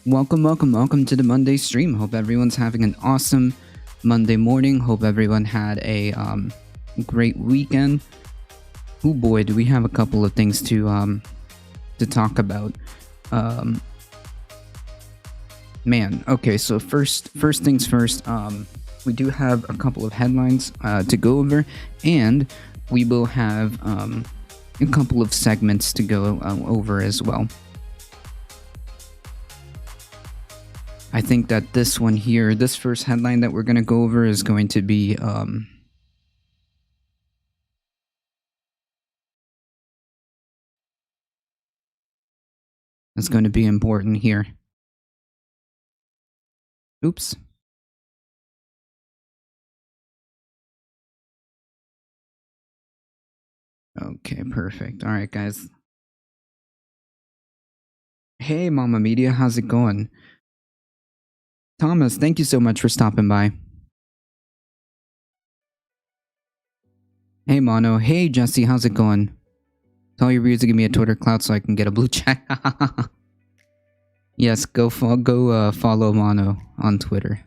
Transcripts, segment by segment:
Welcome to the Monday stream. Hope everyone's having an awesome Monday morning. Hope everyone had a great weekend. Oh boy, do we have a couple of things to talk about. Um, Man, okay. So first things first. We do have a couple of headlines to go over, and we will have a couple of segments to go over as well. I think that this one here, this first headline that we're going to go over is going to be it's going to be important here. Oops. Okay, perfect. All right, guys. Hey, Mama Media, how's it going? Thomas, thank you so much for stopping by. Hey, Mono. Hey, Jesse, how's it going? Tell your viewers to give me a Twitter clout so I can get a blue check. Yes, go follow Mono on Twitter.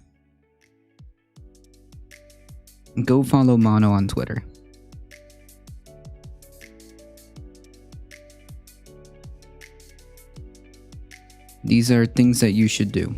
Go follow Mono on Twitter. These are things that you should do.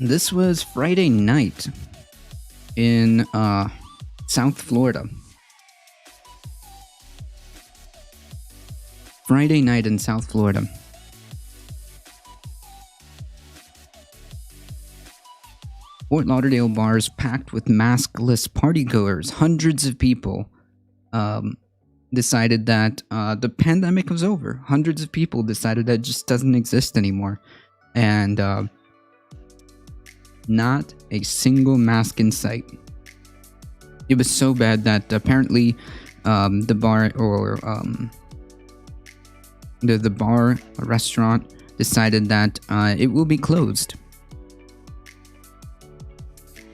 This was Friday night in South Florida. Friday night in South Florida. Fort Lauderdale bars packed with maskless partygoers. Hundreds of people decided that the pandemic was over. Hundreds of people decided that it just doesn't exist anymore. And not a single mask in sight. It was so bad that apparently the bar or the bar restaurant decided that it will be closed.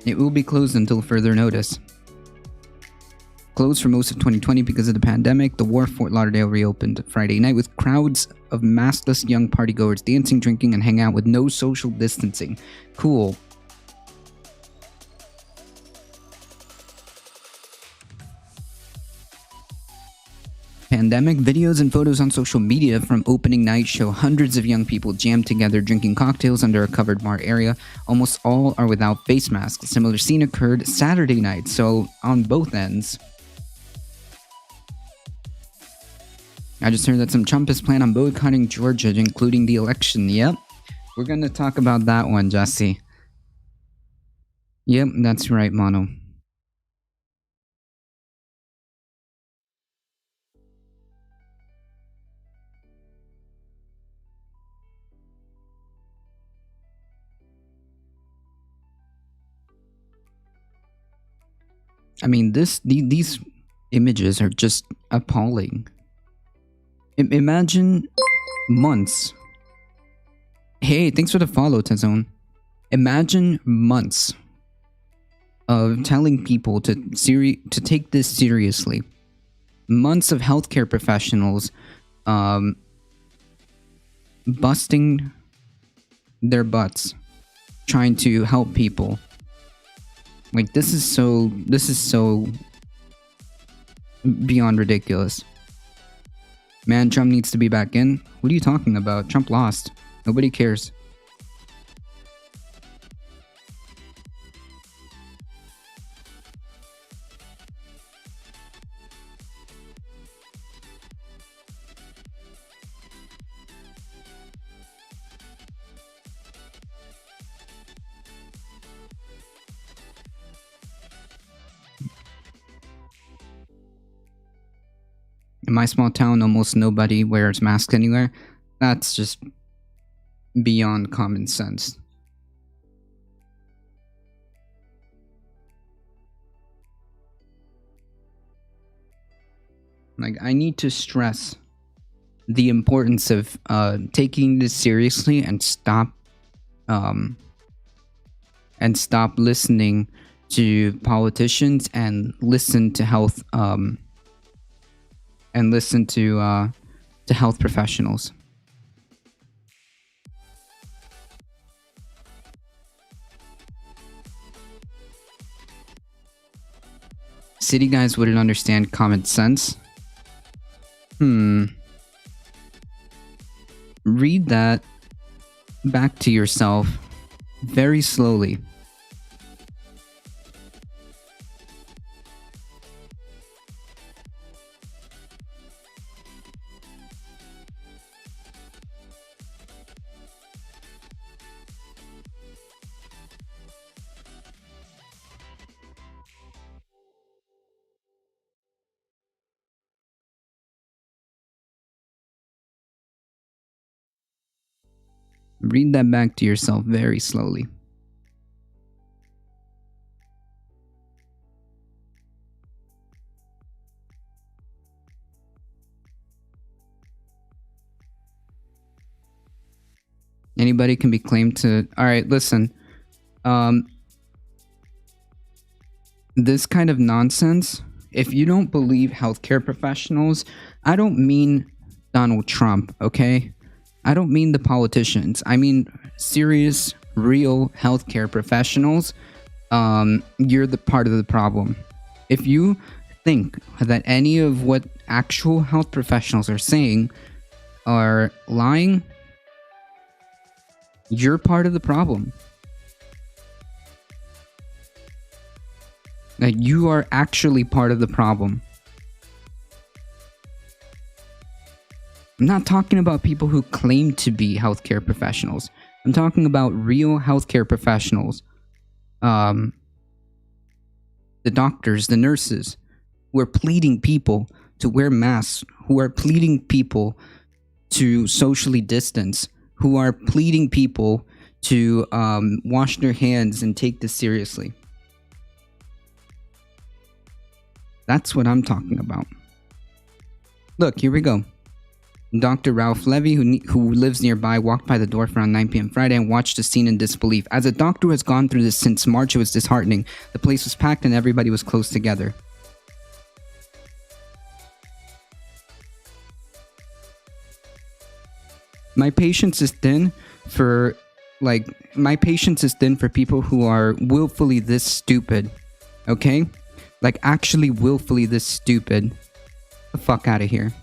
It will be closed until further notice. Closed for most of 2020 because of the pandemic, the Wharf Fort Lauderdale reopened Friday night with crowds of maskless young partygoers dancing, drinking, and hanging out with no social distancing. Cool. Pandemic videos and photos on social media from opening night show hundreds of young people jammed together drinking cocktails under a covered bar area. Almost all are without face masks. A similar scene occurred Saturday night, so on both ends. I just heard that some Trumpists plan on boycotting Georgia, including the election. Yep, we're going to talk about that one, Jesse. Yep, that's right, Mono. I mean, these images are just appalling. Imagine months. Hey, thanks for the follow, Tazone. Imagine months of telling people to take this seriously. Months of healthcare professionals busting their butts trying to help people. Like, this is so beyond ridiculous. Man, Trump needs to be back in. What are you talking about? Trump lost. Nobody cares. In my small town, almost nobody wears masks anywhere. That's just beyond common sense. Like, I need to stress the importance of taking this seriously um, and stop listening to politicians and listen to health professionals. City guys wouldn't understand common sense. Read that back to yourself very slowly. Read that back to yourself very slowly. Anybody can be claimed to. All right, listen. This kind of nonsense. If you don't believe healthcare professionals, I don't mean Donald Trump, okay? I don't mean the politicians. I mean serious, real healthcare professionals. You're the part of the problem. If you think that any of what actual health professionals are saying are lying, you're part of the problem. Like, you are actually part of the problem. I'm not talking about people who claim to be healthcare professionals. I'm talking about real healthcare professionals. The doctors, the nurses, who are pleading people to wear masks, who are pleading people to socially distance, who are pleading people to wash their hands and take this seriously. That's what I'm talking about. Look, here we go. Dr. Ralph Levy, who lives nearby, walked by the door for around 9 p.m. Friday and watched the scene in disbelief. As a doctor who has gone through this since March, it was disheartening. The place was packed and everybody was close together. My patience is thin for people who are willfully this stupid. Okay? Like, actually willfully this stupid. Get the fuck out of here.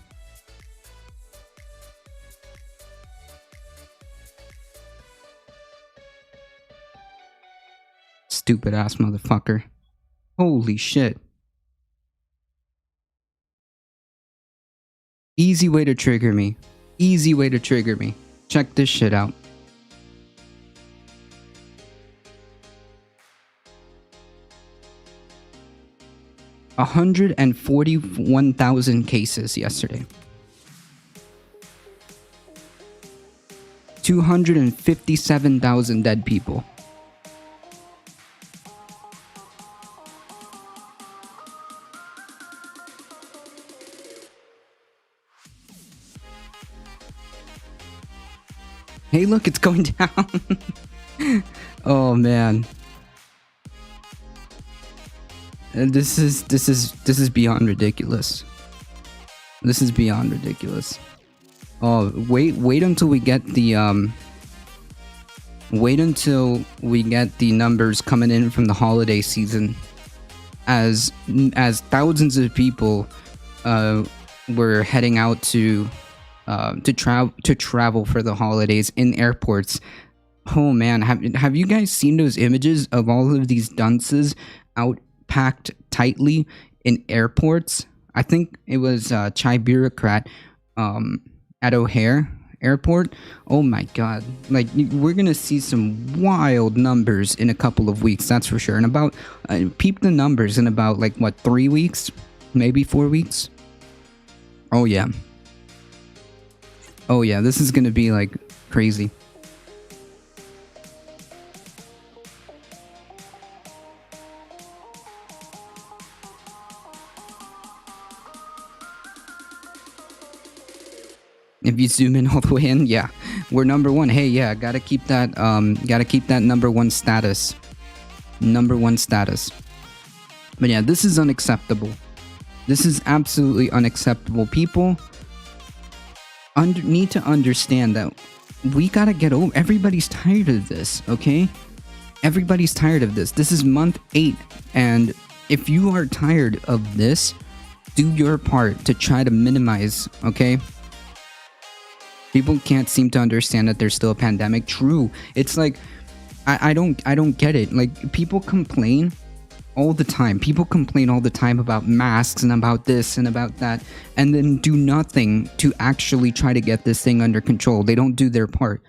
Stupid ass motherfucker. Holy shit. Easy way to trigger me. Easy way to trigger me. Check this shit out. $141,000 cases yesterday. 257,000 dead people. Hey, look, it's going down. Oh man. This is beyond ridiculous. This is beyond ridiculous. Oh, wait until we get the numbers coming in from the holiday season, as thousands of people were heading out to travel for the holidays in airports. Oh man, have you guys seen those images of all of these dunces out packed tightly in airports? I think it was Chai Bureaucrat at O'Hare Airport. Oh my god. Like, we're gonna see some wild numbers in a couple of weeks, that's for sure. And about peep the numbers in about, like, what, 3 weeks? Maybe 4 weeks? Oh yeah. Oh yeah, this is gonna be like crazy. If you zoom in all the way in, yeah, we're number one. Hey, yeah, gotta keep that number one status. Number one status. But yeah, this is unacceptable. This is absolutely unacceptable. People need to understand that we gotta get over. Everybody's tired of this, okay? Everybody's tired of this. This is month 8, and if you are tired of this, do your part to try to minimize, okay? People can't seem to understand that there's still a pandemic. True. It's like I don't get it. Like, people complain all the time. People complain all the time about masks and about this and about that, and then do nothing to actually try to get this thing under control. They don't do their part.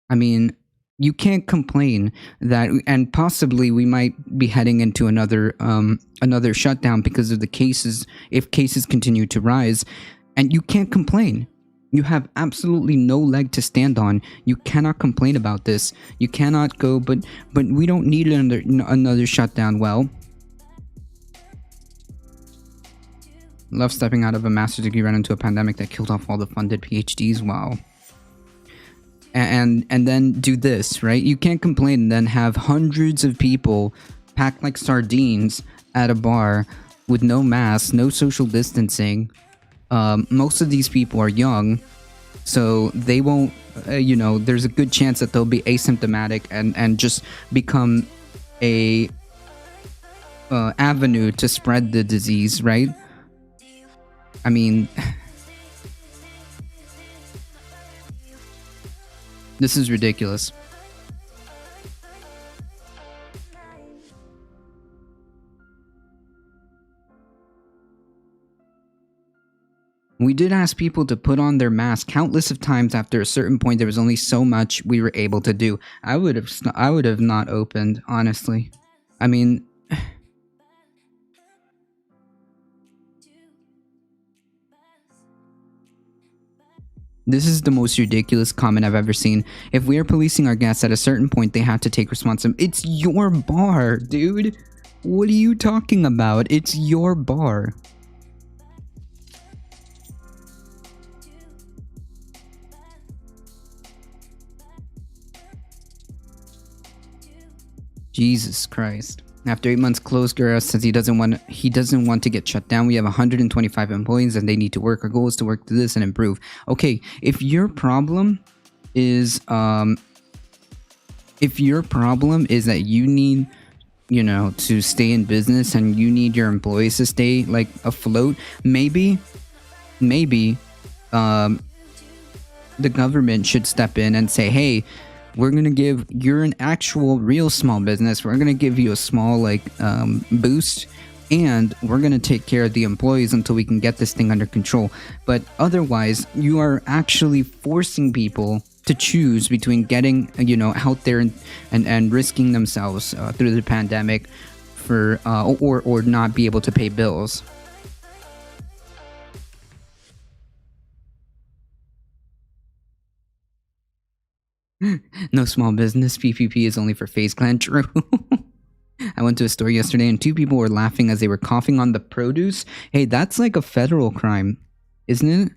I mean, you can't complain that, and possibly we might be heading into another shutdown because of the cases, if cases continue to rise, and you can't complain. You have absolutely no leg to stand on. You cannot complain about this. You cannot go, but we don't need another shutdown. Well, love stepping out of a master's degree, ran into a pandemic that killed off all the funded PhDs. Wow. And then do this, right? You can't complain and then have hundreds of people packed like sardines at a bar with no masks, no social distancing. Most of these people are young, so they won't, there's a good chance that they'll be asymptomatic and just become a avenue to spread the disease, right? I mean, this is ridiculous. We did ask people to put on their mask countless of times. After a certain point, there was only so much we were able to do. I would have not opened, honestly. I mean, this is the most ridiculous comment I've ever seen. If we are policing our guests at a certain point, they have to take responsibility. It's your bar, dude. What are you talking about? It's your bar. Jesus Christ. After 8 months closed, Guerra says he doesn't want to get shut down. We have 125 employees and they need to work. Our goal is to work to this and improve. Okay, if your problem is that you need, to stay in business and you need your employees to stay like afloat, maybe the government should step in and say, hey, you're an actual real small business. We're going to give you a small boost, and we're going to take care of the employees until we can get this thing under control. But otherwise, you are actually forcing people to choose between getting, out there and risking themselves through the pandemic for, or not be able to pay bills. No small business. PPP is only for FaZe Clan. True. I went to a store yesterday and 2 people were laughing as they were coughing on the produce. Hey, that's like a federal crime, isn't it?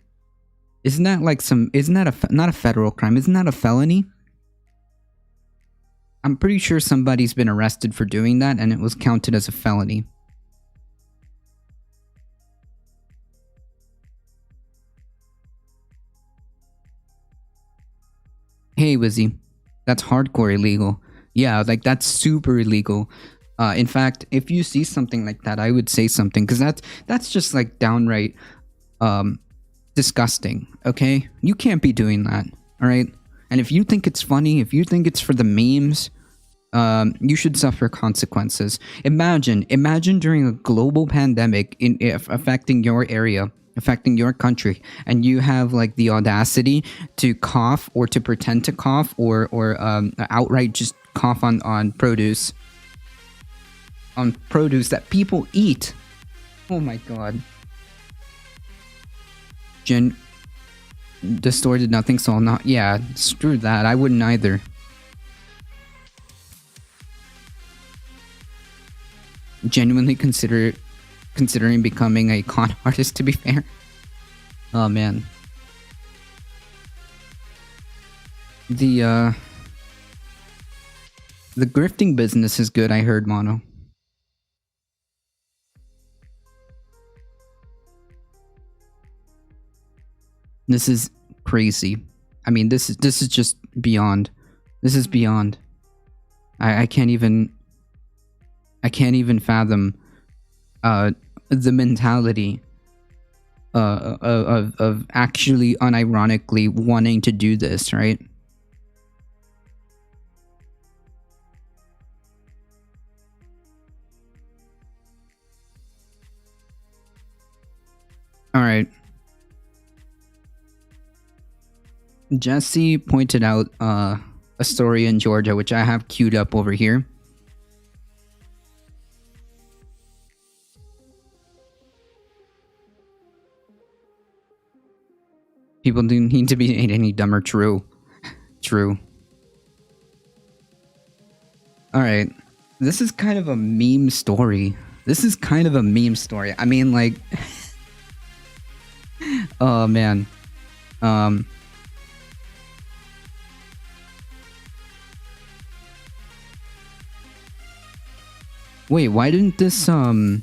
Isn't that not a federal crime? Isn't that a felony? I'm pretty sure somebody's been arrested for doing that and it was counted as a felony. Hey, Wizzy, that's hardcore illegal. Yeah, like that's super illegal. In fact, if you see something like that, I would say something, because that's just like downright disgusting. Okay, you can't be doing that. All right, and if you think it's funny, if you think it's for the memes, you should suffer consequences. Imagine during a global pandemic affecting your area, affecting your country, and you have like the audacity to cough or to pretend to cough or outright just cough on produce that people eat. Oh my god. The store did nothing, so I'll not. Yeah, screw that. I wouldn't either. Genuinely considering becoming a con artist, to be fair. Oh man. The grifting business is good, I heard, Mono. This is crazy. I mean, this is just beyond. This is beyond. I can't even fathom the mentality of actually unironically wanting to do this, right? All right. Jesse pointed out a story in Georgia, which I have queued up over here. People do need to be made any dumber. True. True. Alright. This is kind of a meme story. I mean, like... oh, man. Wait, why didn't this, follow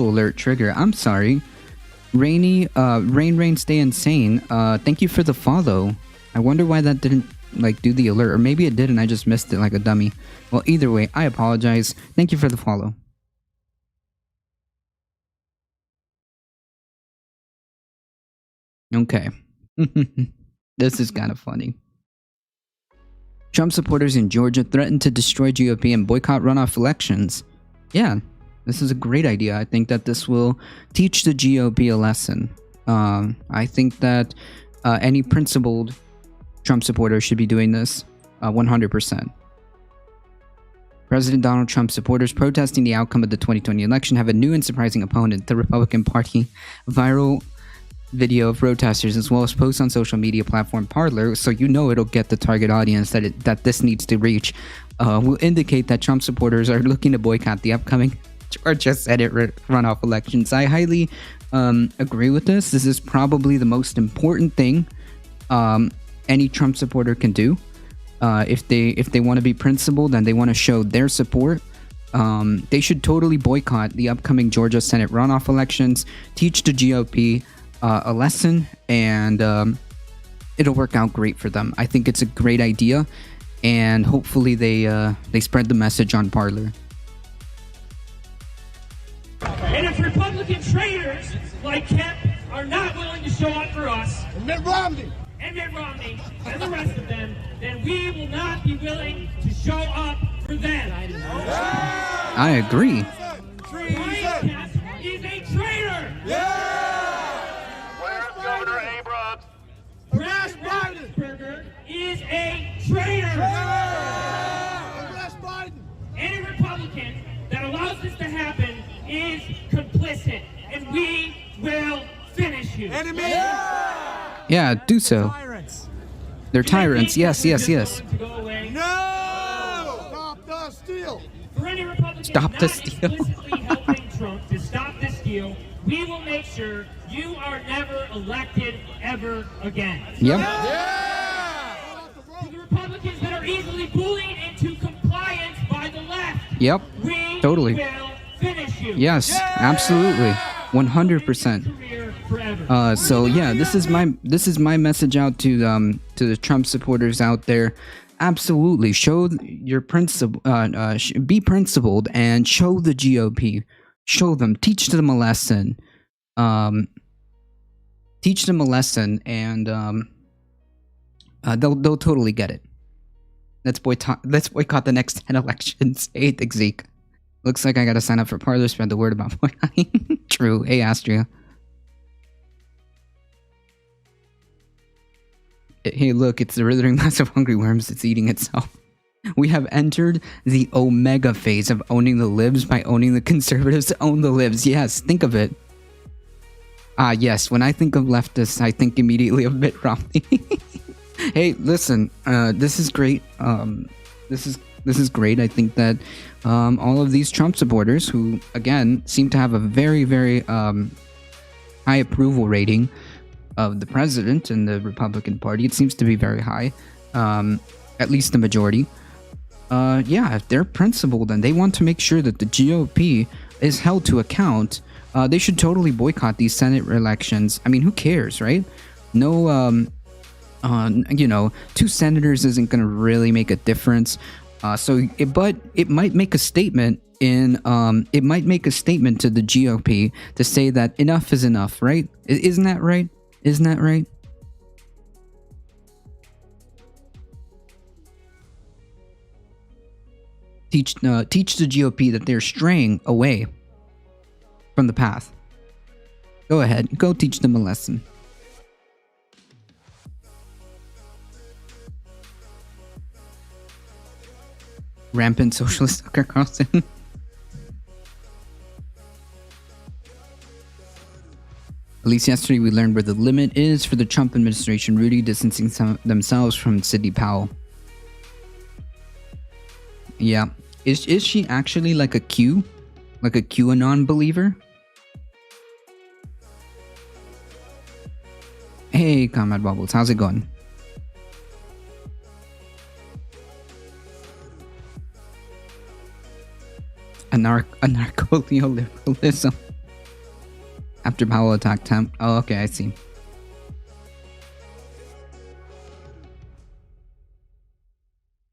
alert trigger? I'm sorry. Rain, stay insane. Thank you for the follow. I wonder why that didn't, like, do the alert. Or maybe it did and I just missed it like a dummy. Well, either way, I apologize. Thank you for the follow. Okay. This is kind of funny. Trump supporters in Georgia threatened to destroy GOP and boycott runoff elections. Yeah, this is a great idea. I think that this will teach the GOP a lesson. I think that any principled Trump supporter should be doing this 100%. President Donald Trump supporters protesting the outcome of the 2020 election have a new and surprising opponent, the Republican Party. Viral video of protesters as well as posts on social media platform Parler, so you know it'll get the target audience that this needs to reach, will indicate that Trump supporters are looking to boycott the upcoming Georgia Senate runoff elections. I highly agree with this. This is probably the most important thing any Trump supporter can do. If they want to be principled and they want to show their support, they should totally boycott the upcoming Georgia Senate runoff elections, teach the GOP a lesson, and it'll work out great for them. I think it's a great idea, and hopefully they spread the message on Parler. And if Republican traitors like Kemp are not willing to show up for us, and Mitt Romney, and the rest of them, then we will not be willing to show up for them. I agree. Brian Kemp is a traitor. where's Governor Abrams? Brad Raffensperger is a traitor. Arrest Biden. Any Republican that allows this to happen is complicit, and we will finish you. Enemy. Yeah, do so. Tyrants. They're tyrants. Yes. To go away. No. Stop the steal. For any Republican Stop not the steal. explicitly helping Trump to stop this deal, we will make sure you are never elected ever again. Yep. To the Republicans that are easily bullied into compliance by the left, Yep. we Totally. will finish you. Yes, absolutely. 100%. Career forever. So yeah, this is my message out to the Trump supporters out there. Absolutely, show your principle. Be principled and show the GOP. Show them, teach them a lesson. Teach them a lesson, and they'll totally get it. Let's boycott the next 10 elections. Hey, Zeke. Looks like I gotta sign up for Parler. Spread the word about boycotting. True. Hey, Astria. Hey, look, it's the withering mass of hungry worms. It's eating itself. We have entered the Omega phase of owning the libs by owning the conservatives to own the libs. Yes, think of it. Yes, when I think of leftists, I think immediately of Mitt Romney. Hey, listen, this is great. This is great. I think that all of these Trump supporters, who again seem to have a very, very high approval rating, of the president and the Republican Party. It seems to be very high, at least the majority. Yeah, if they're principled and they want to make sure that the GOP is held to account, they should totally boycott these Senate elections. I mean, who cares, right? No, you know, 2 senators isn't going to really make a difference. But it might make a statement it might make a statement to the GOP to say that enough is enough, right? Isn't that right? Isn't that right? Teach the GOP that they're straying away from the path. Go ahead, go teach them a lesson. Rampant socialist Tucker Carlson. At least yesterday we learned where the limit is for the Trump administration. Rudy distancing themselves from Sidney Powell. Yeah. Is she actually like a Q? Like a QAnon believer? Hey, Comrade Bubbles, how's it going? Anarcho-neoliberalism. After Powell attacked Trump. Oh, okay, I see.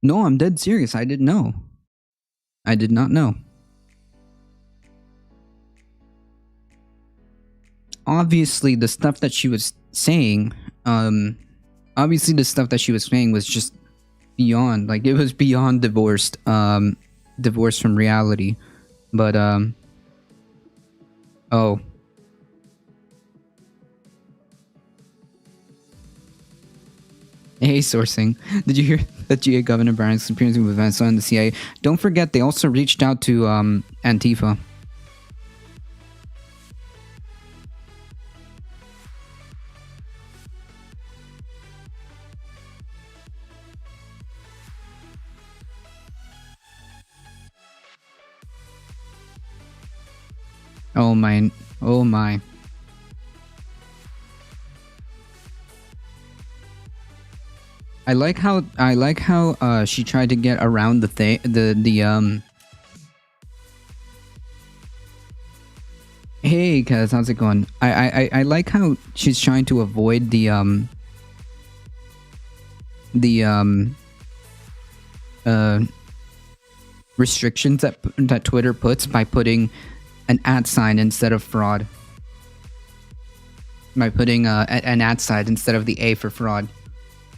No, I'm dead serious. I didn't know. I did not know. Obviously, the stuff that she was saying, was just beyond, like, it was beyond divorced from reality. But, oh. Hey, sourcing. Did you hear that GA Governor Brown is experiencing with Venezuela and the CIA? Don't forget, they also reached out to Antifa. Oh my. Oh my. I like how she tried to get around the thing, Hey, cuz, how's it going? I like how she's trying to avoid the restrictions that Twitter puts by putting an @ instead of fraud. By putting an @ instead of the A for fraud.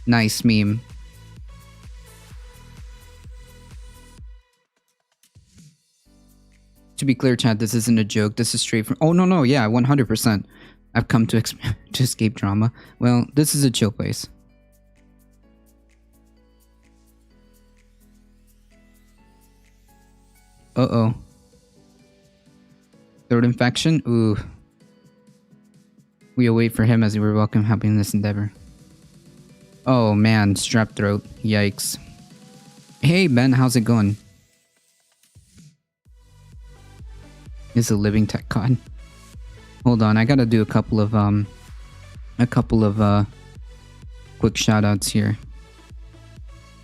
Nice meme. To be clear, chat, this isn't a joke. This is straight from... Oh, no, yeah, 100%. I've come to escape drama. Well, this is a chill place. Uh-oh. Throat infection? Ooh. We await for him as we welcome helping this endeavor. Oh man, strep throat. Yikes. Hey Ben, how's it going? It's a living tech con. Hold on, I gotta do a couple of quick shoutouts here.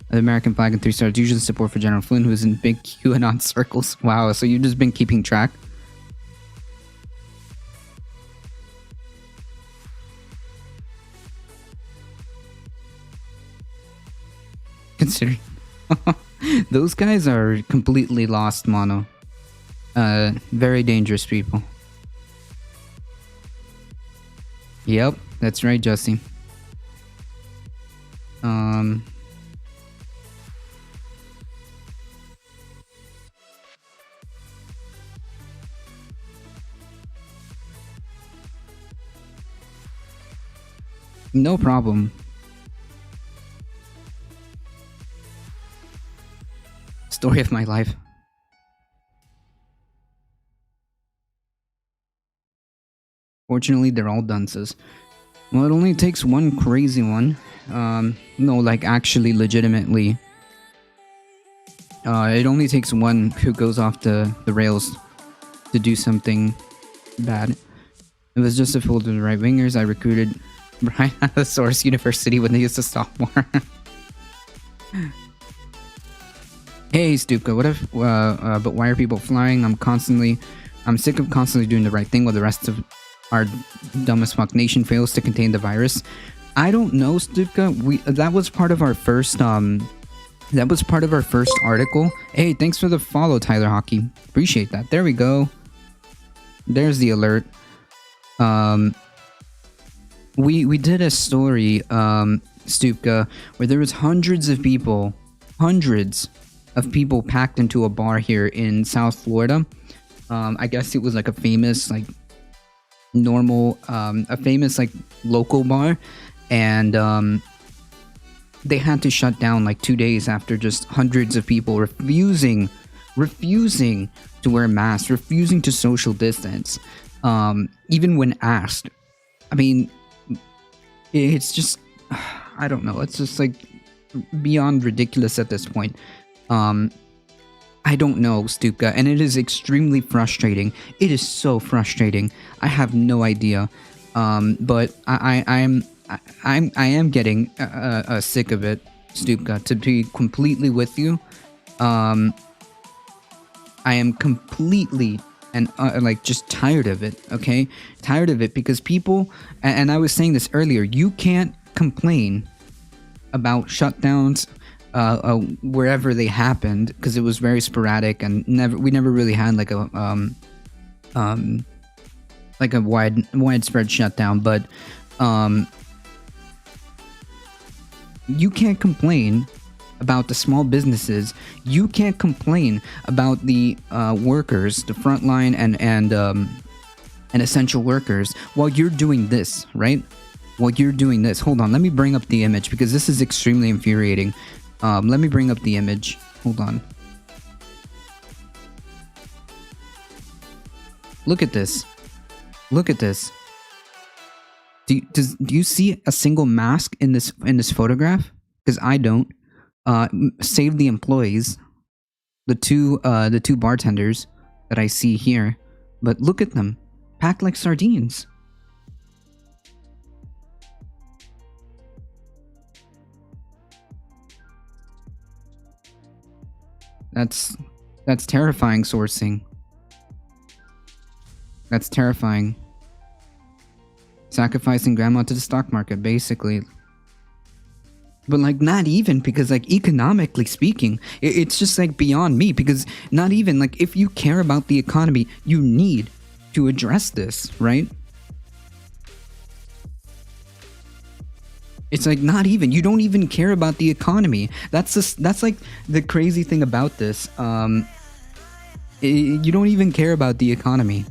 The American flag and 3 stars. Usually support for General Flynn, who is in big QAnon circles. Wow, so you've just been keeping track? Considering those guys are completely lost, Mono. Very dangerous people. Yep, that's right, Justy. No problem. Story of my life. Fortunately, they're all dunces. Well, it only takes one crazy one. No, like actually legitimately. It only takes one who goes off the rails to do something bad. It was just a fool to the right-wingers. I recruited Right out of the Source University when they used to stop war. Hey, Stupka, what if, but why are people flying? I'm sick of constantly doing the right thing while the rest of our dumb as fuck nation fails to contain the virus. I don't know, Stupka. That was part of our first, article. Hey, thanks for the follow, Tyler Hockey. Appreciate that. There we go. There's the alert. We did a story, Stupka, where there was hundreds of people packed into a bar here in South Florida. I guess it was like a famous, like, local bar, and they had to shut down like 2 days after just hundreds of people refusing to wear masks, refusing to social distance, even when asked. I mean, it's just, I don't know, it's just like beyond ridiculous at this point. I don't know, Stupka, and it is extremely frustrating. It is so frustrating. I have no idea, but I am getting sick of it, Stupka. To be completely with you, I am completely and like just tired of it. Okay, tired of it because people, and I was saying this earlier. You can't complain about shutdowns wherever they happened because it was very sporadic and we never really had like a widespread shutdown. But you can't complain about the small businesses. You can't complain about the workers, the frontline and essential workers while you're doing this, right? While you're doing this. Hold on, let me bring up the image because this is extremely infuriating. Let me bring up the image. Hold on. Look at this. Look at this. Do you see a single mask in this photograph? Because I don't. Save the employees, the two bartenders that I see here. But look at them, packed like sardines. That's terrifying, sourcing. That's terrifying. Sacrificing grandma to the stock market, basically. But like not even, because like economically speaking, it's just like beyond me, because not even like if you care about the economy, you need to address this, right? It's like not even, you don't even care about the economy. That's like the crazy thing about this. You don't even care about the economy.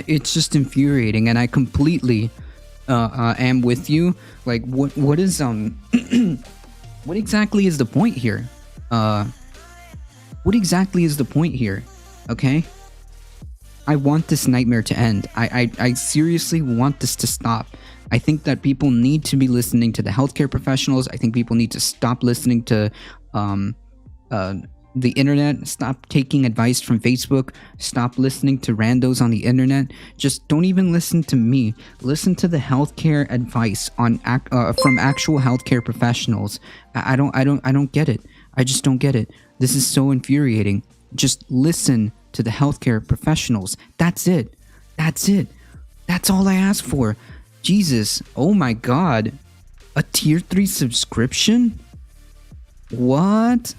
It's just infuriating, and I completely am with you. Like, what is what exactly is the point here? What exactly is the point here? Okay, I want this nightmare to end. I seriously want this to stop. I think that people need to be listening to the healthcare professionals. I think people need to stop listening to the internet, stop taking advice from Facebook, stop listening to randos on the internet. Just don't even listen to me. Listen to the healthcare advice on from actual healthcare professionals. I don't get it. I just don't get it. This is so infuriating. Just listen to the healthcare professionals. That's it. That's it. That's all I ask for. Jesus. Oh my God. A tier 3 subscription? What?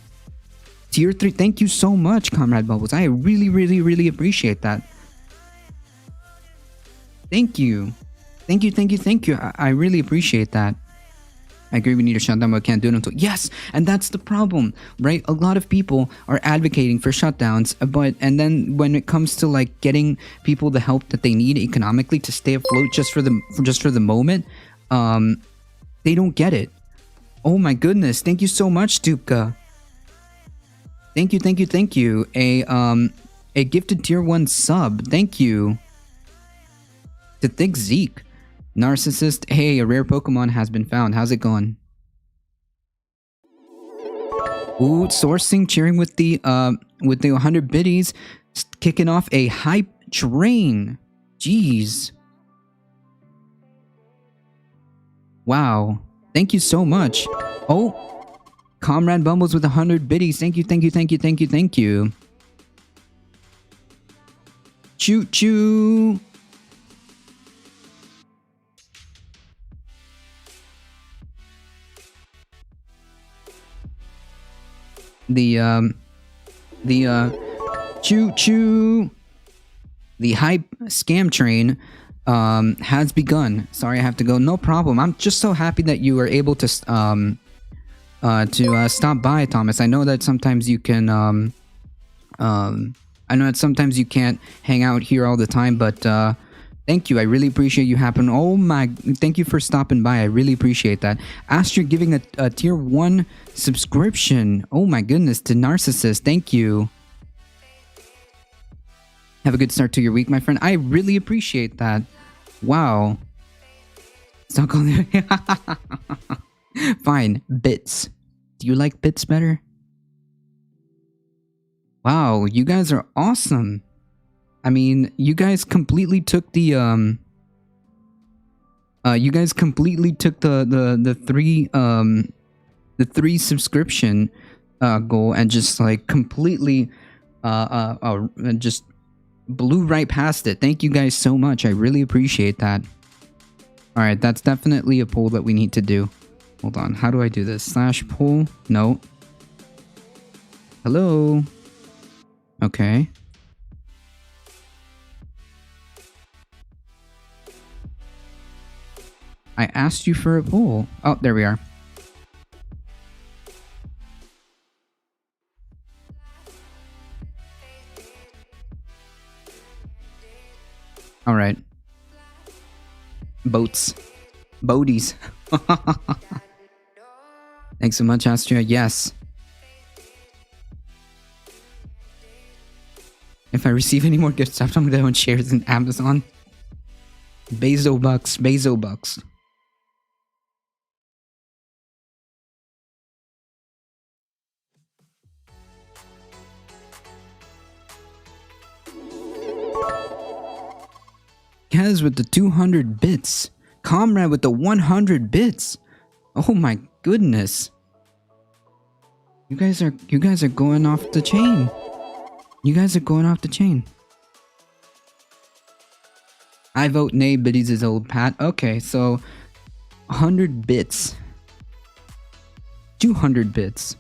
Tier 3, thank you so much, Comrade Bubbles. I really, really, really appreciate that. Thank you. Thank you, thank you, thank you. I really appreciate that. I agree we need to shut down, but can't do it until... Yes, and that's the problem, right? A lot of people are advocating for shutdowns, and then when it comes to like getting people the help that they need economically to stay afloat just for the moment, they don't get it. Oh my goodness, thank you so much, Stupka. Thank you, thank you, thank you. A gifted tier 1 sub. Thank you. To Thick Zeke. Narcissist. Hey, a rare Pokemon has been found. How's it going? Ooh, sourcing, cheering with the 100 biddies, kicking off a hype train. Jeez. Wow. Thank you so much. Oh, Comrade Bumbles with 100 biddies. Thank you, thank you, thank you, thank you, thank you. Choo choo. The choo choo. The hype scam train has begun. Sorry, I have to go. No problem. I'm just so happy that you were able to stop by, Thomas. I know that sometimes you can I know that sometimes you can't hang out here all the time, but thank you. I really appreciate you happening. Oh my, thank you for stopping by. I really appreciate that. Astrid giving a tier 1 subscription. Oh my goodness, to Narcissist. Thank you. Have a good start to your week, my friend. I really appreciate that. Wow. Stop calling me. Fine. Bits. Do you like bits better? Wow, you guys are awesome. I mean, you guys completely took the the 3 subscription goal and just like completely just blew right past it. Thank you guys so much. I really appreciate that. All right, that's definitely a poll that we need to do. Hold on. How do I do this? / poll? No. Hello. Okay. I asked you for a poll. Oh, there we are. All right. Boats. Boaties. Thanks so much, Astria. Yes. If I receive any more gift stuff, I'm gonna own shares in Amazon. Bezo bucks. Bezo bucks. Kaz with the 200 bits. Comrade with the 100 bits. Oh my goodness. You guys are going off the chain. You guys are going off the chain. I vote nay, biddies is old Pat. Okay, so 100 bits. 200 bits.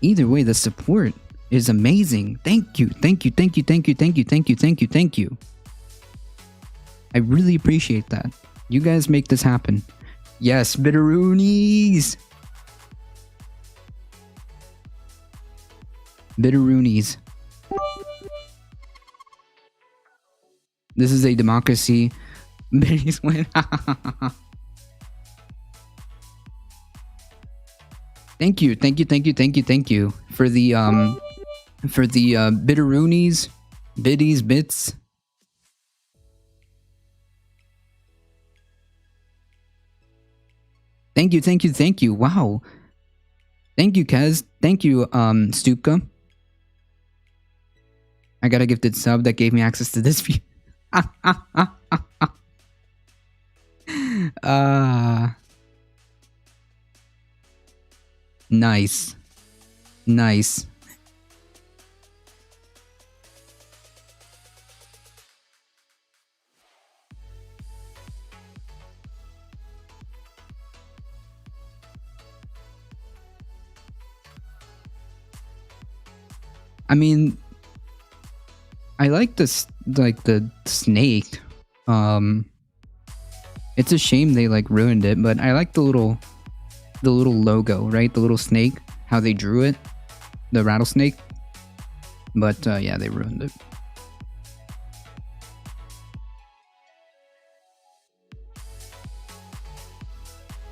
Either way, the support is amazing. Thank you, thank you, thank you, thank you, thank you, thank you, thank you, thank you. I really appreciate that. You guys make this happen. Yes, Bitteroonies. Bitteroonies. This is a democracy. Biddies win. Thank you, thank you, thank you, thank you, thank you for the Bitteroonies, biddies, bits. Thank you, thank you, thank you. Wow. Thank you, Kez. Thank you, Stupka. I got a gifted sub that gave me access to this view. Nice. Nice. I mean, I like this, like the snake. It's a shame they like ruined it, but I like the little logo, right? The little snake, how they drew it, the rattlesnake. But yeah, they ruined it.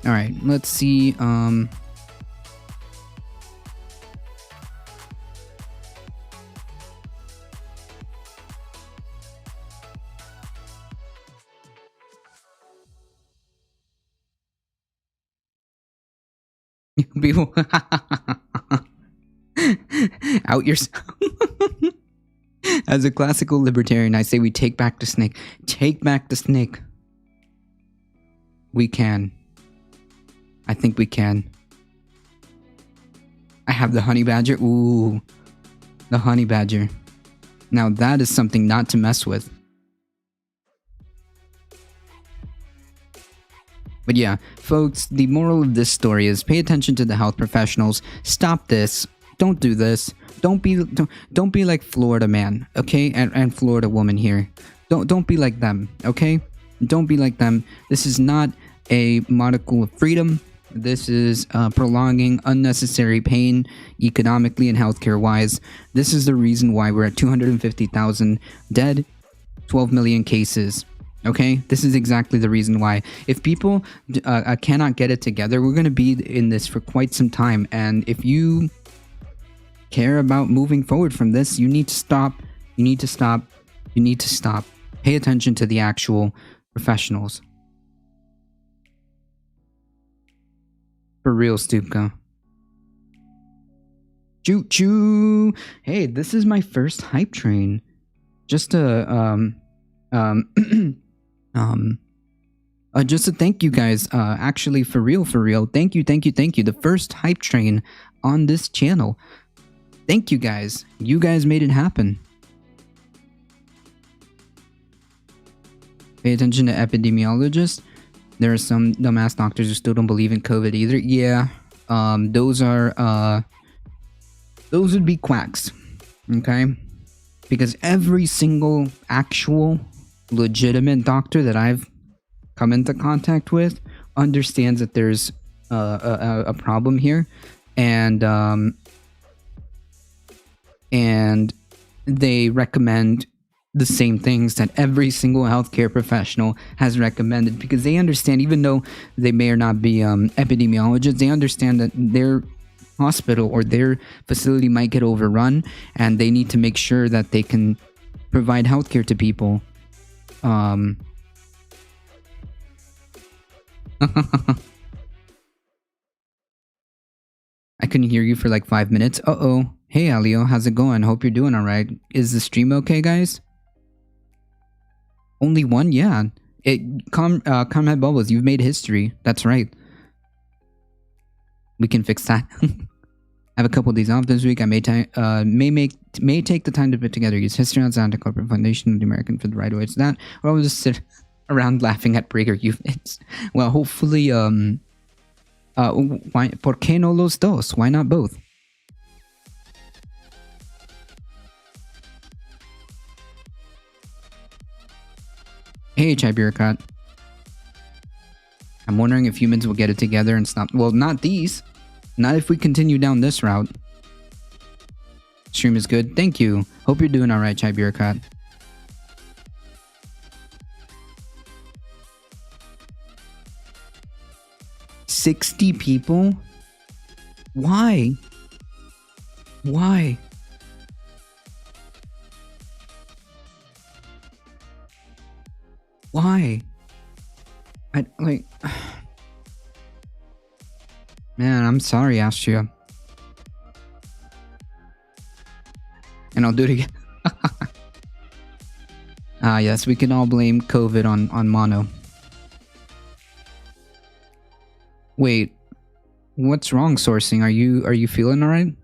All right, let's see. People out yourself. As a classical libertarian, I say we take back the snake. Take back the snake. We can. I think we can. I have the honey badger. Ooh, the honey badger. Now that is something not to mess with. But yeah, folks, the moral of this story is pay attention to the health professionals. Stop this. Don't do this. Don't be like Florida man, okay? And Florida woman here. Don't be like them, okay? Don't be like them. This is not a modicum of freedom. This is prolonging unnecessary pain economically and healthcare wise. This is the reason why we're at 250,000 dead, 12 million cases. Okay, this is exactly the reason why. If people cannot get it together, we're going to be in this for quite some time. And if you care about moving forward from this, you need to stop. You need to stop. You need to stop. Pay attention to the actual professionals. For real, Stupka. Choo choo. Hey, this is my first hype train. Just to just to thank you guys. Actually, for real. Thank you. The first hype train on this channel. Thank you guys. You guys made it happen. Pay attention to epidemiologists. There are some dumbass doctors who still don't believe in COVID either. Yeah, those would be quacks. Okay, because every single actual legitimate doctor that I've come into contact with understands that there's a problem here, and they recommend the same things that every single healthcare professional has recommended, because they understand, even though they may or not be epidemiologists, they understand that their hospital or their facility might get overrun, and they need to make sure that they can provide healthcare to people. I couldn't hear you for like 5 minutes. Uh-oh. Hey, Alio, how's it going? Hope you're doing alright. Is the stream okay, guys? Only one? Yeah. Comrade Bubbles, you've made history. That's right. We can fix that. I have a couple of these off this week. I may take the time to put together use history on Santa Corporate Foundation of the American for the right way to that, or I'll just sit around laughing at Brigger units. Well, hopefully, why? ¿Por qué no los dos? Why not both? Hey, Chai Bureaucrat. I'm wondering if humans will get it together and stop. Well, not these. Not if we continue down this route. Stream is good. Thank you. Hope you're doing alright, Chai Bureaucrat. $60 people? Why? Why? Why? Man, I'm sorry, Astria. And I'll do it again. Ah, yes, we can all blame COVID on mono. Wait, what's wrong, sourcing? Are you feeling alright?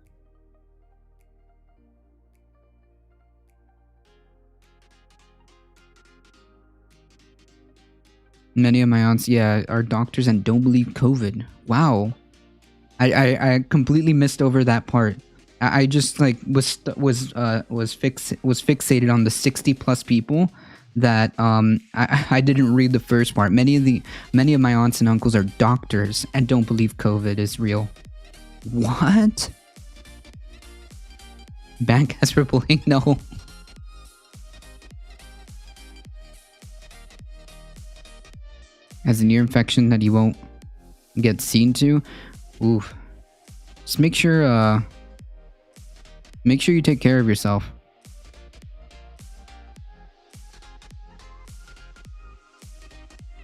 Many of my aunts, yeah, are doctors and don't believe COVID. Wow. I completely missed over that part. I just like was fixated on the 60 plus people that I didn't read the first part. Many of my aunts and uncles are doctors and don't believe COVID is real. What? Bank has for bullying? No. Has an ear infection that you won't get seen to. Oof. Just make sure you take care of yourself.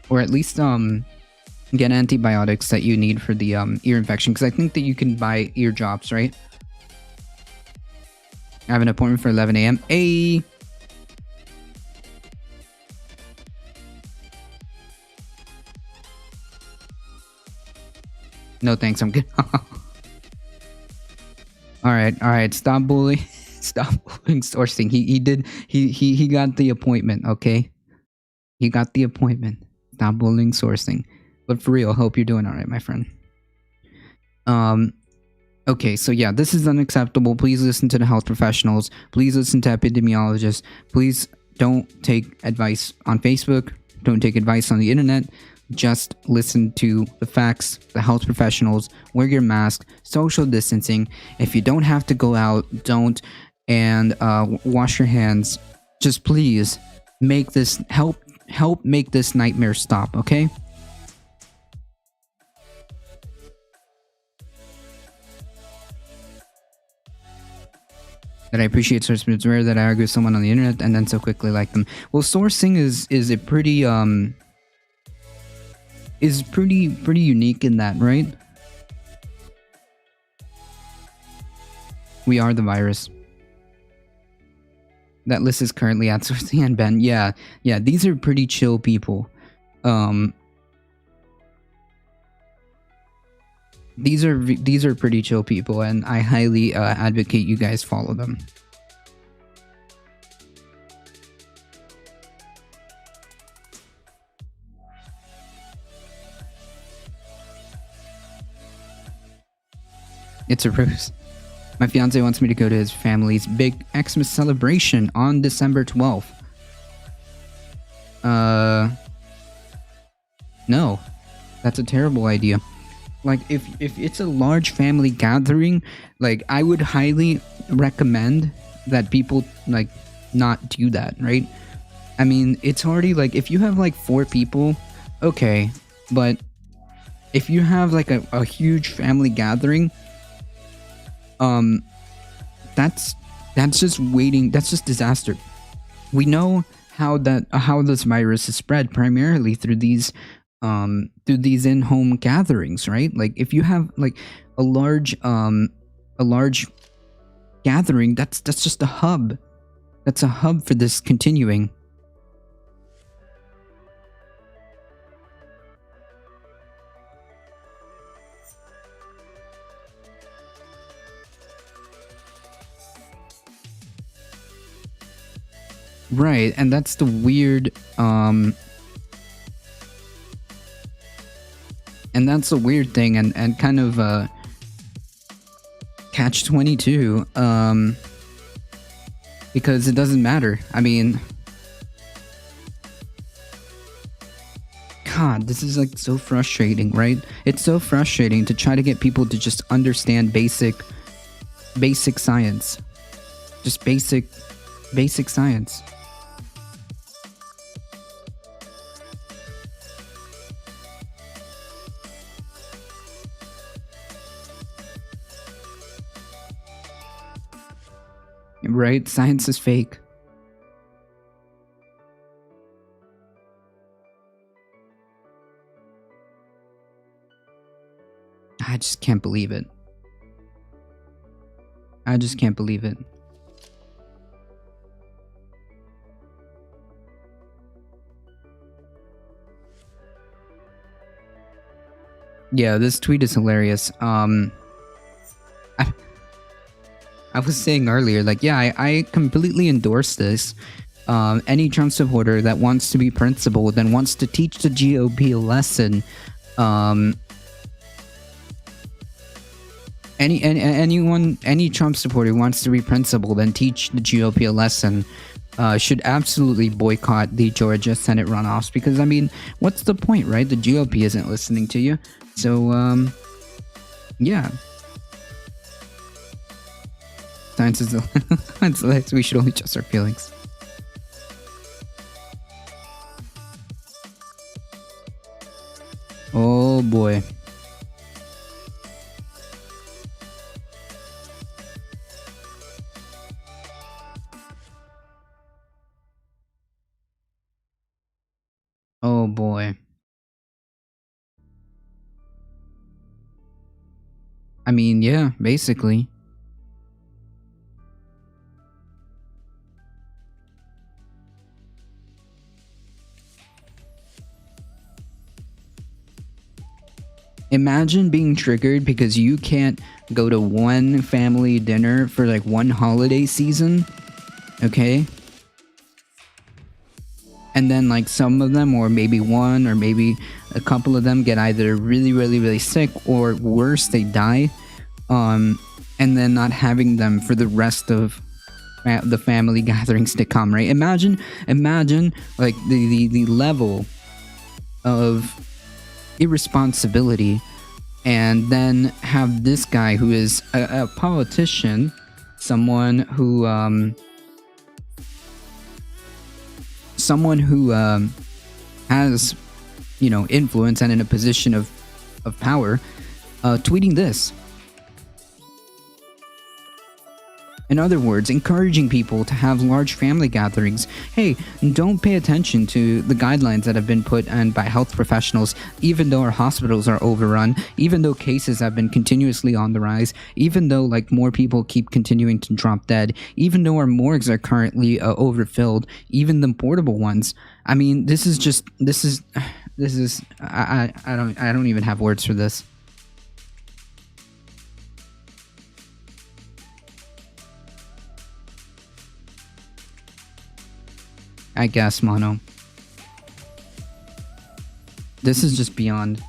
Or at least Get antibiotics that you need for the ear infection, because I think that you can buy ear drops, right? I have an appointment for 11 a.m. Hey! No thanks, I'm good. Alright, stop bullying. Stop bullying sourcing. He got the appointment, okay? He got the appointment. Stop bullying sourcing. But for real, hope you're doing alright, my friend. Okay, so yeah, this is unacceptable. Please listen to the health professionals. Please listen to epidemiologists. Please don't take advice on Facebook. Don't take advice on the internet. Just listen to the facts, the health professionals. Wear your mask, social distancing. If you don't have to go out, don't. And wash your hands. Just please make this help make this nightmare stop, okay? That I appreciate sourcing. It's rare that I argue with someone on the internet and then so quickly like them. Well, sourcing is a pretty is pretty unique in that, right? We are the virus. That list is currently at sourcing and Ben. Yeah, these are pretty chill people. These are pretty chill people, and I highly advocate you guys follow them. It's a ruse. My fiance wants me to go to his family's big Xmas celebration on December 12th. No. That's a terrible idea. Like, if it's a large family gathering, like, I would highly recommend that people, like, not do that, right? I mean, it's already, like, if you have, like, 4 people, okay, but if you have, like, a huge family gathering, that's just waiting. That's just disaster. We know how this virus is spread primarily through these in-home gatherings, right? Like, if you have like a large gathering, that's just a hub. That's a hub for this continuing. Right, and that's the weird and that's the weird thing, and kind of catch-22, because it doesn't matter. I mean, God, this is like so frustrating, right? It's so frustrating to try to get people to just understand basic science. Just basic science. Right? Science is fake. I just can't believe it. I just can't believe it. Yeah, this tweet is hilarious. I was saying earlier, like, yeah, I completely endorse this. Any Trump supporter that wants to be principled and wants to teach the GOP a lesson, any Trump supporter who wants to be principled and teach the GOP a lesson, should absolutely boycott the Georgia Senate runoffs, because, I mean, what's the point, right? The GOP isn't listening to you. So, yeah. Science is we should only trust our feelings. Oh boy. Oh boy. I mean, yeah, basically. Imagine being triggered because you can't go to one family dinner for like one holiday season, okay? And then like some of them, or maybe one, or maybe a couple of them get either really, really, really sick, or worse, they die. And then not having them for the rest of the family gatherings to come, right? Imagine like the level of irresponsibility, and then have this guy who is a politician, someone who has, you know, influence and in a position of power, tweeting this. In other words, encouraging people to have large family gatherings. Hey, don't pay attention to the guidelines that have been put in by health professionals, even though our hospitals are overrun, even though cases have been continuously on the rise, even though like more people keep continuing to drop dead, even though our morgues are currently overfilled, even the portable ones. I mean, this is I don't even have words for this. I guess, Mono. This is just beyond.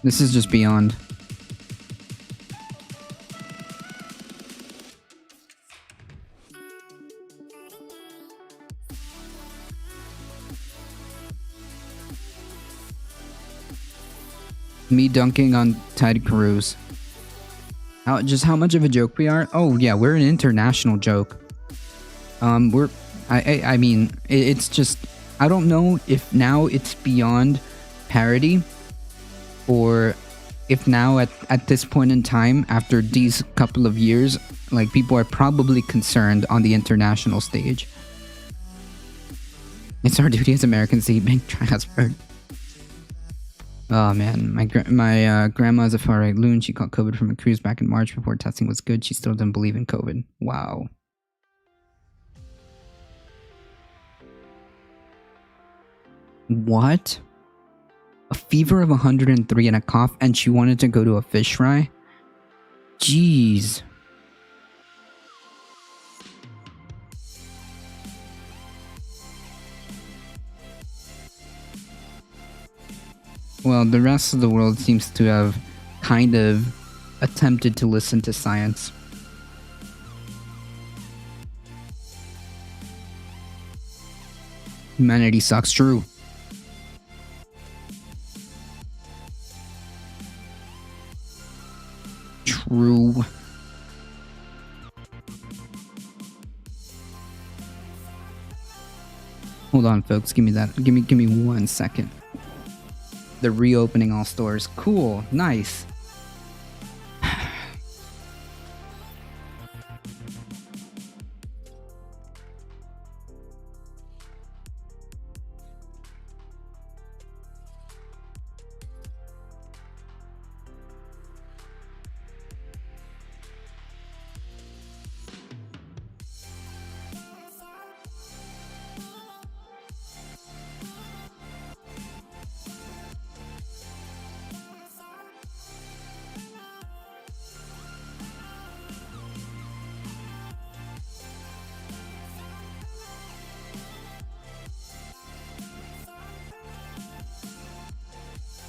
This is just beyond. Me dunking on Ted Cruz. How much of a joke we are? Oh yeah, we're an international joke. I mean, it's just, I don't know if now it's beyond parody, or if now at this point in time, after these couple of years, like people are probably concerned on the international stage. It's our duty as Americans to eat being transferred. Oh man, my grandma's a far right loon. She caught COVID from a cruise back in March before testing was good. She still doesn't believe in COVID. Wow. What? A fever of 103 and a cough, and she wanted to go to a fish fry? Jeez. Well, the rest of the world seems to have kind of attempted to listen to science. Humanity sucks, true. True. Hold on, folks. Give me that. Give me 1 second. They're reopening all stores. Cool. Nice.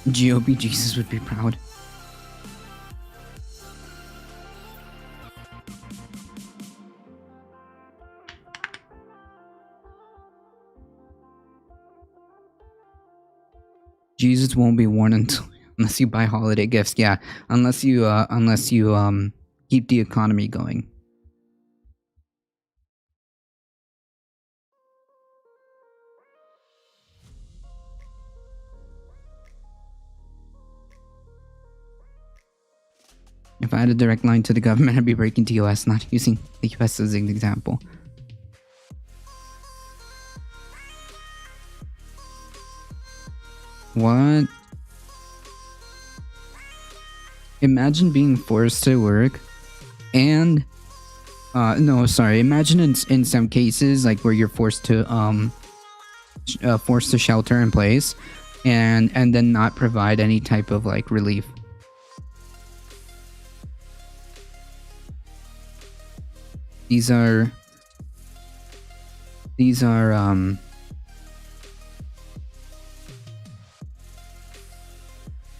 GOP Jesus would be proud. Jesus won't be worn unless you buy holiday gifts. Yeah, unless you keep the economy going. If I had a direct line to the government, I'd be breaking TOS, not using the US as an example. What? Imagine being forced to work and no, sorry. Imagine in some cases like where you're forced to shelter in place and then not provide any type of like relief. These are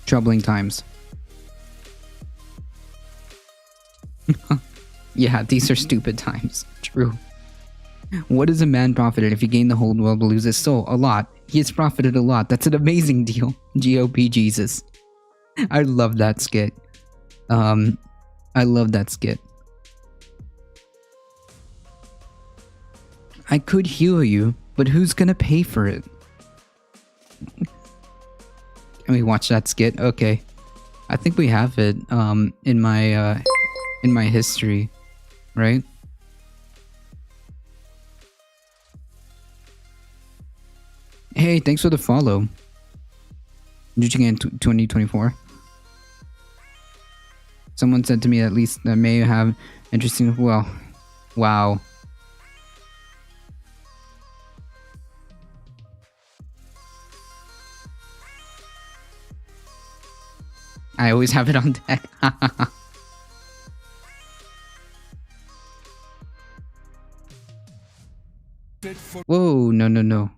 troubling times. Yeah, these are stupid times. True. What is a man profited if he gained the whole world but lose his soul? A lot. He has profited a lot. That's an amazing deal. GOP Jesus. I love that skit. I love that skit. I could heal you, but who's gonna pay for it? Can we watch that skit? Okay. I think we have it in my history, right? Hey, thanks for the follow. Juicing in 2024. Someone said to me at least that may have interesting. Well, wow. I always have it on deck. Whoa, no, no, no.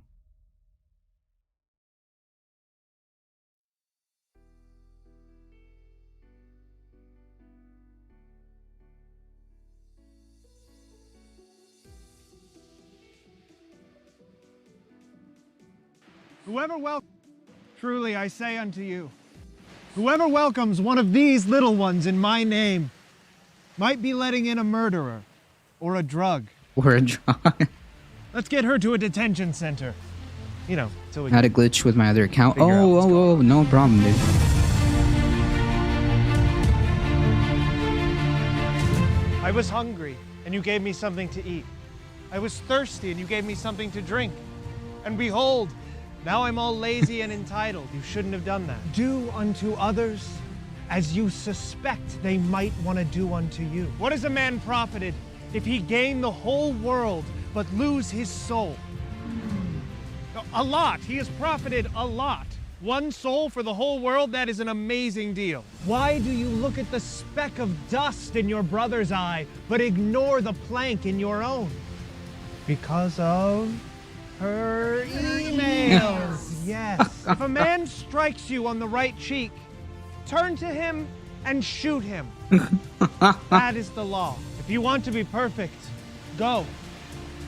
Truly I say unto you, whoever welcomes one of these little ones in my name might be letting in a murderer or a drug. Or a drug. Let's get her to a detention center. You know, till we Had a glitch with my other account. Figure out what's Oh, no problem, dude. I was hungry, and you gave me something to eat. I was thirsty, and you gave me something to drink. And behold, now I'm all lazy and entitled. You shouldn't have done that. Do unto others as you suspect they might want to do unto you. What is a man profited if he gain the whole world but lose his soul? A lot. He has profited a lot. One soul for the whole world, that is an amazing deal. Why do you look at the speck of dust in your brother's eye, but ignore the plank in your own? Because of her emails. Yes. If a man strikes you on the right cheek, turn to him and shoot him. That is the law. If you want to be perfect, go.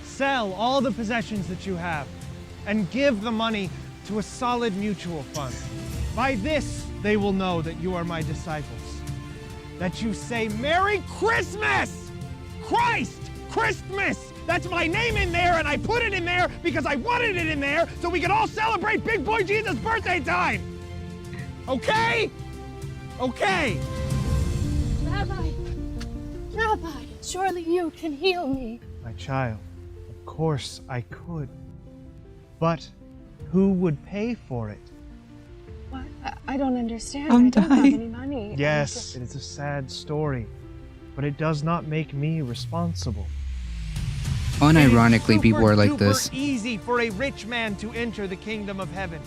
Sell all the possessions that you have and give the money to a solid mutual fund. By this, they will know that you are my disciples. That you say, Merry Christmas! Christ! Christmas! That's my name in there, and I put it in there because I wanted it in there so we could all celebrate Big Boy Jesus' birthday time! Okay? Okay. Rabbi, surely you can heal me. My child, of course I could. But who would pay for it? What? I don't understand. I'm I don't have dying. any money. Yes, it is a sad story, but it does not make me responsible. Unironically, people are like super this. Easy for a rich man to enter the kingdom of heaven.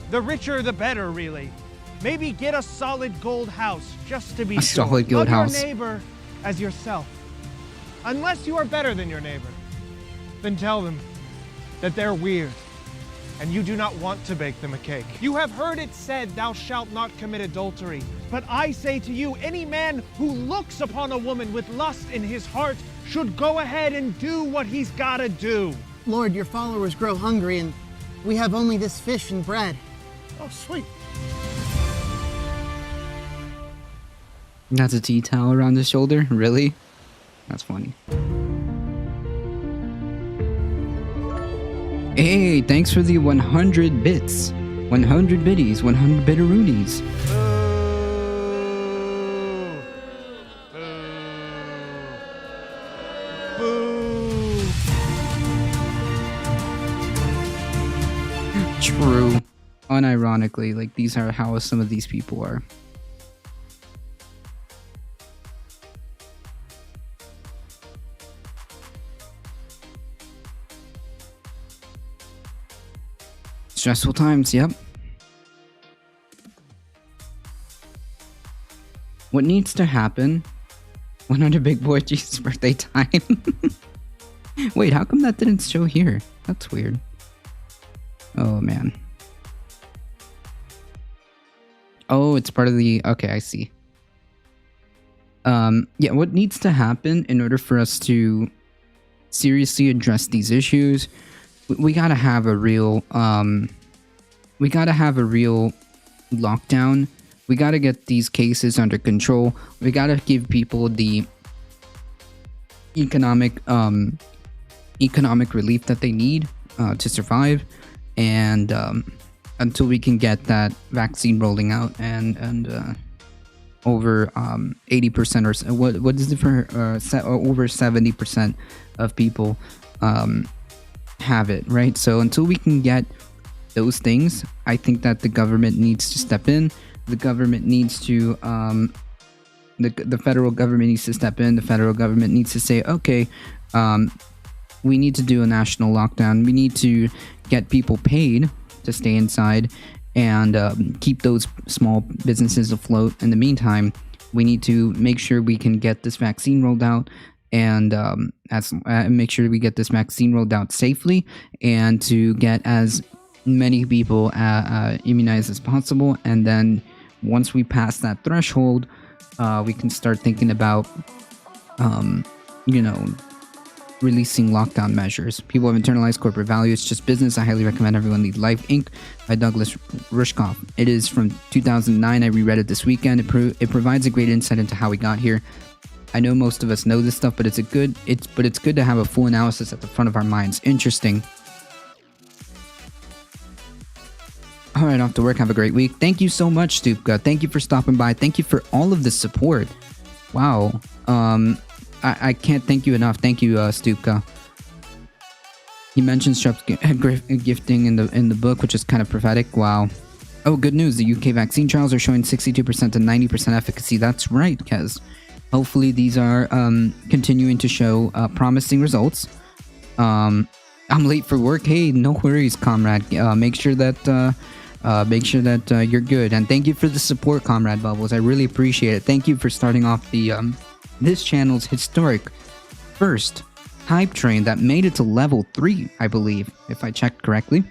The richer, the better, really. Maybe get a solid gold house just to be A sure. solid gold Love house. your neighbor as yourself. Unless you are better than your neighbor, then tell them that they're weird and you do not want to bake them a cake. You have heard it said, thou shalt not commit adultery. But I say to you, any man who looks upon a woman with lust in his heart should go ahead and do what he's gotta do. Lord, your followers grow hungry, and we have only this fish and bread. Oh, sweet. That's a tea towel around his shoulder? Really? That's funny. Hey, thanks for the 100 bits. 100 biddies, 100 bitteroonies. Boo. True. Unironically, like these are how some of these people are. Stressful times, yep. What needs to happen when under Big Boy Jesus' birthday time? Wait, how come that didn't show here? That's weird. Oh, man. Oh, it's part of the... Okay, I see. Yeah, what needs to happen in order for us to seriously address these issues, we gotta have a real... we gotta have a real lockdown. We gotta get these cases under control. We gotta give people the economic relief that they need to survive, and until we can get that vaccine rolling out and over 80% or so, what is it for over 70% of people have it, right? So until we can get those things, I think that the government needs to step in. The government needs to the federal government needs to step in. The federal government needs to say, okay, we need to do a national lockdown. We need to get people paid to stay inside and keep those small businesses afloat. In the meantime, we need to make sure we can get this vaccine rolled out and make sure we get this vaccine rolled out safely, and to get as many people immunized as possible. And then once we pass that threshold, we can start thinking about releasing lockdown measures. People have internalized corporate value. It's just business. I highly recommend everyone read Life Inc. by Douglas Rushkoff. It is from 2009. I reread it this weekend. It provides a great insight into how we got here. I know most of us know this stuff, but it's good to have a full analysis at the front of our minds. Interesting. All right, off to work. Have a great week. Thank you so much, Stupka. Thank you for stopping by. Thank you for all of the support. Wow. I can't thank you enough. Thank you, Stupka. He mentioned Strep's gifting in the book, which is kind of prophetic. Wow. Oh, good news. The UK vaccine trials are showing 62% to 90% efficacy. That's right, Kez. Hopefully these are continuing to show promising results. I'm late for work. Hey, no worries, comrade. Make sure that you're good. And thank you for the support, Comrade Bubbles. I really appreciate it. Thank you for starting off the this channel's historic first hype train that made it to level 3, I believe, if I checked correctly.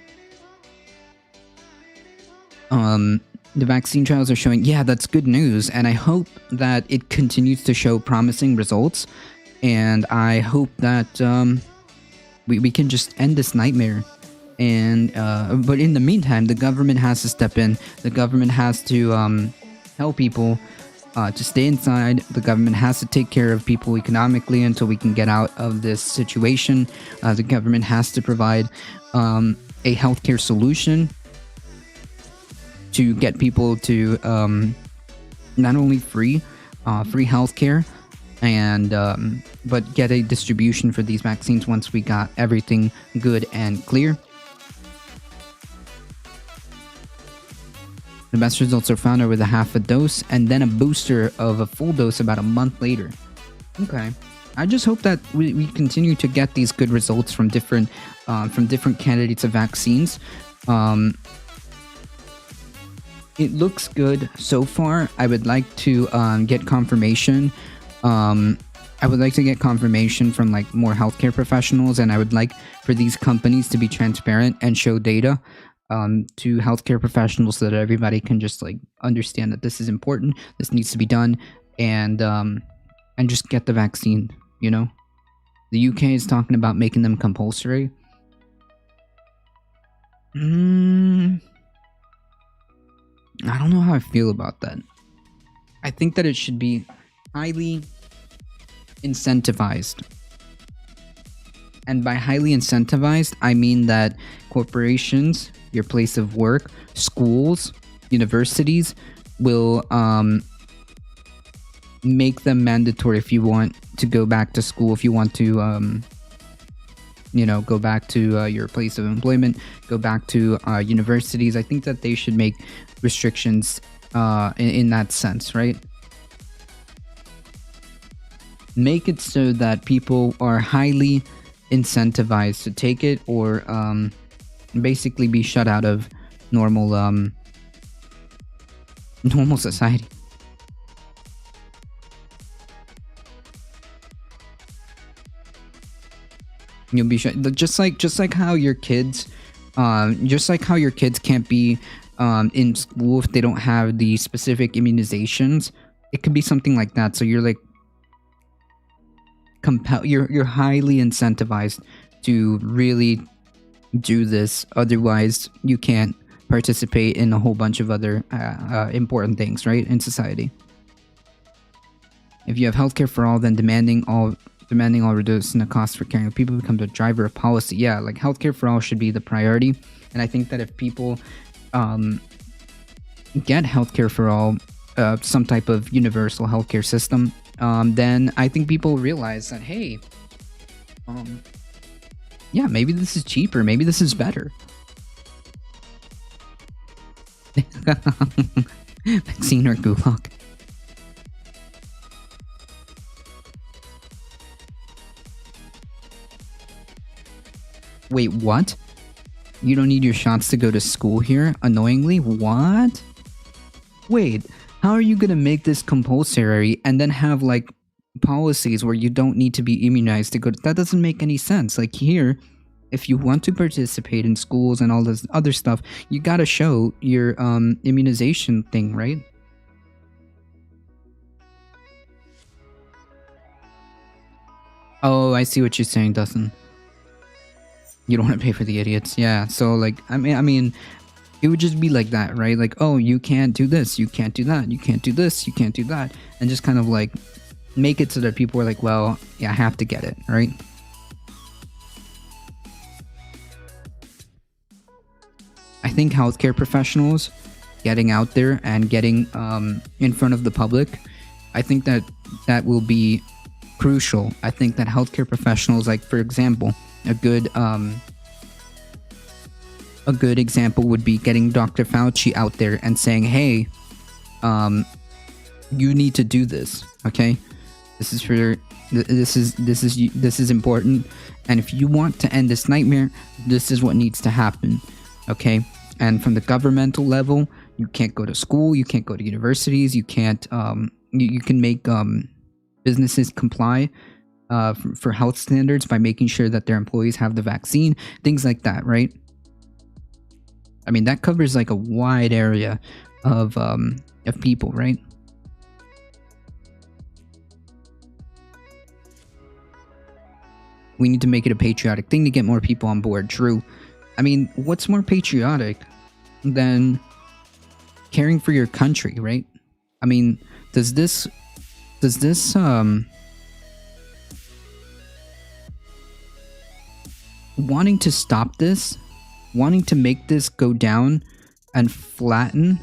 The vaccine trials are showing, yeah, that's good news, and I hope that it continues to show promising results, and I hope that we can just end this nightmare. And but in the meantime, the government has to step in. The government has to help people to stay inside. The government has to take care of people economically until we can get out of this situation. The government has to provide a healthcare solution to get people to not only free healthcare, and but get a distribution for these vaccines once we got everything good and clear. The best results are found with a half a dose and then a booster of a full dose about a month later. Okay. I just hope that we continue to get these good results from different candidates of vaccines. It looks good so far. I would like to get confirmation. I would like to get confirmation from like more healthcare professionals, and I would like for these companies to be transparent and show data to healthcare professionals so that everybody can just like understand that this is important, this needs to be done, and just get the vaccine. You know, the UK is talking about making them compulsory. I don't know how I feel about that. I think that it should be highly incentivized. And by highly incentivized, I mean that corporations, your place of work, schools, universities will make them mandatory if you want to go back to school, if you want to go back to your place of employment, go back to universities. I think that they should make restrictions in that sense, right? Make it so that people are highly incentivized to take it, or and basically be shut out of normal normal society. You'll be shut, just like how your kids can't be in school if they don't have the specific immunizations. It could be something like that. So you're like you're highly incentivized to really do this, otherwise you can't participate in a whole bunch of other important things, right, in society. If you have healthcare for all, then demanding all reducing the cost for caring. People become the driver of policy. Yeah, like healthcare for all should be the priority. And I think that if people get healthcare for all, some type of universal healthcare system, then I think people realize that, hey, yeah, maybe this is cheaper, maybe this is better. Vaccine or gulag. Wait, what? You don't need your shots to go to school here? Annoyingly? What? Wait, how are you gonna make this compulsory and then have, like, policies where you don't need to be immunized to go to... That doesn't make any sense. Like, here, if you want to participate in schools and all this other stuff, you gotta show your immunization thing, right? Oh, I see what you're saying, Dustin. You don't want to pay for the idiots. Yeah, so, like, I mean, it would just be like that, right? Like, oh, you can't do this, you can't do that, you can't do this, you can't do that. And just kind of, like, make it so that people are like, well, yeah, I have to get it, right? I think healthcare professionals getting out there and getting in front of the public, I think that will be crucial. I think that healthcare professionals, like, for example, a good example would be getting Dr. Fauci out there and saying, hey, you need to do this, okay? This is important, and if you want to end this nightmare, this is what needs to happen, okay? And from the governmental level, you can't go to school, you can't go to universities, you can't you can make businesses comply for health standards by making sure that their employees have the vaccine, things like that, right? I mean, that covers like a wide area of people, right? We need to make it a patriotic thing to get more people on board. True. I mean, what's more patriotic than caring for your country, right? I mean, does this wanting to stop this, wanting to make this go down and flatten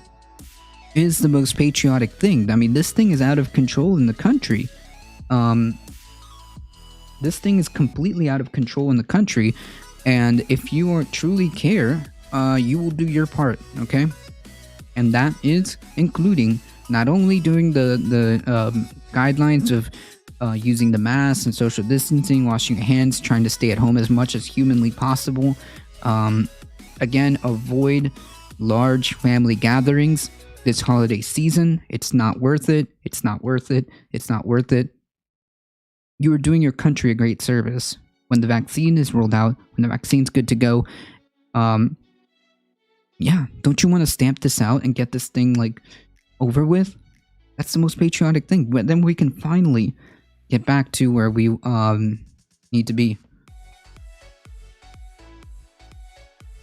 is the most patriotic thing. I mean, this thing is out of control in the country. This thing is completely out of control in the country, and if you truly care, you will do your part, okay? And that is including not only doing the guidelines of using the mask and social distancing, washing your hands, trying to stay at home as much as humanly possible. Again, avoid large family gatherings this holiday season. It's not worth it. It's not worth it. It's not worth it. You are doing your country a great service. When the vaccine is rolled out, when the vaccine's good to go, yeah, don't you want to stamp this out and get this thing, like, over with? That's the most patriotic thing. But then we can finally get back to where we need to be.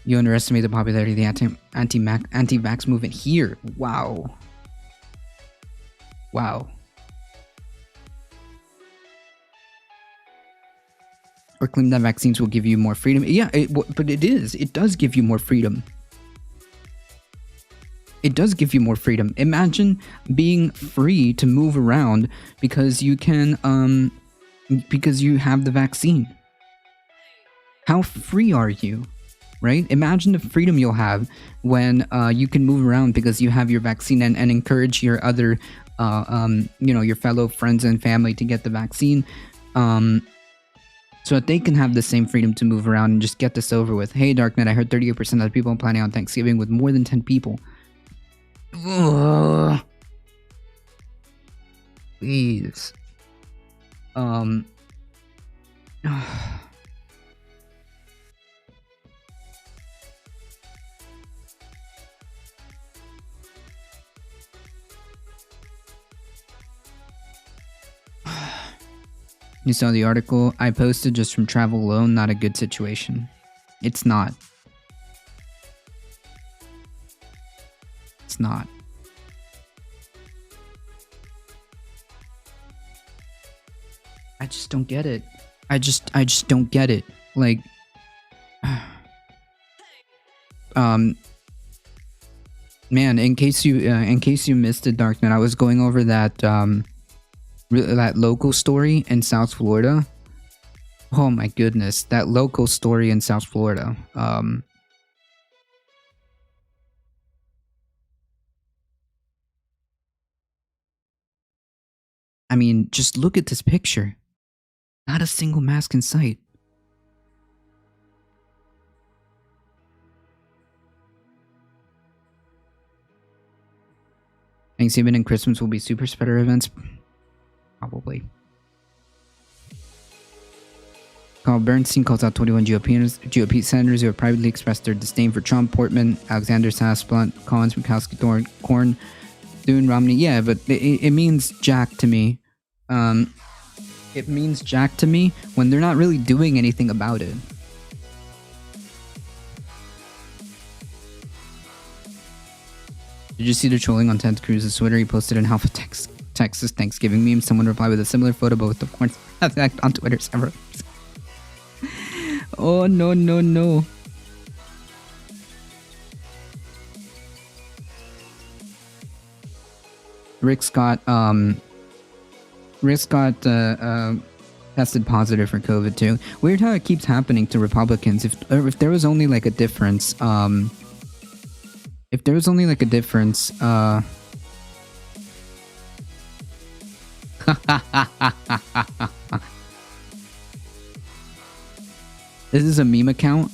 You underestimate the popularity of the anti-vax movement here. Wow. Wow. Or claim that vaccines will give you more freedom. Yeah, but it is. It does give you more freedom. It does give you more freedom. Imagine being free to move around because you can, because you have the vaccine. How free are you? Right? Imagine the freedom you'll have when you can move around because you have your vaccine and encourage your other, your fellow friends and family to get the vaccine. so that they can have the same freedom to move around and just get this over with. Hey, Darknet, I heard 38% of the people are planning on Thanksgiving with more than 10 people. Ugh. Please. You saw the article I posted just from travel alone, not a good situation. It's not. It's not. I just don't get it. I just don't get it. Like, man, in case you missed it, Darknet, I was going over that that local story in South Florida. Oh my goodness, that local story in South Florida. I mean, just look at this picture. Not a single mask in sight. Thanksgiving and Christmas will be super spreader events. Probably. Carl Bernstein calls out 21 GOP senators who have privately expressed their disdain for Trump. Portman, Alexander Sass, Blunt, Collins, Murkowski, Corn, Thune, Romney. Yeah, but it means jack to me. It means jack to me when they're not really doing anything about it. Did you see the trolling on Ted Cruz's Twitter? He posted an Alpha Texas Thanksgiving meme. Someone replied with a similar photo, but with the corn effect on Twitter several. Oh no no no! Rick Scott tested positive for COVID too. Weird how it keeps happening to Republicans. If there was only like a difference, if there was only like a difference, this is a meme account.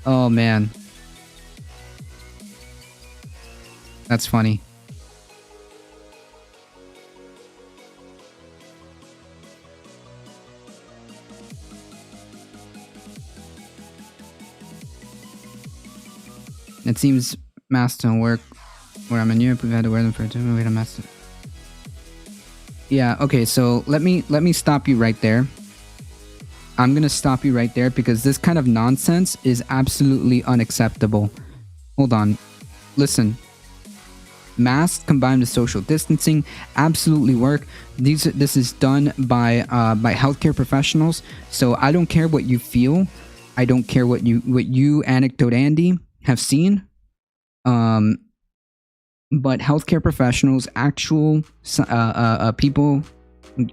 Oh man. That's funny. It seems masks don't work where I'm in Europe. We've had to wear them for 2 minutes. Wait, a mask. Yeah, okay, so let me stop you right there. I'm gonna stop you right there because this kind of nonsense is absolutely unacceptable. Hold on. Listen. Masks combined with social distancing absolutely work. This is done by healthcare professionals. So I don't care what you feel. I don't care what you Anecdote Andy have seen. But healthcare professionals, actual people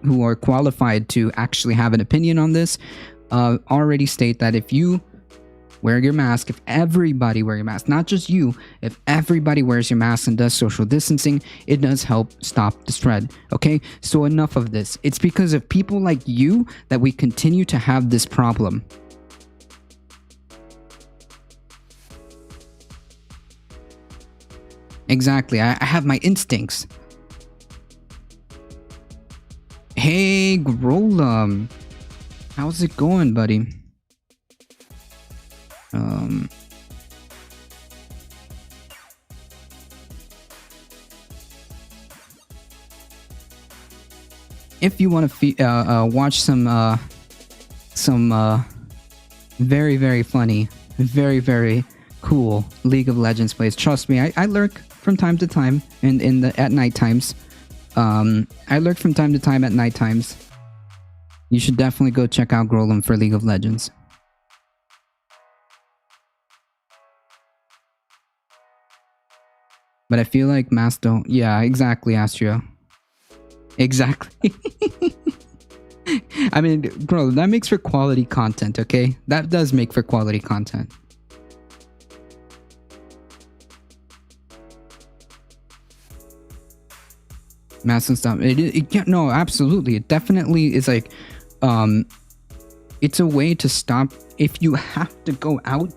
who are qualified to actually have an opinion on this, already state that if you wear your mask, if everybody wear your mask, not just you, if everybody wears your mask and does social distancing, it does help stop the spread. Okay, so enough of this. It's because of people like you that we continue to have this problem. Exactly, I have my instincts. Hey, Grolum. How's it going, buddy? If you want to watch some very, very funny, very, very cool League of Legends plays, trust me, I lurk from time to time at night times. I lurk from time to time at night times. You should definitely go check out Grolum for League of Legends. But I feel like masks don't... Yeah, exactly, Astro. Exactly. I mean, bro, that makes for quality content, okay? That does make for quality content. Mask and stuff. It can't. No, absolutely. It definitely is like, it's a way to stop. If you have to go out,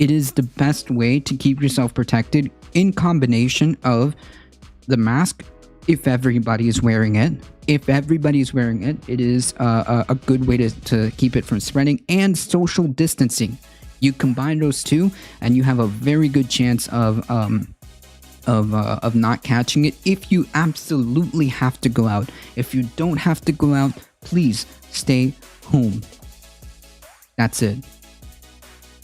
it is the best way to keep yourself protected in combination of the mask. If everybody is wearing it, it is a good way to keep it from spreading, and social distancing. You combine those two, and you have a very good chance of not catching it. If you absolutely have to go out, if you don't have to go out, please stay home. That's it.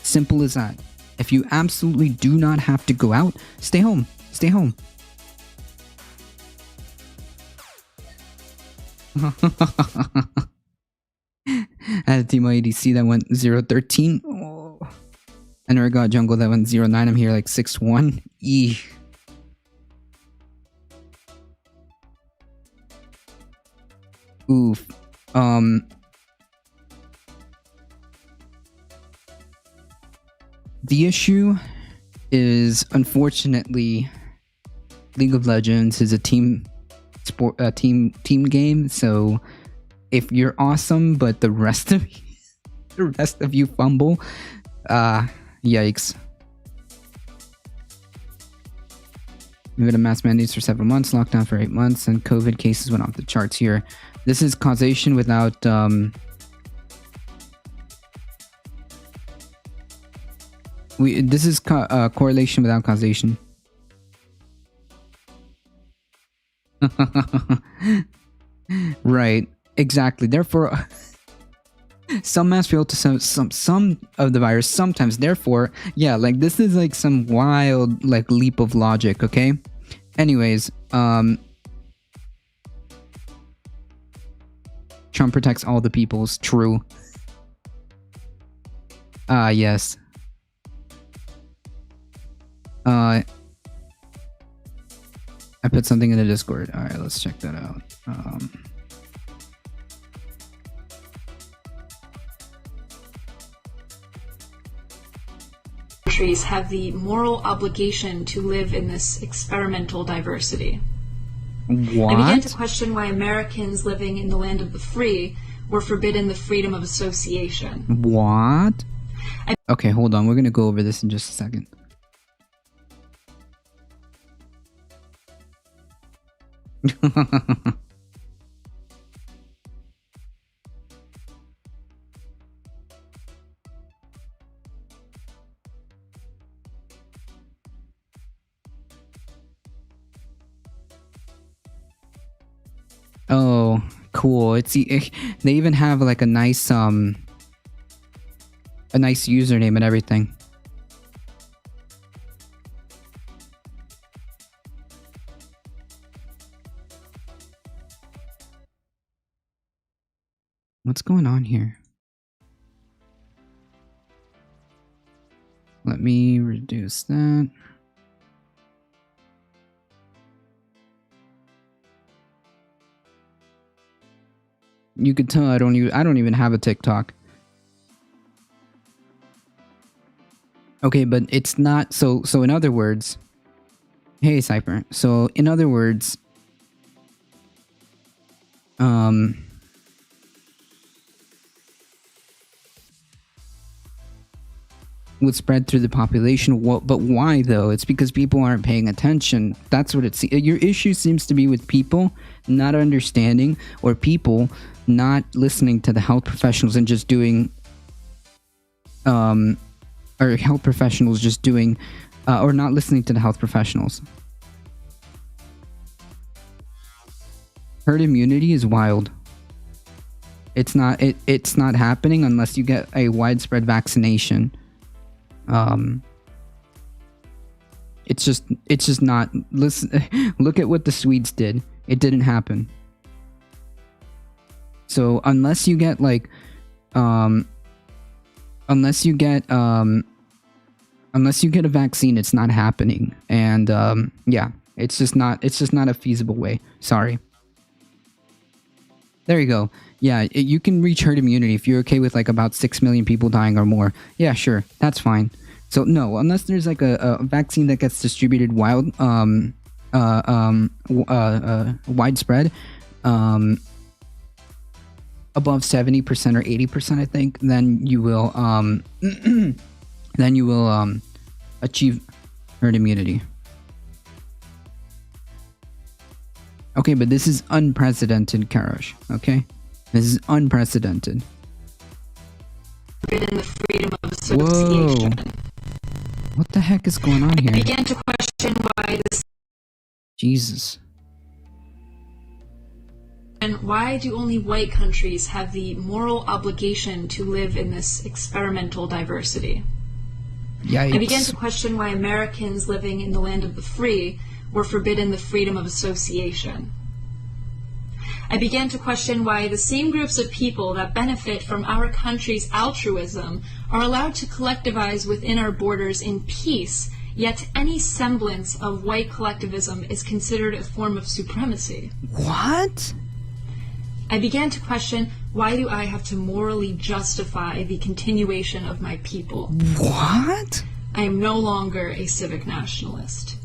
Simple as that. If you absolutely do not have to go out, stay home. Stay home. I had a Team ADC that went 0-13. Oh. I never got jungle that went 0-9. I'm here like 6-1. Eeh. Oof. The issue is, unfortunately, League of Legends is a team game. So if you're awesome, but the rest of you fumble, yikes. We've had a mass mandates for 7 months, lockdown for 8 months, and COVID cases went off the charts here. This is causation without this is correlation without causation. Right, exactly. Therefore, some masks fail to some of the virus sometimes. Therefore, yeah, like this is like some wild like leap of logic. Okay. Anyways, Trump protects all the peoples. True. Yes. I put something in the Discord. All right, let's check that out. Countries have the moral obligation to live in this experimental diversity. What? I began to question why Americans living in the land of the free were forbidden the freedom of association. What? Okay, hold on. We're gonna go over this in just a second. Oh, cool. They even have like a nice username and everything. What's going on here? Let me reduce that. You could tell I don't even have a TikTok. Okay, but it's not so in other words, hey Cypher. So in other words, would spread through the population. But why though? It's because people aren't paying attention. That's what it's. Your issue seems to be with people not understanding, or people not listening to the health professionals and just doing, or health professionals just doing, or not listening to the health professionals. Herd immunity is wild. It's not happening unless you get a widespread vaccination. It's just not. Listen, look at what the Swedes did. It didn't happen. So unless you get like, unless you get a vaccine, it's not happening. And yeah, it's just not a feasible way. Sorry. There you go. Yeah, you can reach herd immunity if you're okay with like about 6 million people dying or more. Yeah, sure, that's fine. So no, unless there's like a vaccine that gets distributed widespread, above 70% or 80%, I think, then you will achieve herd immunity. Okay, but this is unprecedented, Karosh. Okay, this is unprecedented. Forbidden the freedom of Whoa! association. What the heck is going on I here? began to question why this Jesus. and why do only white countries have the moral obligation to live in this experimental diversity? Yikes. I began to question why Americans living in the land of the free were forbidden the freedom of association. I began to question why the same groups of people that benefit from our country's altruism are allowed to collectivize within our borders in peace, yet any semblance of white collectivism is considered a form of supremacy. What? I began to question, why do I have to morally justify the continuation of my people? What? I am no longer a civic nationalist.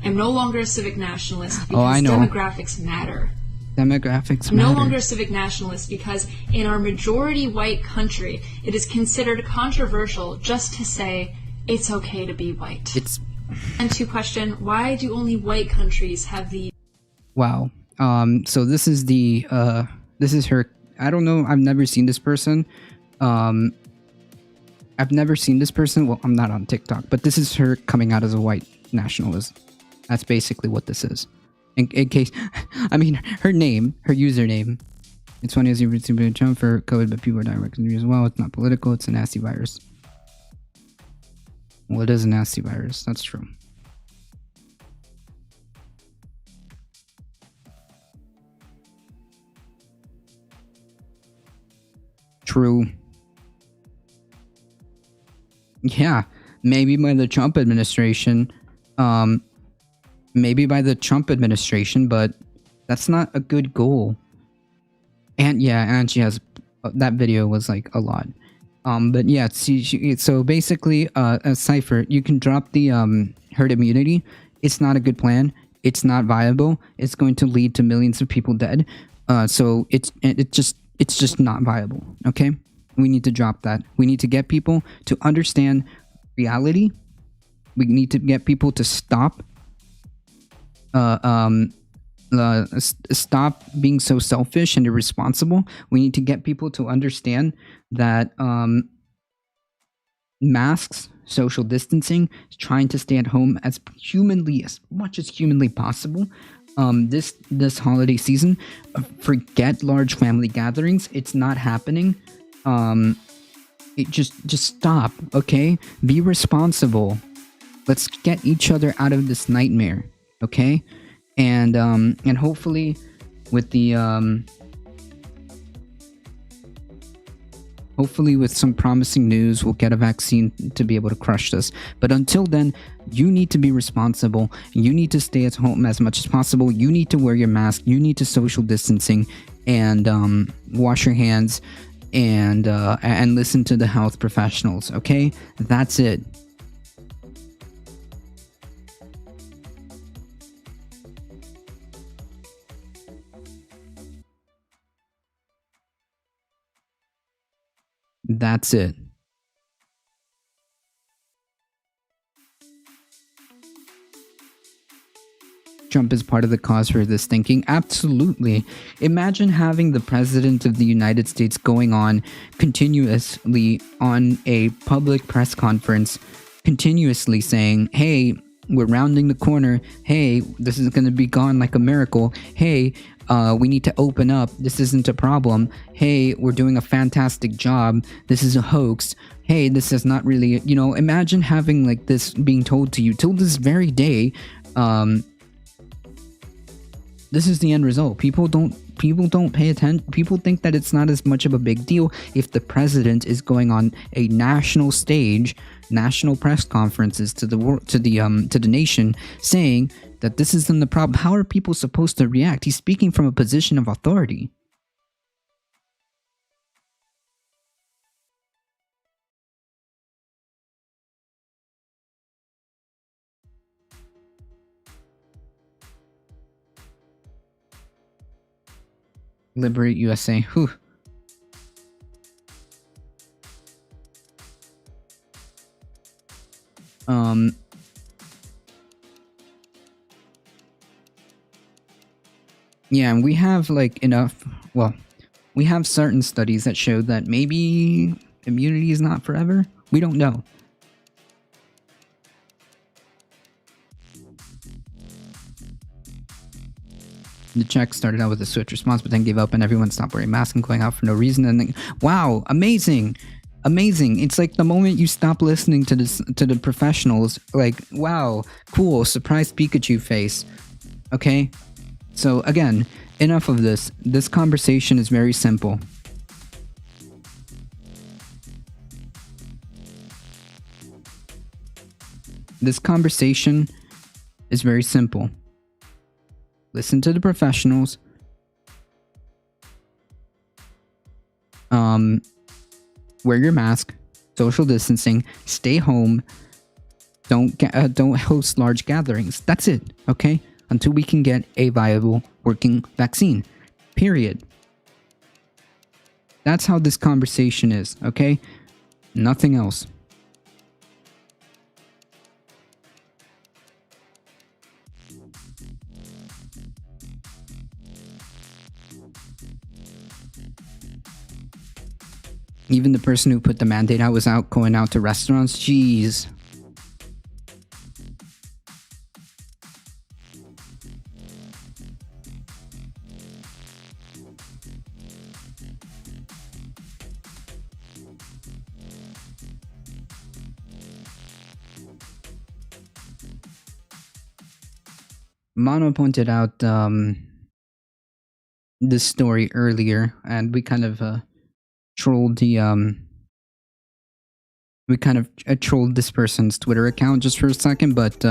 I'm no longer a civic nationalist because I know. demographics matter. Demographics I'm matter. no longer a civic nationalist because in our majority white country, it is considered controversial just to say it's okay to be white. And to question, why do only white countries have the... Wow. So this is this is her. I don't know. I've never seen this person. I've never seen this person. Well, I'm not on TikTok, but this is her coming out as a white nationalist. That's basically what this is. In case, I mean, her name, her username. It's funny as you've been Trump for COVID, but people are dying as well. It's not political. It's a nasty virus. Well, it is a nasty virus. That's true. True. Yeah, maybe by the Trump administration. Maybe by the Trump administration, but that's not a good goal. And yeah, and she has that video was like a lot. But yeah, so basically, Cypher, you can drop the herd immunity. It's not a good plan. It's not viable. It's going to lead to millions of people dead. So it's just not viable. Okay, we need to drop that. We need to get people to understand reality. We need to get people to stop stop being so selfish and irresponsible. We need to get people to understand that masks, social distancing, trying to stay at home as much as humanly possible. This holiday season, forget large family gatherings. It's not happening. It just stop. Okay, be responsible. Let's get each other out of this nightmare. Okay, and hopefully with the hopefully with some promising news, we'll get a vaccine to be able to crush this. But until then, you need to be responsible. You need to stay at home as much as possible. You need to wear your mask. You need to social distancing and wash your hands and listen to the health professionals. Okay, that's it. That's it. Trump is part of the cause for this thinking? Absolutely. Imagine having the president of the United States going on continuously on a public press conference, continuously saying, hey, we're rounding the corner. Hey, this is going to be gone like a miracle. Hey, we need to open up. This isn't a problem. Hey, we're doing a fantastic job. This is a hoax. Hey, this is not really, imagine having like this being told to you till this very day. This is the end result. People don't pay attention. People think that it's not as much of a big deal if the president is going on a national stage, national press conferences to the world, to the nation, saying that this isn't the problem. How are people supposed to react? He's speaking from a position of authority. Liberate USA. Whew. Yeah, and we have like enough. Well, we have certain studies that show that maybe immunity is not forever. We don't know. The check started out with a swift response, but then gave up and everyone stopped wearing masks and going out for no reason. And then, wow, amazing. Amazing. It's like the moment you stop listening to this, to the professionals, like, wow, cool, surprise Pikachu face. Okay? So again, enough of this. This conversation is very simple. This conversation is very simple. Listen to the professionals. Wear your mask. Social distancing. Stay home. Don't host large gatherings. That's it. Okay? Until we can get a viable working vaccine. Period. That's how this conversation is. Okay? Nothing else. Even the person who put the mandate out was out going out to restaurants. Jeez. Mono pointed out this story earlier, and we kind of trolled the trolled this person's Twitter account just for a second, but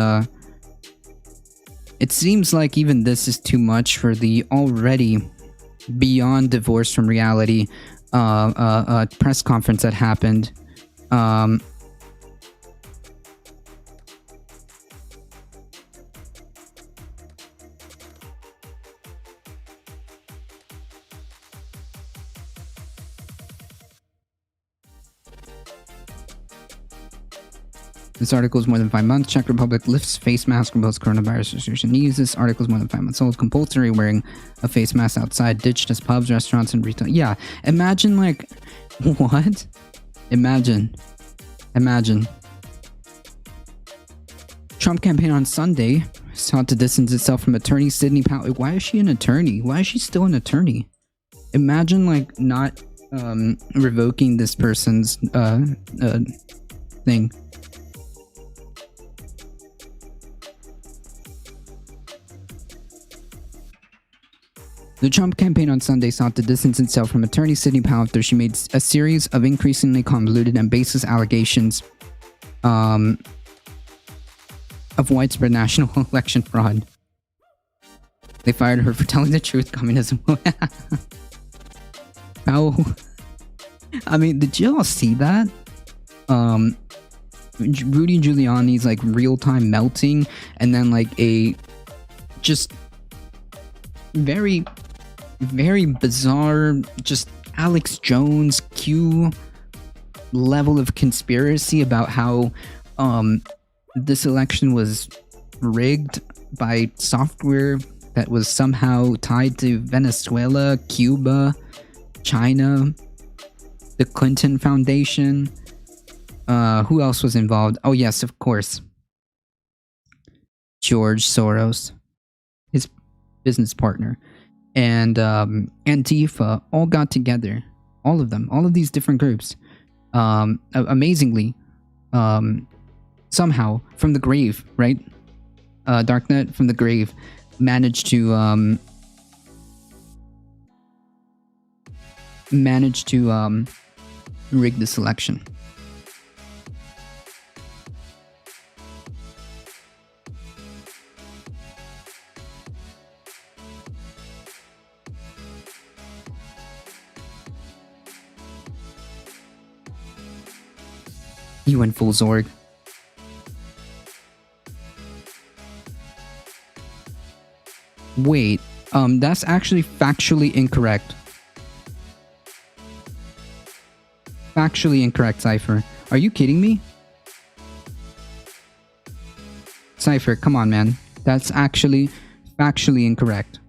it seems like even this is too much for the already beyond divorce from reality press conference that happened. This article is more than 5 months. Czech Republic lifts face mask from post coronavirus restriction news. This article is more than 5 months old. Compulsory wearing a face mask outside ditched as pubs, restaurants, and retail. Yeah, imagine like what? Imagine. Trump campaign on Sunday sought to distance itself from attorney Sidney Powell. Why is she an attorney? Why is she still an attorney? Imagine like not revoking this person's thing. The Trump campaign on Sunday sought to distance itself from attorney Sidney Powell after she made a series of increasingly convoluted and baseless allegations of widespread national election fraud. They fired her for telling the truth, communism. Powell. I mean, did you all see that? Rudy Giuliani's like real-time melting, and then like a just very bizarre, just Alex Jones Q level of conspiracy about how this election was rigged by software that was somehow tied to Venezuela, Cuba, China, the Clinton Foundation. Who else was involved? Oh yes, of course, George Soros, his business partner. And Antifa all got together. All of them. All of these different groups. Amazingly, somehow, from the grave, right? Darknet from the grave managed to rig this election. You went full Zorg. Wait, That's actually factually incorrect. Factually incorrect, Cypher. Are you kidding me? Cypher, come on, man. That's actually factually incorrect.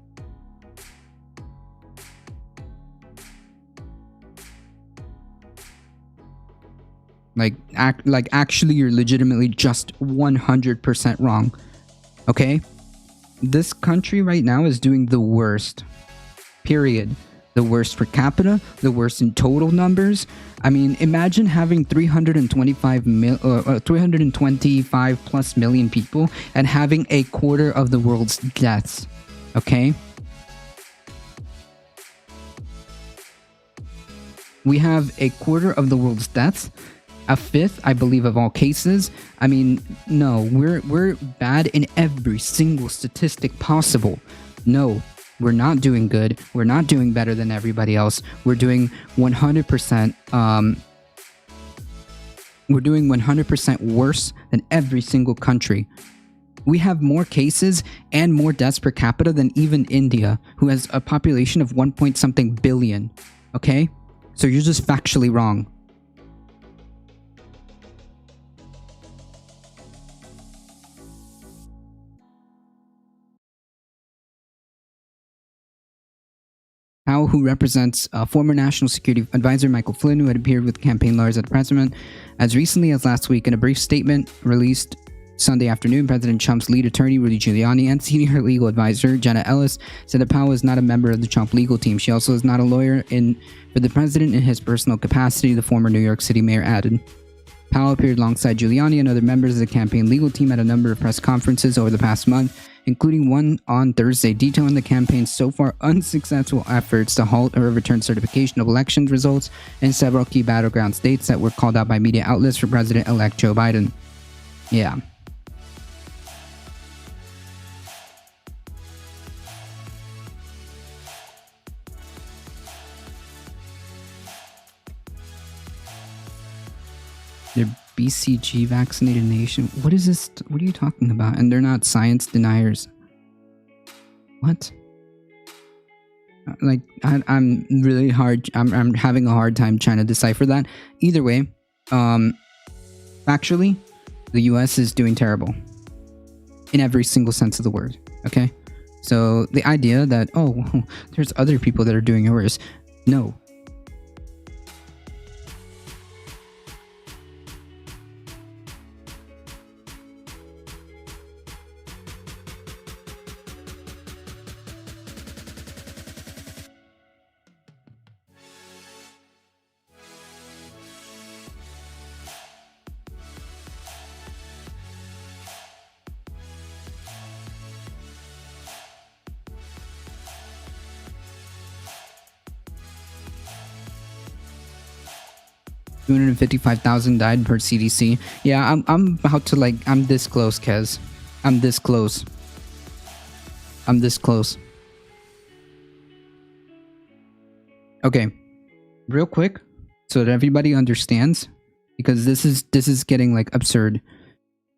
Like actually you're legitimately just 100% wrong. Okay? This country right now is doing the worst. Period. The worst per capita, the worst in total numbers. I mean, imagine having 325 plus million people and having a quarter of the world's deaths. Okay? We have a quarter of the world's deaths, a fifth, I believe, of all cases. I mean, no, we're bad in every single statistic possible. No, we're not doing good. We're not doing better than everybody else. We're doing 100%. We're doing 100% worse than every single country. We have more cases and more deaths per capita than even India, who has a population of 1 point something billion. Okay, so you're just factually wrong. Powell, who represents former National Security Advisor Michael Flynn, who had appeared with campaign lawyers at the president as recently as last week. In a brief statement released Sunday afternoon, President Trump's lead attorney, Rudy Giuliani, and senior legal advisor, Jenna Ellis, said that Powell is not a member of the Trump legal team. She also is not a lawyer for the president in his personal capacity, the former New York City mayor added. Powell appeared alongside Giuliani and other members of the campaign legal team at a number of press conferences over the past month, including one on Thursday detailing the campaign's so far unsuccessful efforts to halt or overturn certification of election results in several key battleground states that were called out by media outlets for President-elect Joe Biden. Yeah. They're BCG vaccinated nation. What is this? What are you talking about? And they're not science deniers. What? Like, I'm really hard. I'm having a hard time trying to decipher that. Either way, actually, the US is doing terrible in every single sense of the word. Okay? So the idea that, oh, there's other people that are doing worse. No. $255,000 died per CDC. Yeah, I'm about to, like, I'm this close, Kez. I'm this close. I'm this close. Okay, real quick, so that everybody understands, because this is getting, like, absurd.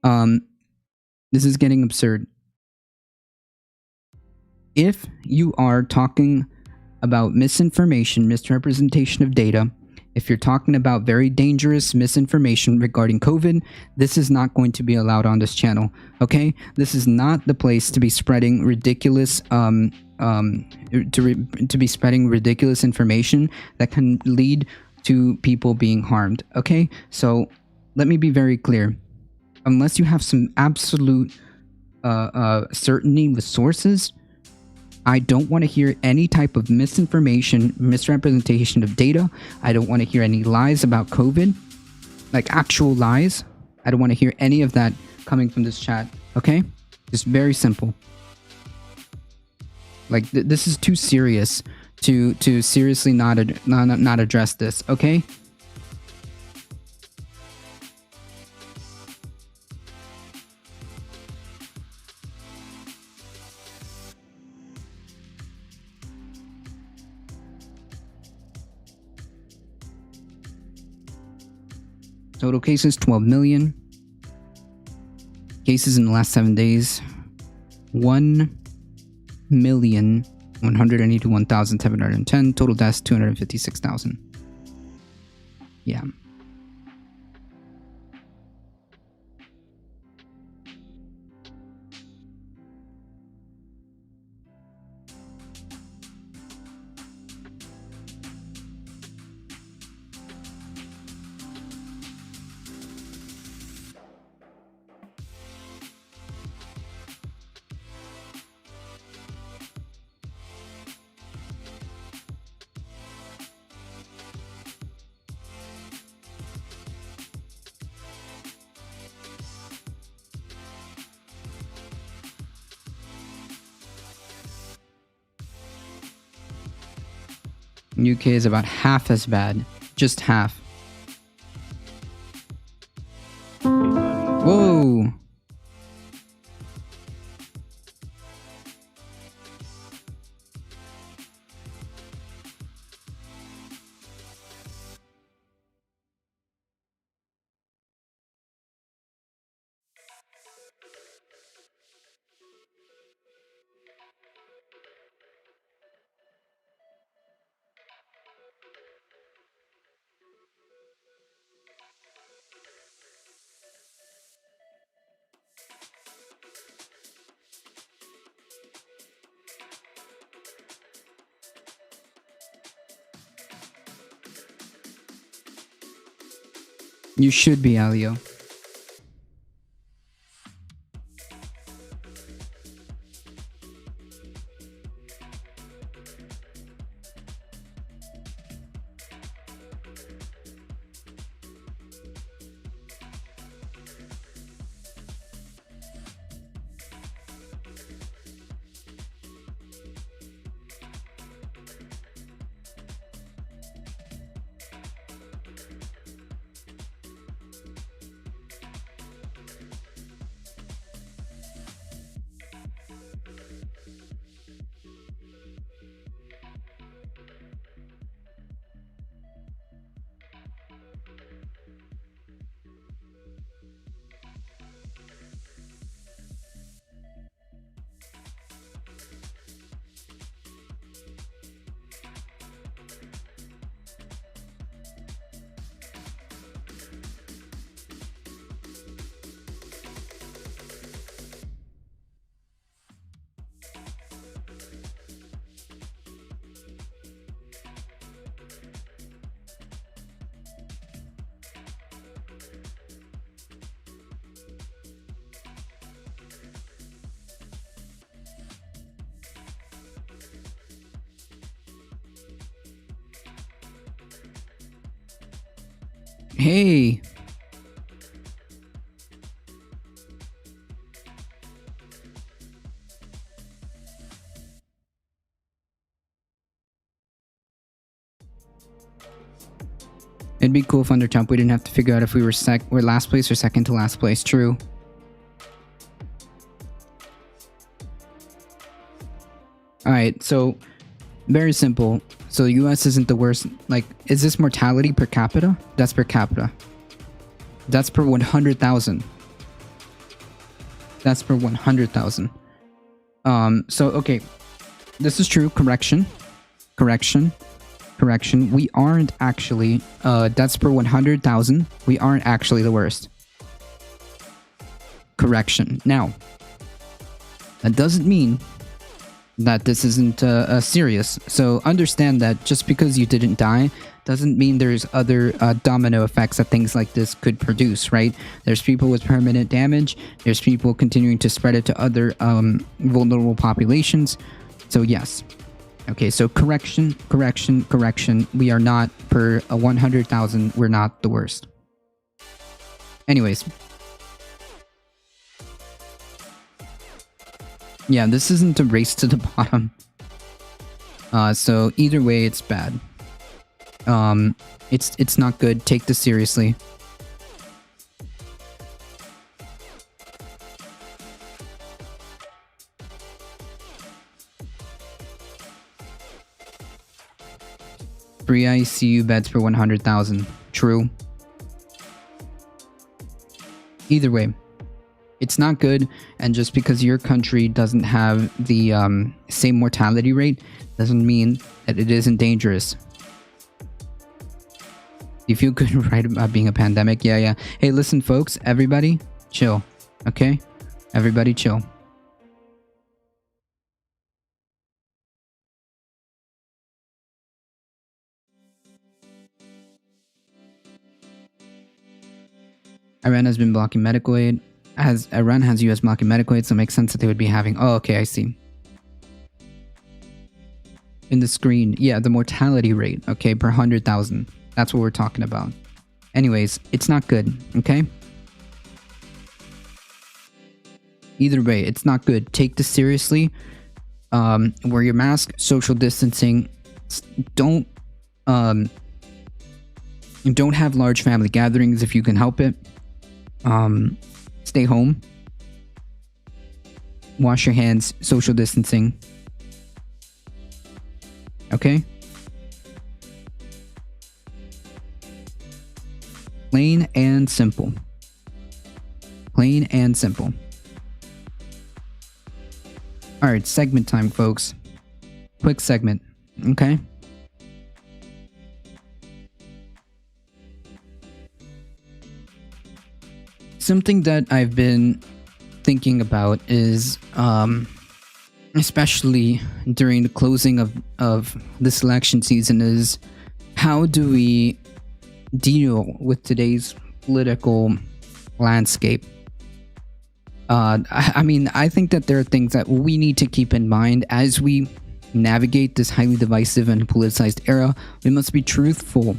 This is getting absurd. If you are talking about misinformation, misrepresentation of data, if you're talking about very dangerous misinformation regarding COVID, this is not going to be allowed on this channel, okay? This is not the place to be spreading ridiculous, to be spreading ridiculous information that can lead to people being harmed, okay? So let me be very clear. Unless you have some absolute certainty with sources, I don't want to hear any type of misinformation, misrepresentation of data. I don't want to hear any lies about COVID, like actual lies. I don't want to hear any of that coming from this chat, okay? Just very simple. Like, this is too serious to seriously not address this, okay? Total cases, 12 million. Cases in the last 7 days, 1,000,000 181,710. Total deaths 256,000. Yeah. UK is about half as bad. Just half. Whoa! You should be, Alio. Hey! It'd be cool if under Trump we didn't have to figure out if we were last place or second to last place. True. Alright, so very simple. So the US isn't the worst. Like, is this mortality per capita? That's per capita. That's per 100,000. That's per 100,000. So, okay. This is true. Correction. We aren't actually, that's per 100,000. We aren't actually the worst. Correction. Now, that doesn't mean that this isn't serious. So understand that just because you didn't die doesn't mean there's other domino effects that things like this could produce, right? There's people with permanent damage. There's people continuing to spread it to other vulnerable populations. So yes. Okay, so correction. We are not per 100,000. We're not the worst. Anyways. Yeah, this isn't a race to the bottom. So either way, it's bad. It's not good. Take this seriously. Free ICU beds per 100,000. True. Either way. It's not good, and just because your country doesn't have the same mortality rate doesn't mean that it isn't dangerous. You feel good right about being a pandemic? Yeah. Hey, listen, folks, everybody, chill, okay? Everybody chill. Iran has been blocking medical aid. As Iran has US blocking medical aid, so it makes sense that they would be having... Oh, okay, I see. In the screen, yeah, the mortality rate, okay, per 100,000. That's what we're talking about. Anyways, it's not good, okay? Either way, it's not good. Take this seriously. Wear your mask, social distancing. Don't have large family gatherings if you can help it. Stay home. Wash your hands, social distancing. Okay? Plain and simple. Plain and simple. Alright, segment time, folks. Quick segment. Okay? Something that I've been thinking about is, especially during the closing of this election season, is how do we deal with today's political landscape? I mean, I think that there are things that we need to keep in mind as we navigate this highly divisive and politicized era. We must be truthful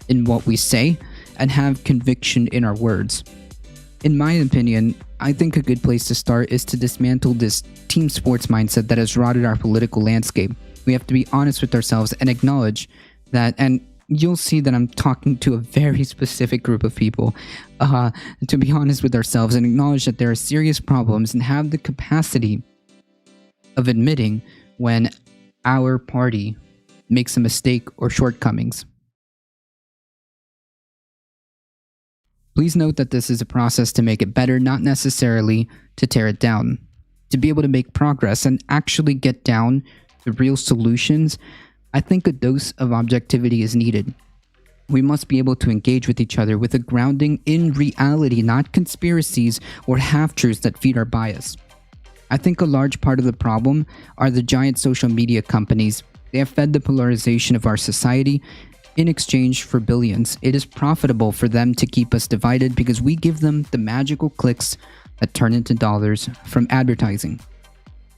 in what we say and have conviction in our words. In my opinion, I think a good place to start is to dismantle this team sports mindset that has rotted our political landscape. We have to be honest with ourselves and acknowledge that, and you'll see that I'm talking to a very specific group of people, to be honest with ourselves and acknowledge that there are serious problems and have the capacity of admitting when our party makes a mistake or shortcomings. Please note that this is a process to make it better, not necessarily to tear it down. To be able to make progress and actually get down to real solutions, I think a dose of objectivity is needed. We must be able to engage with each other with a grounding in reality, not conspiracies or half-truths that feed our bias. I think a large part of the problem are the giant social media companies. They have fed the polarization of our society in exchange for billions. It is profitable for them to keep us divided because we give them the magical clicks that turn into dollars from advertising.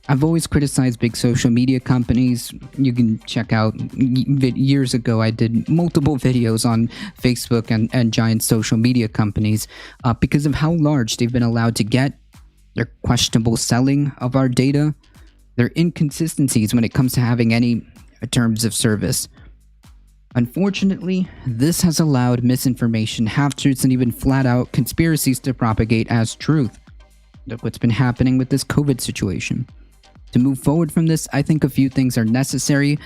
I've always criticized big social media companies. You can check out, years ago I did multiple videos on Facebook and giant social media companies because of how large they've been allowed to get, their questionable selling of our data, their inconsistencies when it comes to having any terms of service. Unfortunately, this has allowed misinformation, half-truths, and even flat-out conspiracies to propagate as truth. Look what's been happening with this COVID situation. To move forward from this, I think a few things are necessary.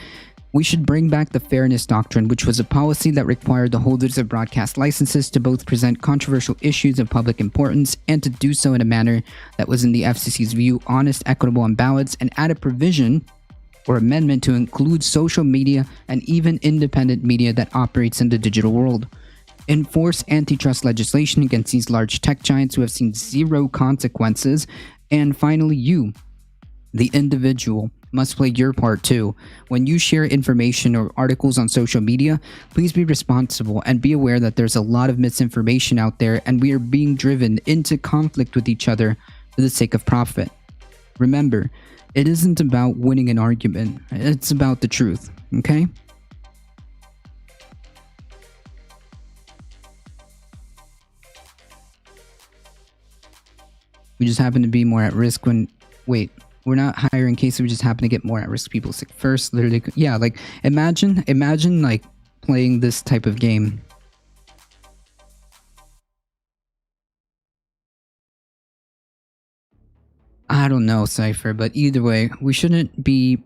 We should bring back the Fairness Doctrine, which was a policy that required the holders of broadcast licenses to both present controversial issues of public importance and to do so in a manner that was, in the FCC's view, honest, equitable, and balanced, and add a provision or amendment to include social media and even independent media that operates in the digital world. Enforce antitrust legislation against these large tech giants who have seen zero consequences. And finally, you, the individual, must play your part too. When you share information or articles on social media, please be responsible and be aware that there's a lot of misinformation out there and we are being driven into conflict with each other for the sake of profit. Remember, it isn't about winning an argument, it's about the truth, okay? We just happen to be more at risk when... Wait, we're not higher in cases, we just happen to get more at risk people sick first, literally. Yeah, like, imagine like playing this type of game. I don't know, Cypher, but either way, we shouldn't be...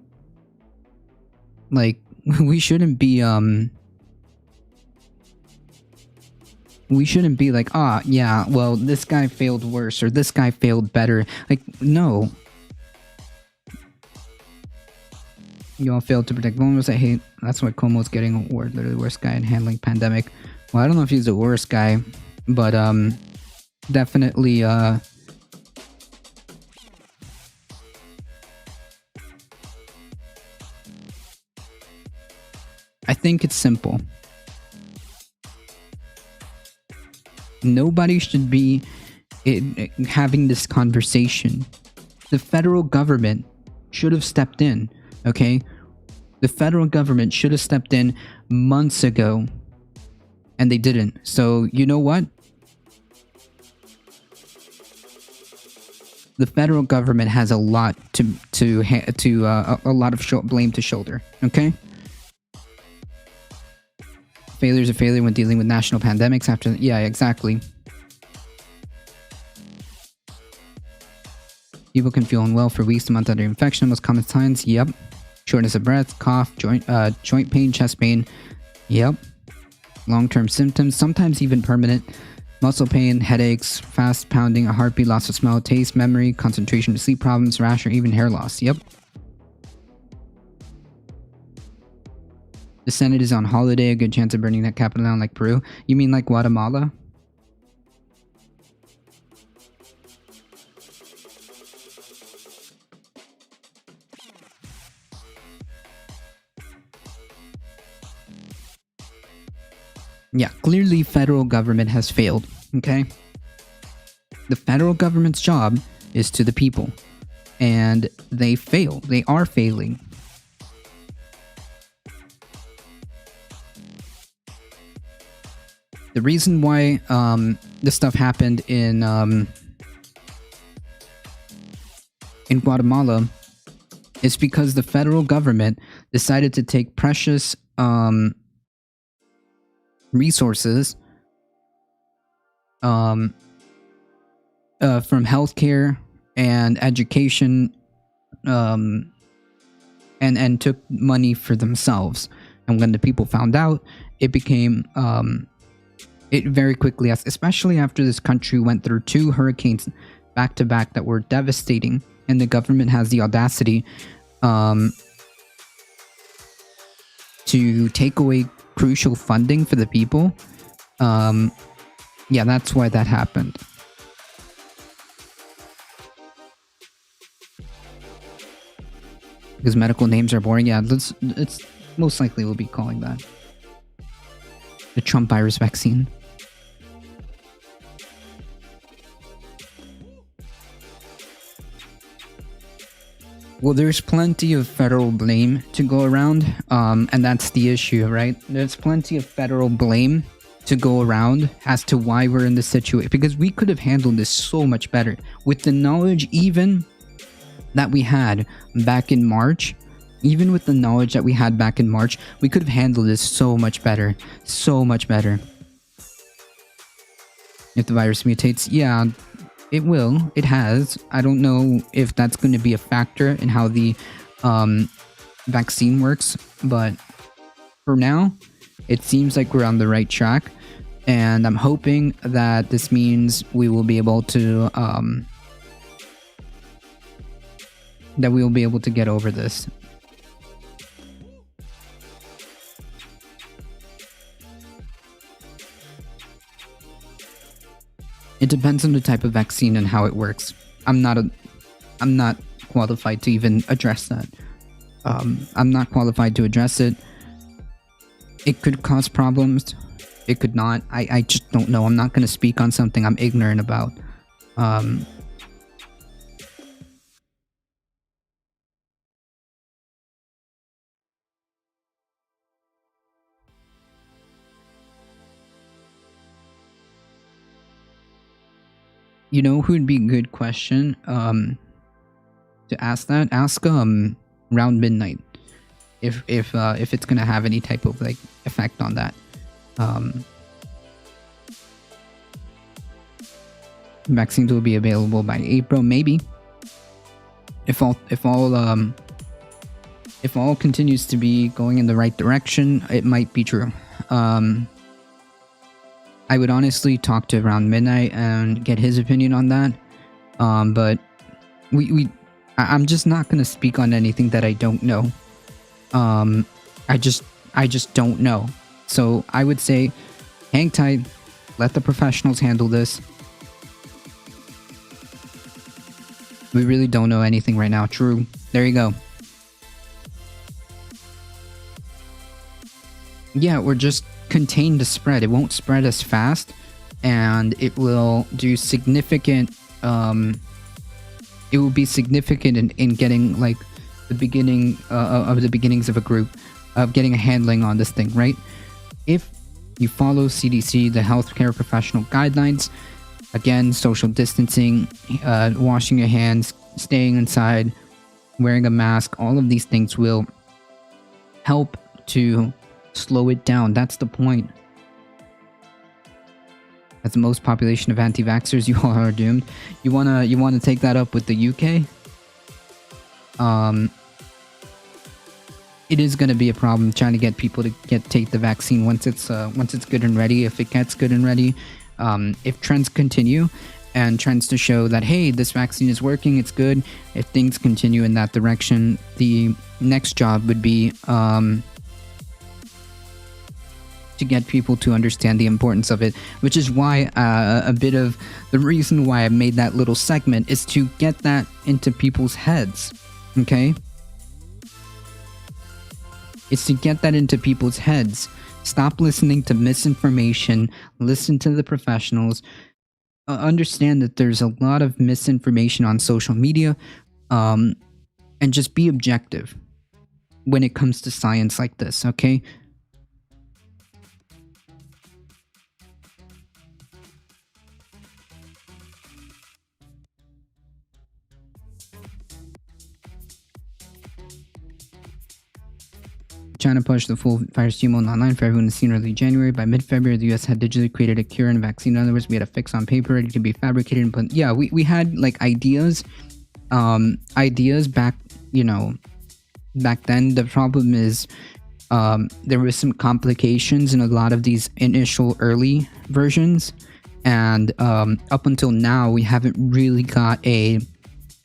Like, we shouldn't be, we shouldn't be like, yeah, well, this guy failed worse or this guy failed better. Like, no. You all failed to protect vulnerables. I hate. That's why Cuomo's getting an award. Literally the worst guy in handling pandemic. Well, I don't know if he's the worst guy, but definitely I think it's simple. Nobody should be having this conversation. The federal government should have stepped in, okay? The federal government should have stepped in months ago, and they didn't. So, you know what? The federal government has a lot a lot of blame to shoulder, okay? Failure is a failure when dealing with national pandemics after... Yeah, exactly. People can feel unwell for weeks to months under infection. Most common signs, yep. Shortness of breath, cough, joint pain, chest pain, yep. Long-term symptoms, sometimes even permanent. Muscle pain, headaches, fast pounding, a heartbeat, loss of smell, taste, memory, concentration, sleep problems, rash, or even hair loss, yep. The Senate is on holiday, a good chance of burning that capital down like Peru. You mean like Guatemala? Yeah, clearly federal government has failed, okay? The federal government's job is to the people, and they fail. They are failing. The reason why this stuff happened in Guatemala is because the federal government decided to take precious resources from healthcare and education and took money for themselves. And when the people found out, it became it very quickly, especially after this country went through 2 hurricanes back to back that were devastating, and the government has the audacity to take away crucial funding for the people. Yeah, that's why that happened. Because medical names are boring. Yeah, it's most likely we'll be calling that the Trump virus vaccine. Well, there's plenty of federal blame to go around, and that's the issue, right? There's plenty of federal blame to go around as to why we're in this situation, because we could have handled this so much better with the knowledge even that we had back in March. Even with the knowledge that we had back in March, we could have handled this so much better. So much better. If the virus mutates, yeah, it will. It has. I don't know if that's going to be a factor in how the vaccine works, but for now, it seems like we're on the right track, and I'm hoping that this means we will be able to get over this. It depends on the type of vaccine and how it works. I'm not qualified to even address that. I'm not qualified to address it. It could cause problems. It could not. I just don't know. I'm not going to speak on something I'm ignorant about. You know who'd be a good question to ask that? Ask Round Midnight if it's gonna have any type of like effect on that. Vaccines will be available by April, maybe. If all continues to be going in the right direction, it might be true. I I would honestly talk to around midnight and get his opinion on that. But I'm just not gonna speak on anything that I don't know. I just don't know. So I would say, hang tight, let the professionals handle this. We really don't know anything right now. True. There you go. Yeah, we're just contained the spread. It won't spread as fast, and it will do significant, it will be significant in getting, like, the beginning of the beginnings of a group, of getting a handling on this thing, right? If you follow CDC, the healthcare professional guidelines, again, social distancing, washing your hands, staying inside, wearing a mask, all of these things will help to slow it down. That's the point. As the most population of anti-vaxxers, you all are doomed. You wanna take that up with the UK? It is gonna be a problem trying to get people to take the vaccine once it's good and ready. If it gets good and ready, if trends continue and trends to show that, hey, this vaccine is working, it's good. If things continue in that direction, the next job would be to get people to understand the importance of it, which is why a bit of the reason why I made that little segment is to get that into people's heads. Okay? It's to get that into people's heads. Stop listening to misinformation. Listen to the professionals. Understand that there's a lot of misinformation on social media, and just be objective when it comes to science like this, okay? China pushed the full virus genome online for everyone to see in early January. By mid-February, the US had digitally created a cure and a vaccine. In other words, we had a fix on paper ready to be fabricated and put... Yeah, we had, like, ideas back, back then. The problem is there was some complications in a lot of these initial early versions. And up until now, we haven't really got a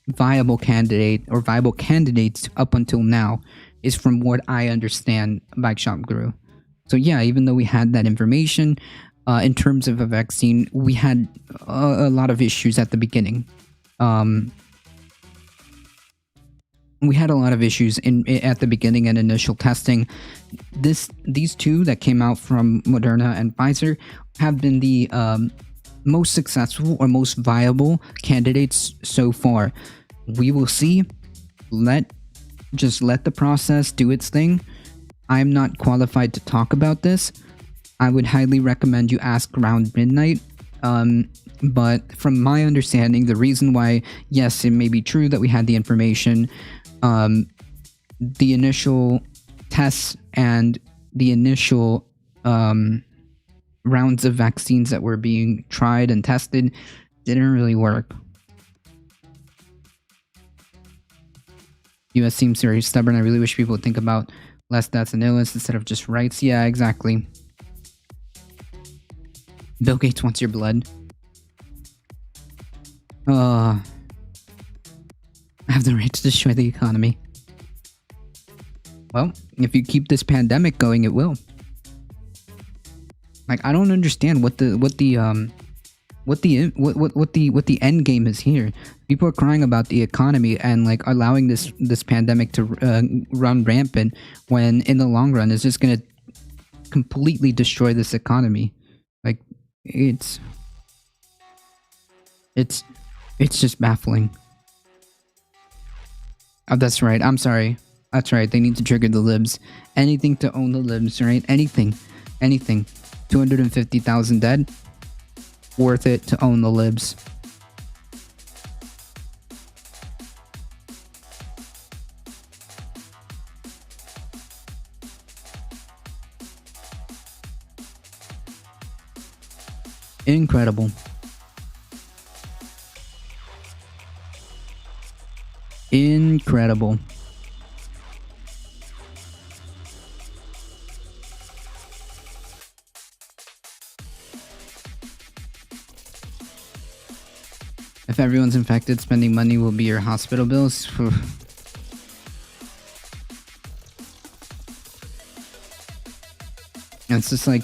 viable candidate or viable candidates up until now, is from what I understand, Bike Shop Guru. So yeah, even though we had that information, in terms of a vaccine, we had a lot of issues at the beginning. We had a lot of issues at the beginning and initial testing. These two that came out from Moderna and Pfizer have been the most successful or most viable candidates so far. We will see. Just let the process do its thing. I'm not qualified to talk about this. I would highly recommend you ask around midnight. But from my understanding, the reason why, yes, it may be true that we had the information, the initial tests and the initial rounds of vaccines that were being tried and tested didn't really work. US seems very stubborn. I really wish people would think about less deaths and illness instead of just rights. Yeah, exactly. Bill Gates wants your blood. I have the right to destroy the economy. Well, if you keep this pandemic going, it will. Like, I don't understand what the end game is here. People are crying about the economy and, like, allowing this pandemic to run rampant, when in the long run it's just gonna completely destroy this economy. Like, it's just baffling. Oh, that's right. I'm sorry. That's right. They need to trigger the libs. Anything to own the libs, right? Anything. 250,000 dead. Worth it to own the libs. Incredible. Incredible. If everyone's infected, spending money will be your hospital bills. And it's just like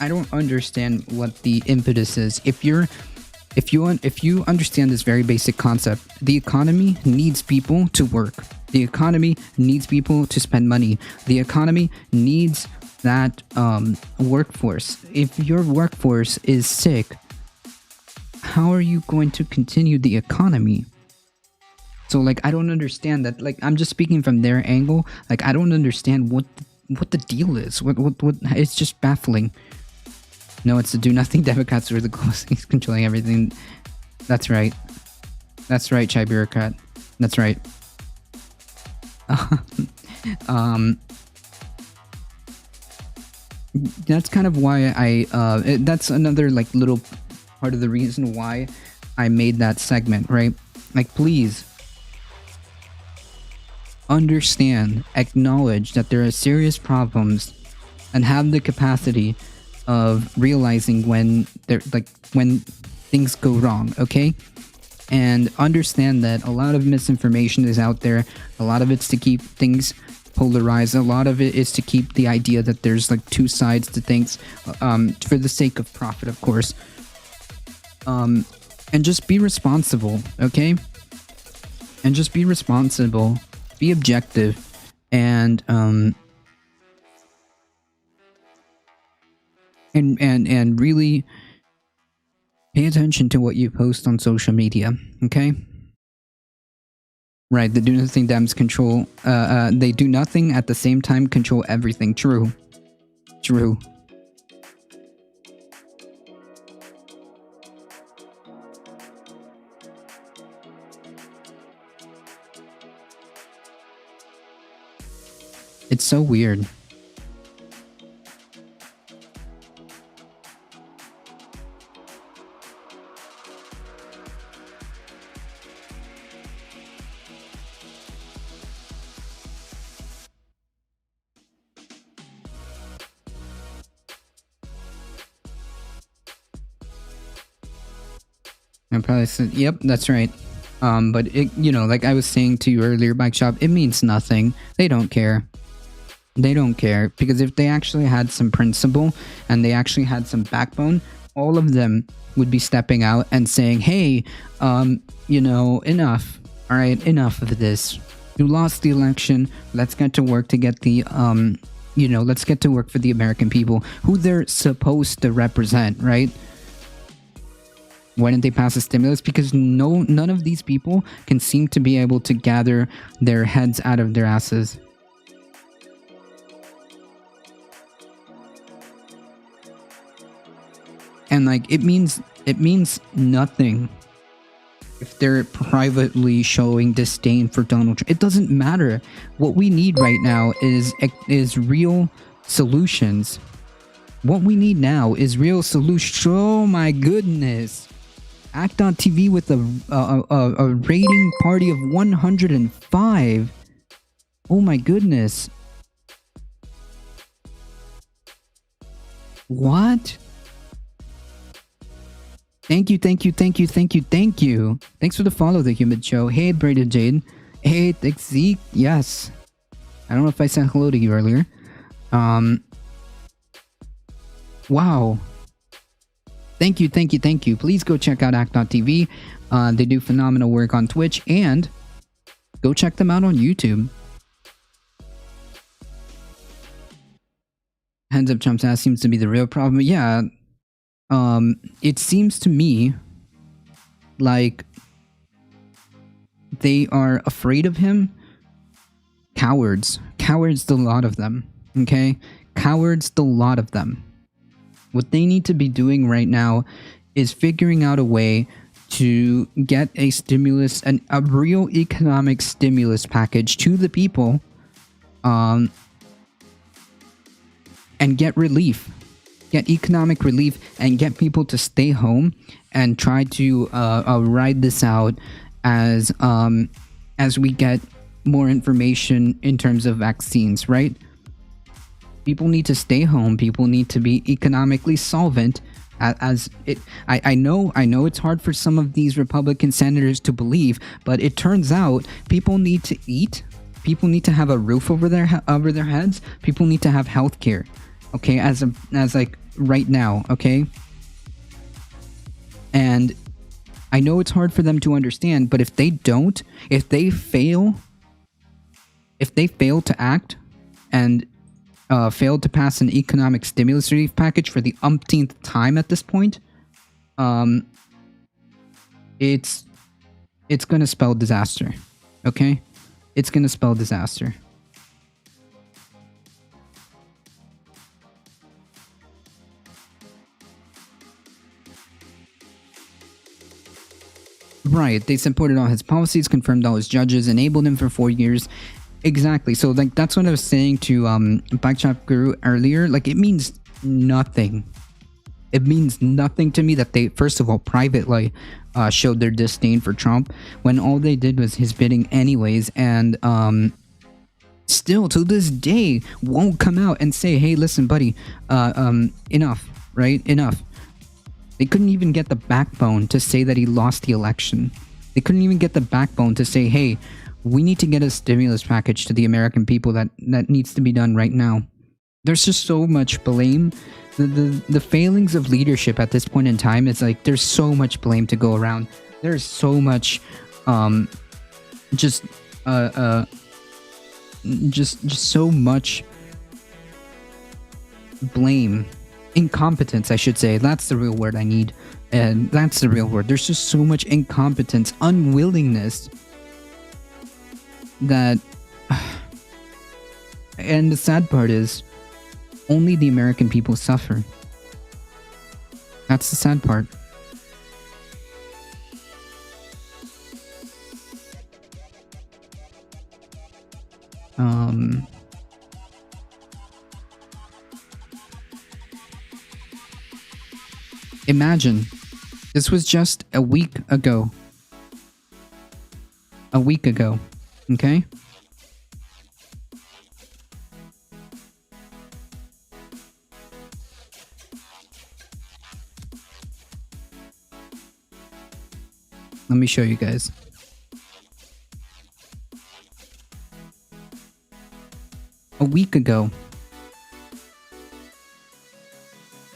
I don't understand what the impetus is. If you understand this very basic concept, the economy needs people to work. The economy needs people to spend money. The economy needs that workforce. If your workforce is sick, how are you going to continue the economy? So like, I don't understand that. Like, I'm just speaking from their angle. Like, I don't understand what the deal is. What it's just baffling. No, it's the do nothing Democrats who are the closest controlling everything. That's right. That's right, Chai Bureaucrat. That's right. That's kind of why that's another like little part of the reason why I made that segment, right? Like, please understand, acknowledge that there are serious problems, and have the capacity of realizing when things go wrong, okay? And understand that a lot of misinformation is out there. A lot of it's to keep things polarized. A lot of it is to keep the idea that there's like two sides to things, for the sake of profit, of course. And just be responsible, okay? And just be responsible, be objective, and really pay attention to what you post on social media, okay? Right, the do nothing Dems control, they do nothing at the same time control everything. True. True. It's so weird. I probably said, yep, that's right. But it, you know, like I was saying to you earlier, Bike Shop, it means nothing. They don't care. They don't care, because if they actually had some principle and they actually had some backbone, all of them would be stepping out and saying, hey, you know, enough. All right, enough of this. You lost the election. Let's get to work to get the, you know, let's get to work for the American people who they're supposed to represent, right? Why didn't they pass a stimulus? Because none of these people can seem to be able to gather their heads out of their asses. And like, it means nothing if they're privately showing disdain for Donald Trump. It doesn't matter. What we need right now is real solutions. What we need now is real solutions. Oh my goodness. Act.tv with a rating party of 105. Oh my goodness. What? Thank you. Thanks for the follow, The Humid Show. Hey, Braided Jade. Hey, thanks, Zeke. Yes. I don't know if I said hello to you earlier. Wow. Thank you. Please go check out Act.tv. They do phenomenal work on Twitch, and go check them out on YouTube. Heads up Trump's ass seems to be the real problem. Yeah. It seems to me like they are afraid of him. Cowards, the lot of them. Okay? Cowards, the lot of them. What they need to be doing right now is figuring out a way to get a stimulus, a real economic stimulus package to the people, and get relief. Get economic relief and get people to stay home and try to ride this out as we get more information in terms of vaccines, right? People need to stay home. People need to be economically solvent As it, I know it's hard for some of these Republican senators to believe, but it turns out people need to eat. People need to have a roof over their heads. People need to have health care. Okay, as like right now, okay? And I know it's hard for them to understand, but if they fail to act and failed to pass an economic stimulus relief package for the umpteenth time at this point, it's gonna spell disaster. Okay? It's gonna spell disaster. Right, they supported all his policies, confirmed all his judges, enabled him for 4 years. Exactly. So like that's what I was saying to Blackjack Guru earlier. Like it means nothing. It means nothing to me that they first of all privately showed their disdain for Trump when all they did was his bidding anyways, and still to this day won't come out and say, hey, listen, buddy, enough, right? Enough. They couldn't even get the backbone to say that he lost the election. They couldn't even get the backbone to say, hey, we need to get a stimulus package to the American people that needs to be done right now. There's just so much blame. The failings of leadership at this point in time is like there's so much blame to go around. There's so much just so much blame. Incompetence, I should say. That's the real word I need. And that's the real word. There's just so much incompetence, unwillingness that... And the sad part is, only the American people suffer. That's the sad part. Imagine, this was just a week ago. A week ago, okay? Let me show you guys. A week ago.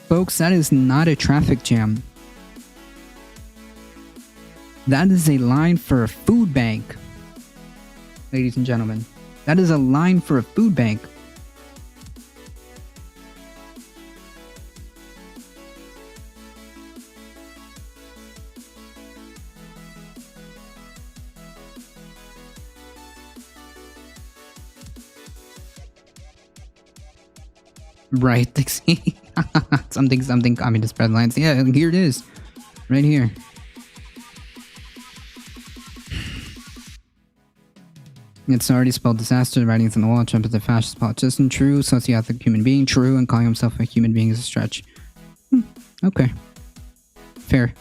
Folks, that is not a traffic jam. That is a line for a food bank. Ladies and gentlemen, that is a line for a food bank. Right, something communist bread lines. Yeah, here it is. Right here. It's already spelled disaster. Writings on the wall. Trump is a fascist politician. True. Sociopathic human being. True. And calling himself a human being is a stretch. Okay. Fair.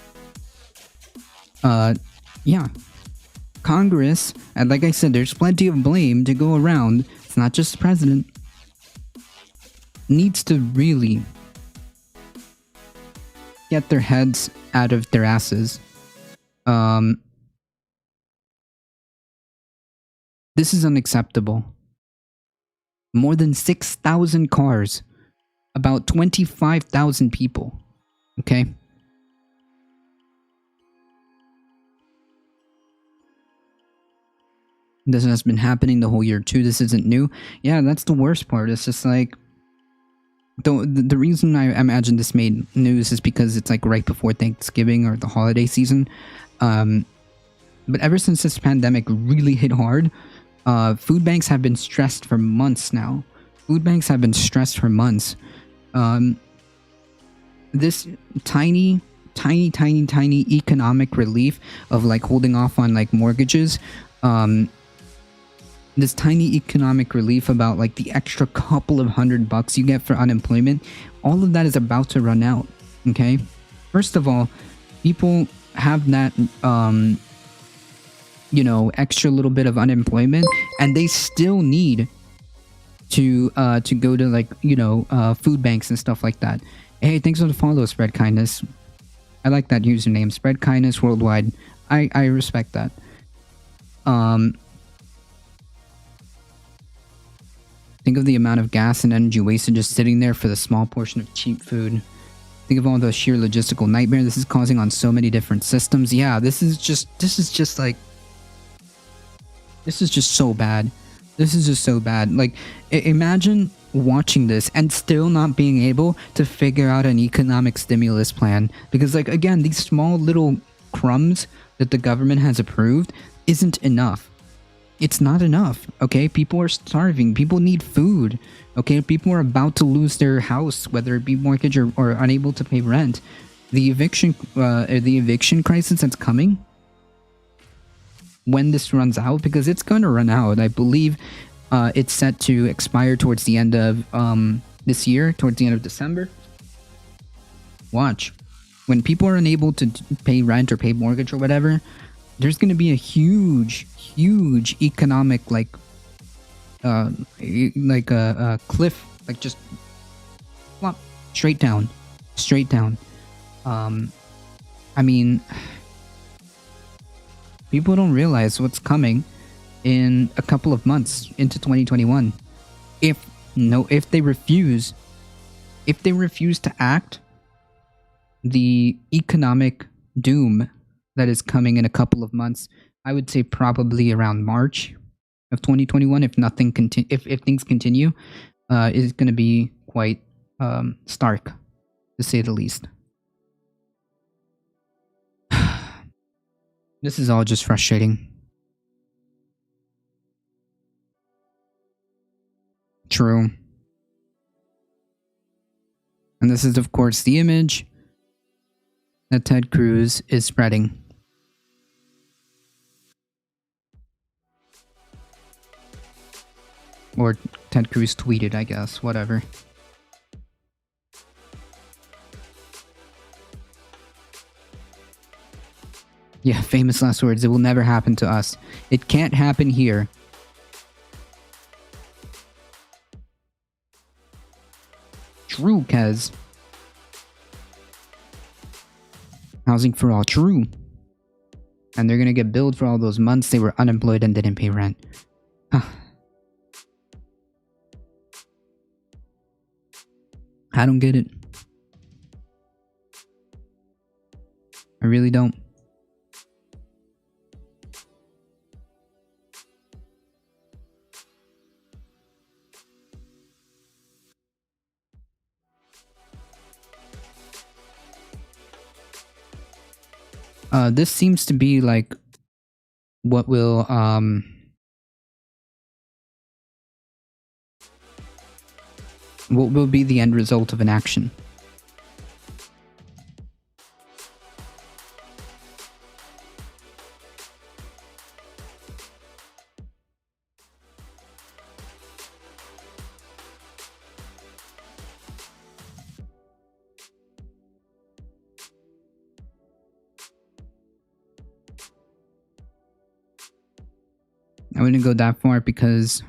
Yeah. Congress, and like I said, there's plenty of blame to go around. It's not just the president. Needs to really get their heads out of their asses. This is unacceptable. More than 6,000 cars. About 25,000 people. Okay? This has been happening the whole year too. This isn't new. Yeah, that's the worst part. It's just like... The reason I imagine this made news is because it's like right before Thanksgiving or the holiday season. But ever since this pandemic really hit hard, food banks have been stressed for months now. Food banks have been stressed for months. This tiny economic relief of like holding off on like mortgages, this tiny economic relief about like the extra couple of $100 you get for unemployment, all of that is about to run out. Okay, first of all, people have that extra little bit of unemployment, and they still need to go to like food banks and stuff like that. Hey, thanks for the follow, Spread Kindness. I like that username, Spread Kindness Worldwide. I respect that. Think of the amount of gas and energy wasted just sitting there for the small portion of cheap food. Think of all the sheer logistical nightmare this is causing on so many different systems. Yeah, this is just so bad. This is just so bad. Like, imagine watching this and still not being able to figure out an economic stimulus plan. Because, like, again, these small little crumbs that the government has approved isn't enough. It's not enough, okay? People are starving. People need food, okay? People are about to lose their house, whether it be mortgage or unable to pay rent. The eviction crisis that's coming, when this runs out, because it's going to run out. I believe it's set to expire towards the end of this year, towards the end of December. Watch. When people are unable to pay rent or pay mortgage or whatever, there's going to be a huge economic a cliff, like just flop straight down. I mean, people don't realize what's coming in a couple of months into 2021. If they refuse to act, the economic doom that is coming in a couple of months, I would say probably around March of 2021, if things continue, is going to be quite stark, to say the least. This is all just frustrating. True. And this is, of course, the image that Ted Cruz is spreading. Or Ted Cruz tweeted, I guess. Whatever. Yeah, famous last words. It will never happen to us. It can't happen here. True, Kez. Housing for all, true. And they're gonna get billed for all those months they were unemployed and didn't pay rent. Huh. I don't get it. I really don't. This seems to be like what will be the end result of an action. I wouldn't go that far because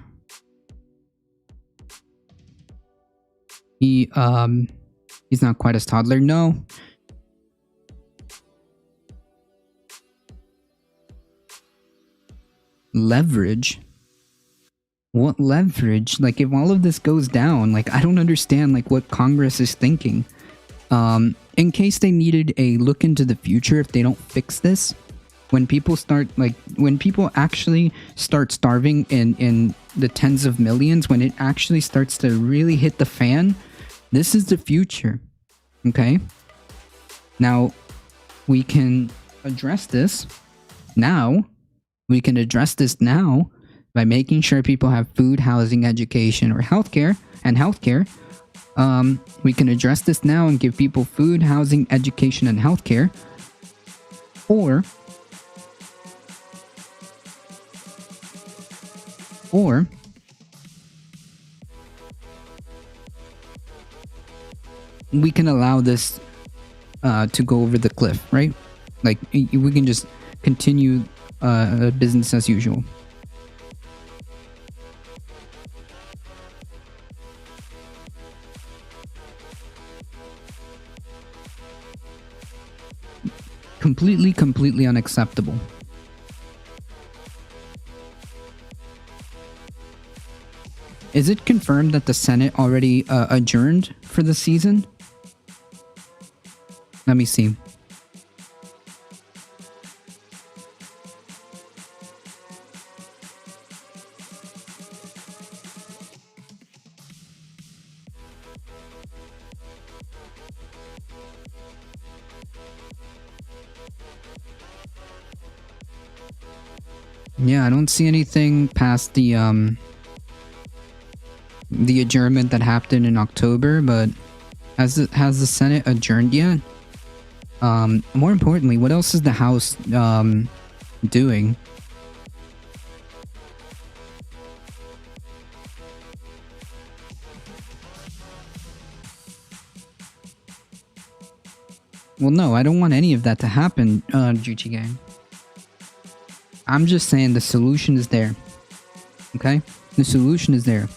he's not quite as toddler. No. Leverage? What leverage? Like, if all of this goes down, like, I don't understand like what Congress is thinking. In case they needed a look into the future if they don't fix this. When people actually start starving in the tens of millions, when it actually starts to really hit the fan, this is the future. Okay? Now, we can address this now. We can address this now by making sure people have food, housing, education, or healthcare. We can address this now and give people food, housing, education, and healthcare. Or we can allow this to go over the cliff, right? Like, we can just continue business as usual. completely unacceptable. Is it confirmed that the Senate already adjourned for the season? Let me see. Yeah, I don't see anything past the adjournment that happened in October, but has the Senate adjourned yet? More importantly, what else is the House doing? Well, no, I don't want any of that to happen, Juchi Gang. I'm just saying the solution is there. Okay? The solution is there.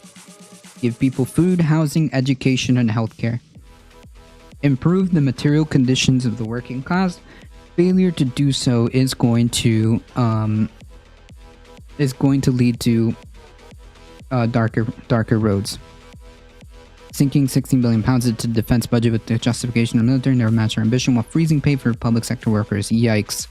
Give people food, housing, education, and healthcare. Improve the material conditions of the working class. Failure to do so is going to lead to darker roads. Sinking 16 billion pounds into the defense budget with the justification of military never match our ambition while freezing pay for public sector workers. Yikes.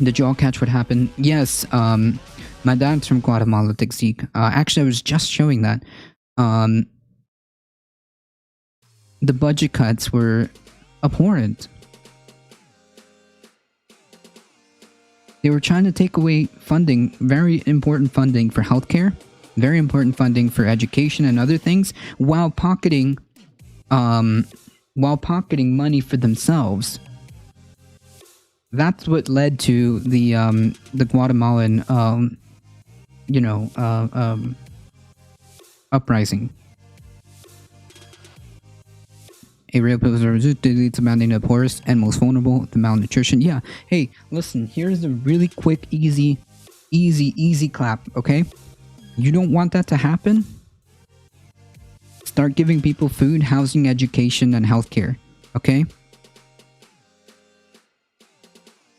Did you all catch what happened? Yes, my dad's from Guatemala, Dixie. Actually, I was just showing that. The budget cuts were abhorrent. They were trying to take away funding, very important funding for healthcare, very important funding for education and other things, while pocketing money for themselves. That's what led to the Guatemalan uprising. A real leads to abandoning the poorest and most vulnerable to malnutrition. Yeah. Hey, listen, here's a really quick, easy clap, okay? You don't want that to happen? Start giving people food, housing, education, and healthcare, okay?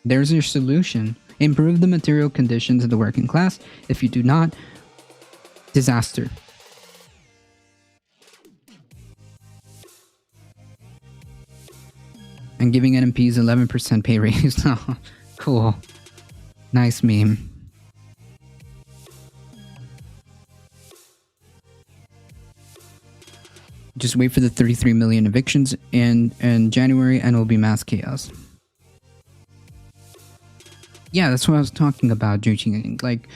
There's your solution. Improve the material conditions of the working class. If you do not, disaster. And giving NMPs 11% pay raise. Oh, cool. Nice meme. Just wait for the 33 million evictions in January and it'll be mass chaos. Yeah, that's what I was talking about, Juchi. Like,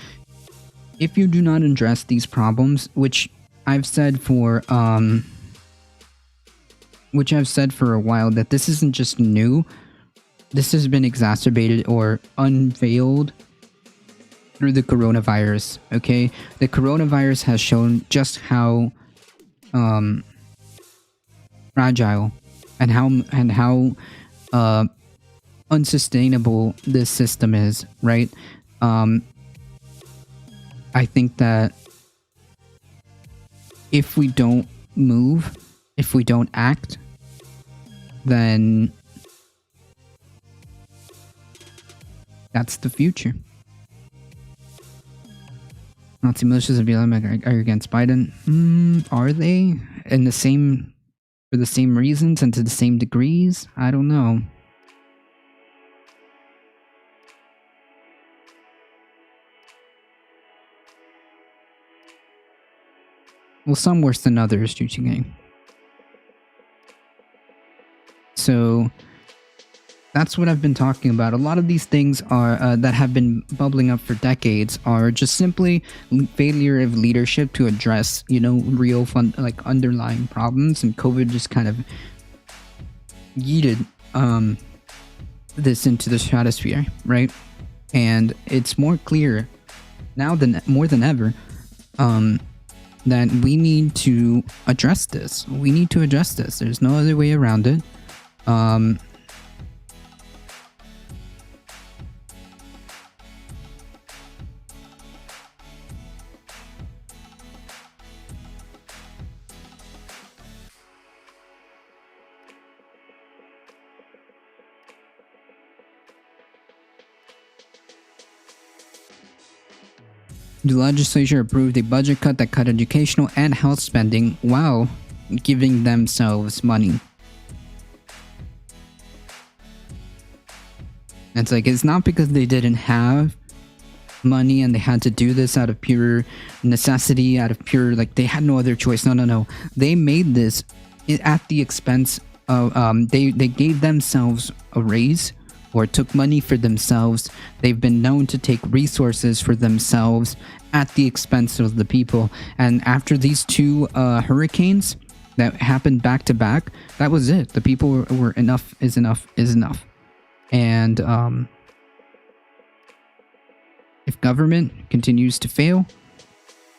if you do not address these problems, which I've said for a while, that this isn't just new. This has been exacerbated or unveiled through the coronavirus, okay? The coronavirus has shown just how fragile and how unsustainable this system is, right? I think that if we don't move, if we don't act, then that's the future. Nazi militias of BLM are against Biden. Are they? For the same reasons and to the same degrees? I don't know. Well, some worse than others, Juchi Gang. So that's what I've been talking about. A lot of these things are that have been bubbling up for decades are just simply failure of leadership to address, real underlying problems, and COVID just kind of yeeted this into the stratosphere, right? And it's more clear now more than ever that we need to address this. We need to address this. There's no other way around it. The legislature approved a budget cut that cut educational and health spending while giving themselves money. It's like, it's not because they didn't have money and they had to do this out of pure necessity, out of pure, like, they had no other choice. No. They made this at the expense of, they gave themselves a raise or took money for themselves. They've been known to take resources for themselves at the expense of the people. And after these two hurricanes that happened back to back, that was it. The people were enough is enough is enough. And if government continues to fail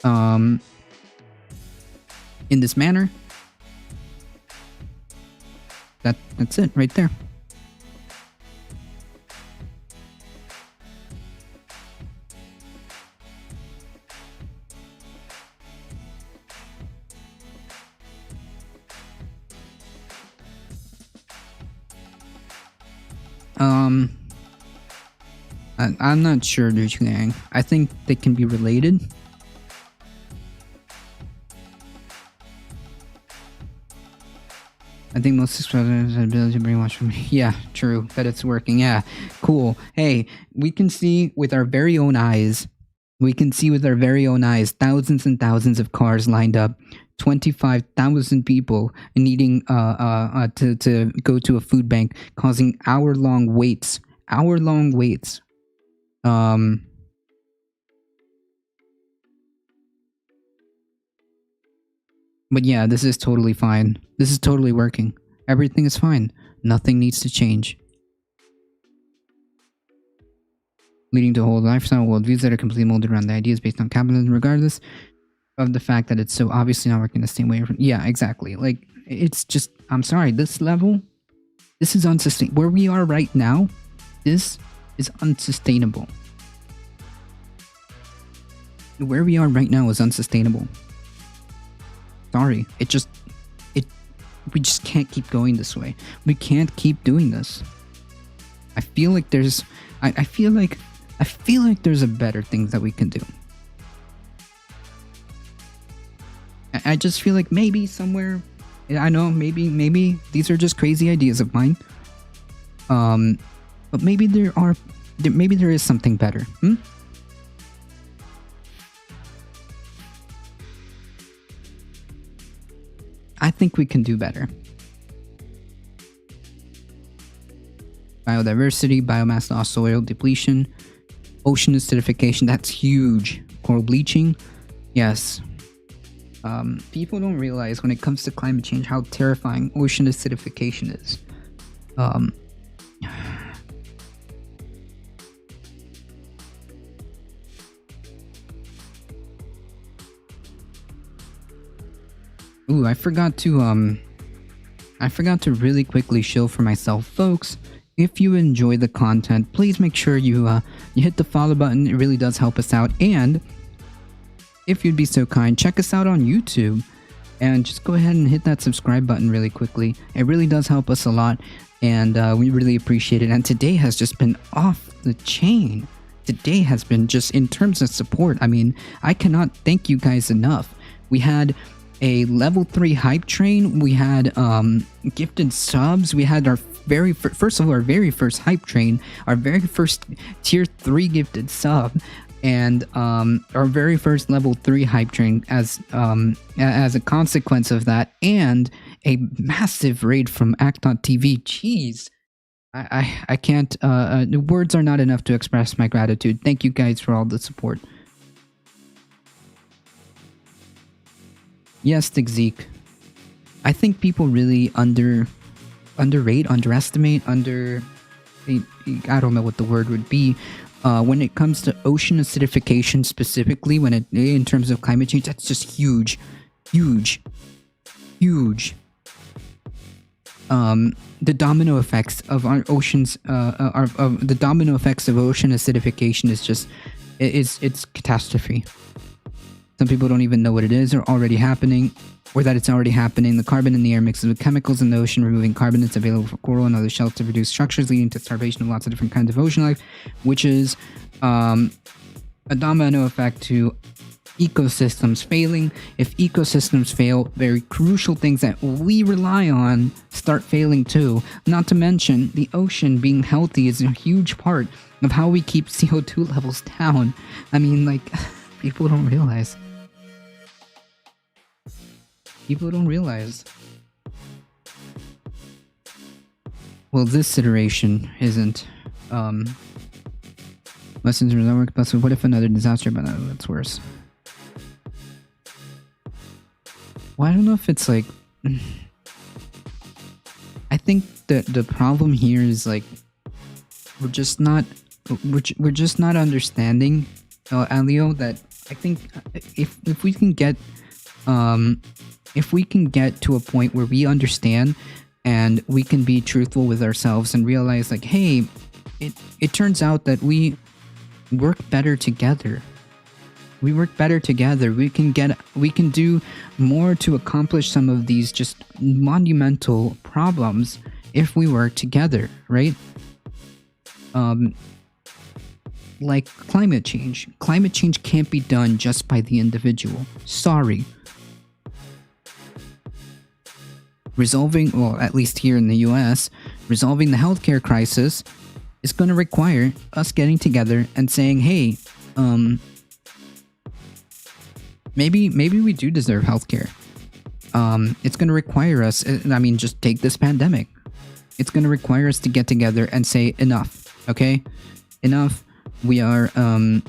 in this manner, that's it right there. I'm not sure, dude. I think they can be related. I think most subscribers have the ability to brainwash me. Yeah, true. That it's working. Yeah, cool. Hey, we can see with our very own eyes. Thousands and thousands of cars lined up. 25,000 people needing to go to a food bank, causing hour-long waits. But yeah, this is totally fine. This is totally working. Everything is fine. Nothing needs to change. Leading to a whole lifestyle worldviews that are completely molded around the ideas based on capitalism, regardless of the fact that it's so obviously not working the same way. Yeah, exactly. Like, it's just, I'm sorry, this level, this is unsustainable. Where we are right now, this is unsustainable. Where we are right now is unsustainable. Sorry, we just can't keep going this way. We can't keep doing this. I feel like there's, I feel like there's a better thing that we can do. I just feel like maybe somewhere, I know maybe these are just crazy ideas of mine. But maybe there is something better. I think we can do better. Biodiversity, biomass loss, soil depletion, ocean acidification, that's huge. Coral bleaching, yes. People don't realize when it comes to climate change how terrifying ocean acidification is. Ooh, I forgot to really quickly show for myself, folks. If you enjoy the content, please make sure you hit the follow button. It really does help us out. And if you'd be so kind, check us out on YouTube and just go ahead and hit that subscribe button really quickly. It really does help us a lot, and we really appreciate it. And today has just been off the chain. Today has been just, in terms of support, I mean, I cannot thank you guys enough. We had a level 3 hype train. We had gifted subs. We had our very first hype train, our very first tier 3 gifted sub, and our very first level 3 hype train as a consequence of that, and a massive raid from Act.tv. Jeez, I can't. Words are not enough to express my gratitude. Thank you guys for all the support. Yes, Zeke. I think people really underestimate, I don't know what the word would be, when it comes to ocean acidification specifically, in terms of climate change. That's just huge. The domino effects of our oceans, the domino effects of ocean acidification is just, it's catastrophe. Some people don't even know what it is, or already happening, or that it's already happening. The carbon in the air mixes with chemicals in the ocean, removing carbon that's available for coral and other shells to reduce structures, leading to starvation of lots of different kinds of ocean life, which is a domino effect to ecosystems failing. If ecosystems fail, very crucial things that we rely on start failing too. Not to mention, the ocean being healthy is a huge part of how we keep CO2 levels down. I mean, like, people don't realize. People don't realize. Well, this iteration isn't. Lessons from that work, but what if another disaster, but that's worse. Well, I don't know if it's like. I think that the problem here is like we're just not understanding, Alio, that I think if we can get to a point where we understand and we can be truthful with ourselves and realize like, hey, it turns out that we work better together. We work better together. We can do more to accomplish some of these just monumental problems if we work together, right? Like climate change. Climate change can't be done just by the individual. Sorry. Resolving, well, at least here in the US, resolving the healthcare crisis is going to require us getting together and saying, hey, maybe we do deserve healthcare. It's going to require us, I mean, just take this pandemic. It's going to require us to get together and say enough, okay? Enough. We are going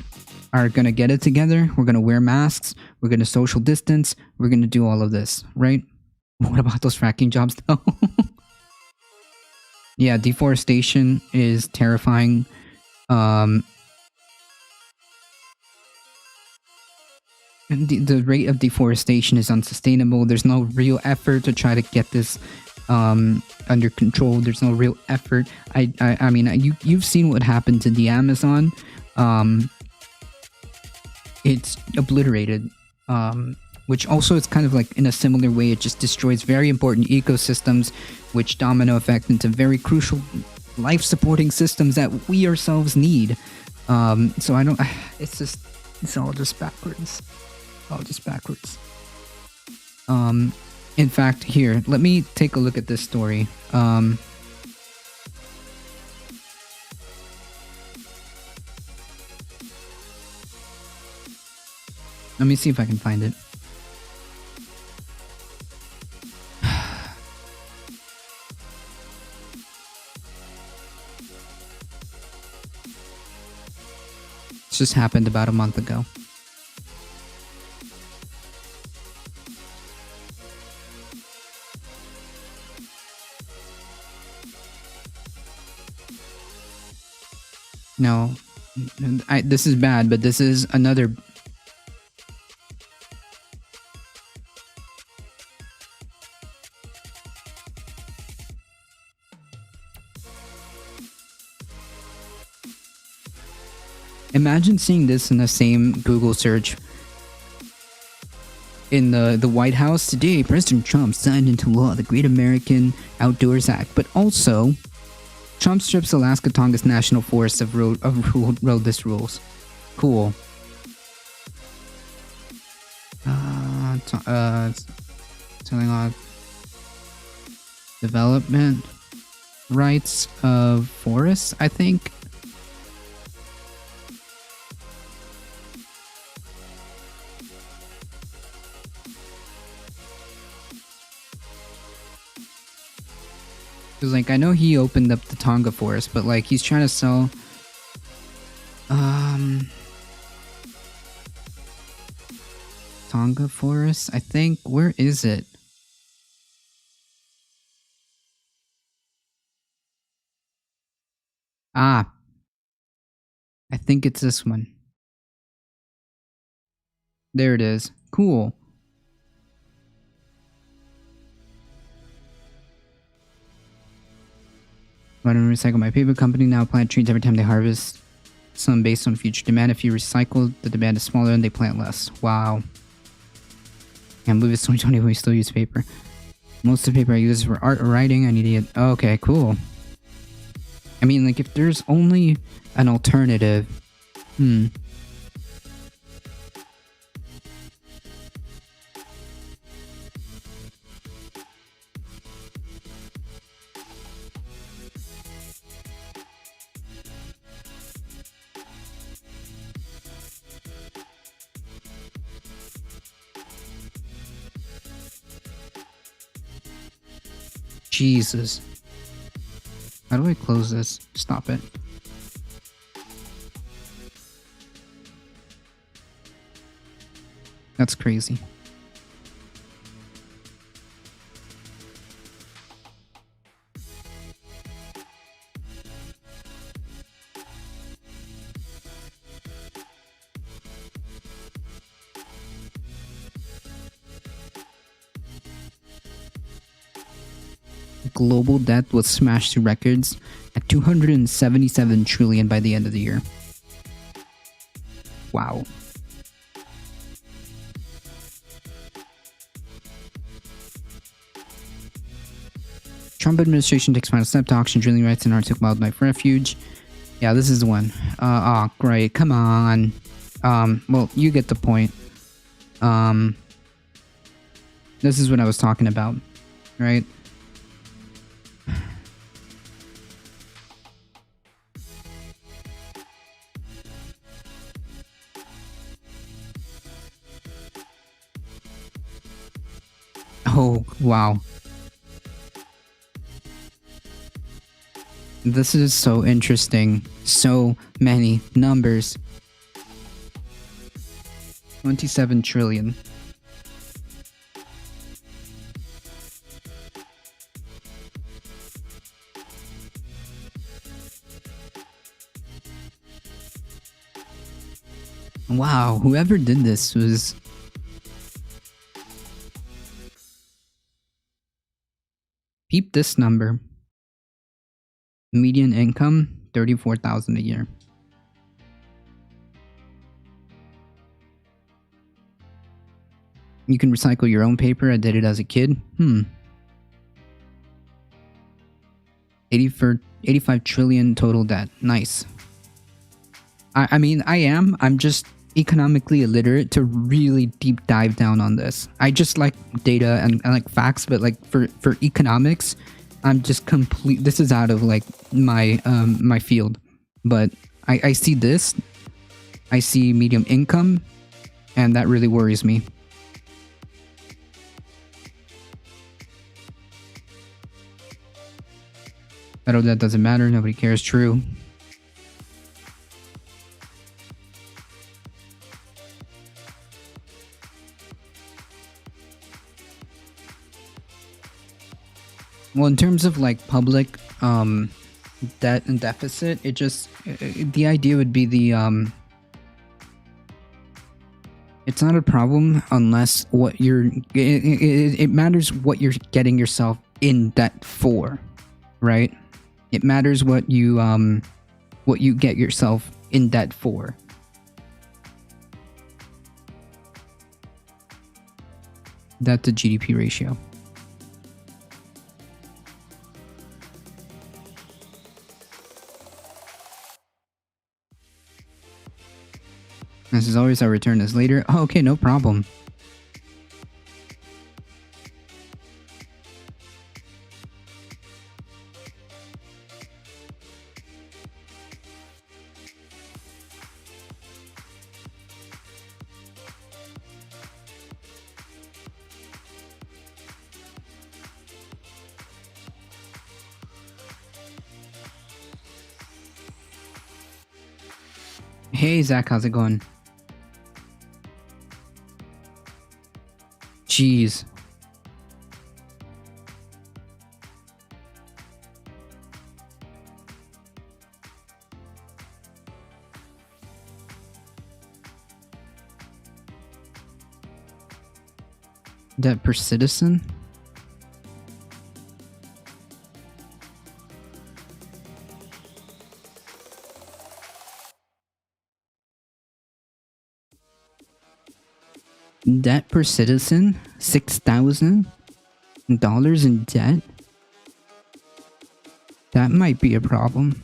to get it together. We're going to wear masks. We're going to social distance. We're going to do all of this, right? What about those fracking jobs though? Yeah, deforestation is terrifying. The rate of deforestation is unsustainable. There's no real effort to try to get this under control. There's no real effort. I mean, you've seen what happened to the Amazon. It's obliterated. Which also is kind of like in a similar way, it just destroys very important ecosystems, which domino effect into very crucial life-supporting systems that we ourselves need. So I don't. It's all just backwards. In fact, here, let me take a look at this story. Let me see if I can find it. This just happened about a month ago. No, this is bad, but this is another. Imagine seeing this in the same Google search. In the White House today, President Trump signed into law the Great American Outdoors Act, but also Trump strips Alaska Tongass National Forest of roadless rules. Cool. Telling on development rights of forests, I think. Because, like, I know he opened up the Tonga forest, but, like, he's trying to sell... Tonga forest? I think... Where is it? Ah. I think it's this one. There it is. Cool. I don't recycle my paper company now plant trees every time they harvest some based on future demand. If you recycle, the demand is smaller and they plant less. Wow. Can't believe it's 2020 we still use paper. Most of the paper I use is for art or writing. I need to get... Oh, okay, cool. I mean, like, if there's only an alternative... Jesus. How do I close this? Stop it. That's crazy. Global debt was smashed to records at 277 trillion by the end of the year. Wow. Trump administration takes final step to auction drilling rights in Arctic wildlife refuge. Yeah, this is the one. Oh, great. Come on. Well, you get the point. This is what I was talking about, right? Oh, wow. This is so interesting. So many numbers. 27 trillion. Wow, whoever did this was... Peep this number. Median income, 34,000 a year. You can recycle your own paper. I did it as a kid. 85 trillion total debt. Nice. I mean, I'm just economically illiterate to really deep dive down on this. I just like data and like facts, but like for economics, I'm just this is out of like my my field. But I see this, I see medium income, and that really worries me. Federal debt doesn't matter, nobody cares, true. Well, in terms of like public debt and deficit, it just the idea would be the it's not a problem unless what you're it matters what you're getting yourself in debt for, right? It matters what you get yourself in debt for. Debt to GDP ratio. This is always our return is later. Oh, okay, no problem. Hey, Zach, how's it going? Jeez. Debt per citizen? Debt per citizen? $6,000 in debt? That might be a problem.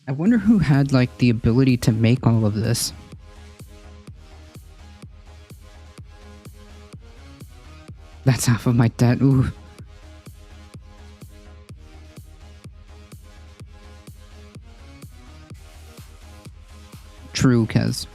I wonder who had like the ability to make all of this. That's half of my debt. Ooh. True, Kez.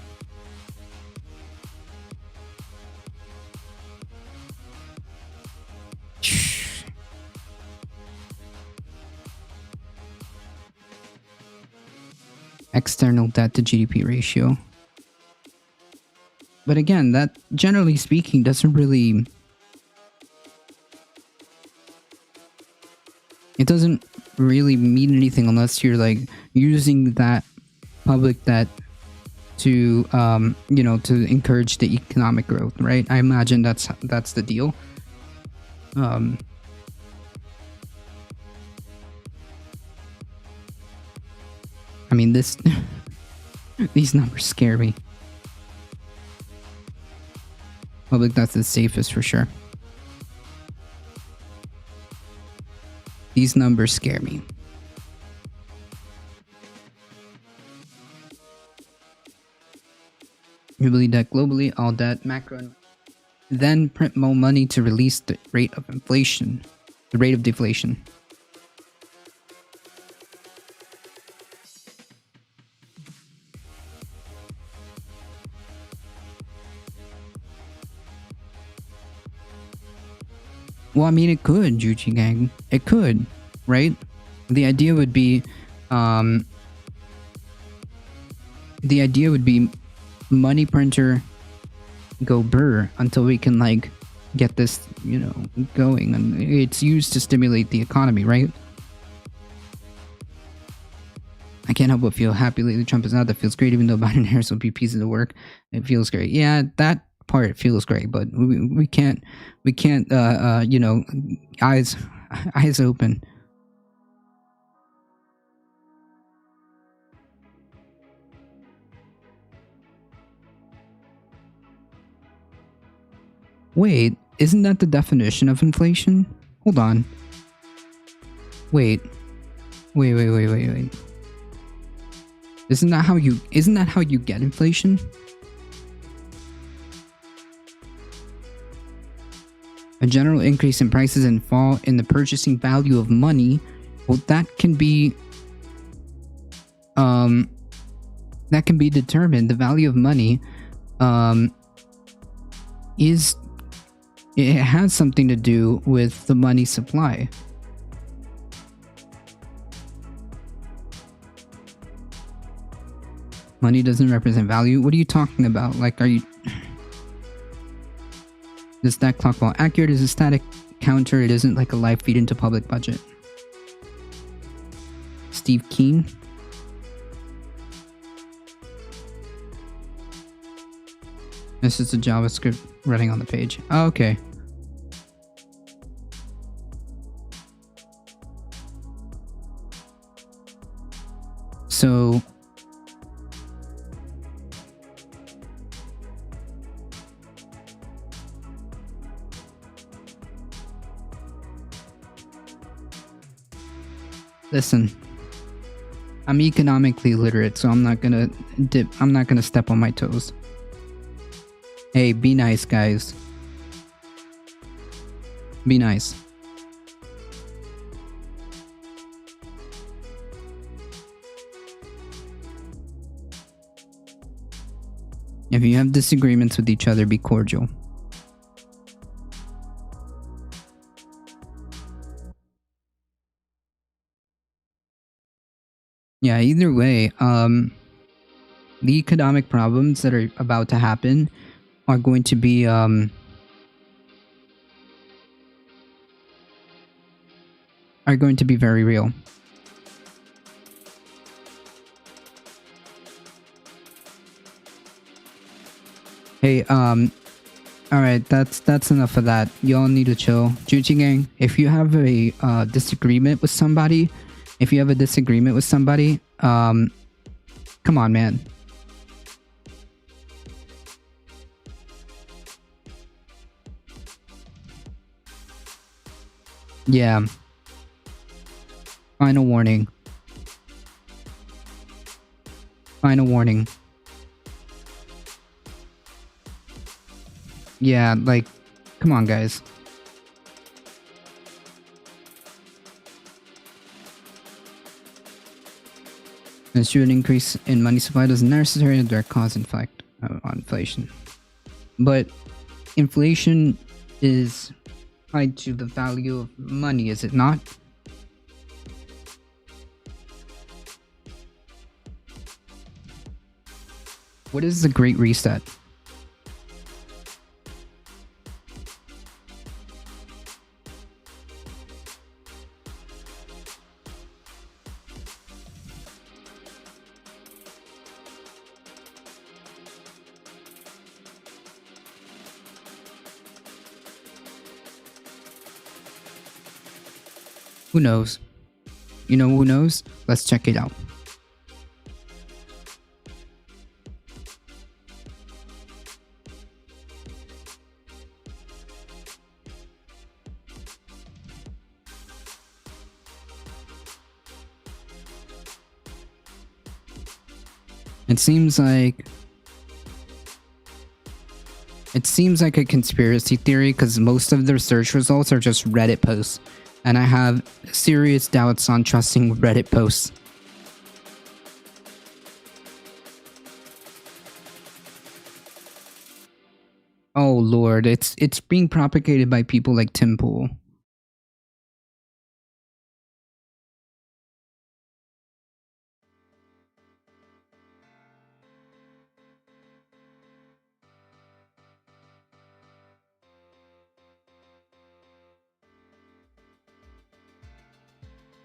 external debt to GDP ratio. But again, that generally speaking doesn't really... It doesn't really mean anything unless you're like using that public debt to you know, to encourage the economic growth, right? I imagine that's the deal. I mean, this these numbers scare me. Public debt's the safest for sure. These numbers scare me. You believe that globally, all debt, macro, then print more money to release the rate of inflation, the rate of deflation. Well, I mean, it could, Juchi Gang. It could, right? The idea would be, money printer go burr until we can, like, get this, you know, going. And it's used to stimulate the economy, right? I can't help but feel happy lately Trump is out. That feels great, even though Biden and Harris will be pieces of work. It feels great. Yeah, that part feels great, but we can't you know, eyes open. Wait, isn't that the definition of inflation? Hold on. Wait. Isn't that how you get inflation? A general increase in prices and fall in the purchasing value of money. Well, that can be determined. The value of money it has something to do with the money supply. Money doesn't represent value? What are you talking about? Like, are you... Is that clock ball accurate? Is a static counter? It isn't like a live feed into public budget. Steve Keen. This is the JavaScript running on the page. Oh, okay. So... Listen, I'm economically literate, so I'm not gonna step on my toes. Hey, be nice, guys. Be nice. If you have disagreements with each other, be cordial. Yeah, either way, the economic problems that are about to happen are going to be, very real. Hey, alright, that's enough of that. Y'all need to chill. Juchi Gang, if you have a disagreement with somebody, come on, man. Yeah. Final warning. Final warning. Yeah, like, come on, guys. As to an increase in money supply doesn't necessarily a direct cause in fact on inflation. But inflation is tied to the value of money, is it not? What is the Great Reset? Who knows? You know who knows? Let's check it out. It seems like a conspiracy theory because most of their search results are just Reddit posts, and I have serious doubts on trusting Reddit posts. Oh lord, it's being propagated by people like Tim Pool.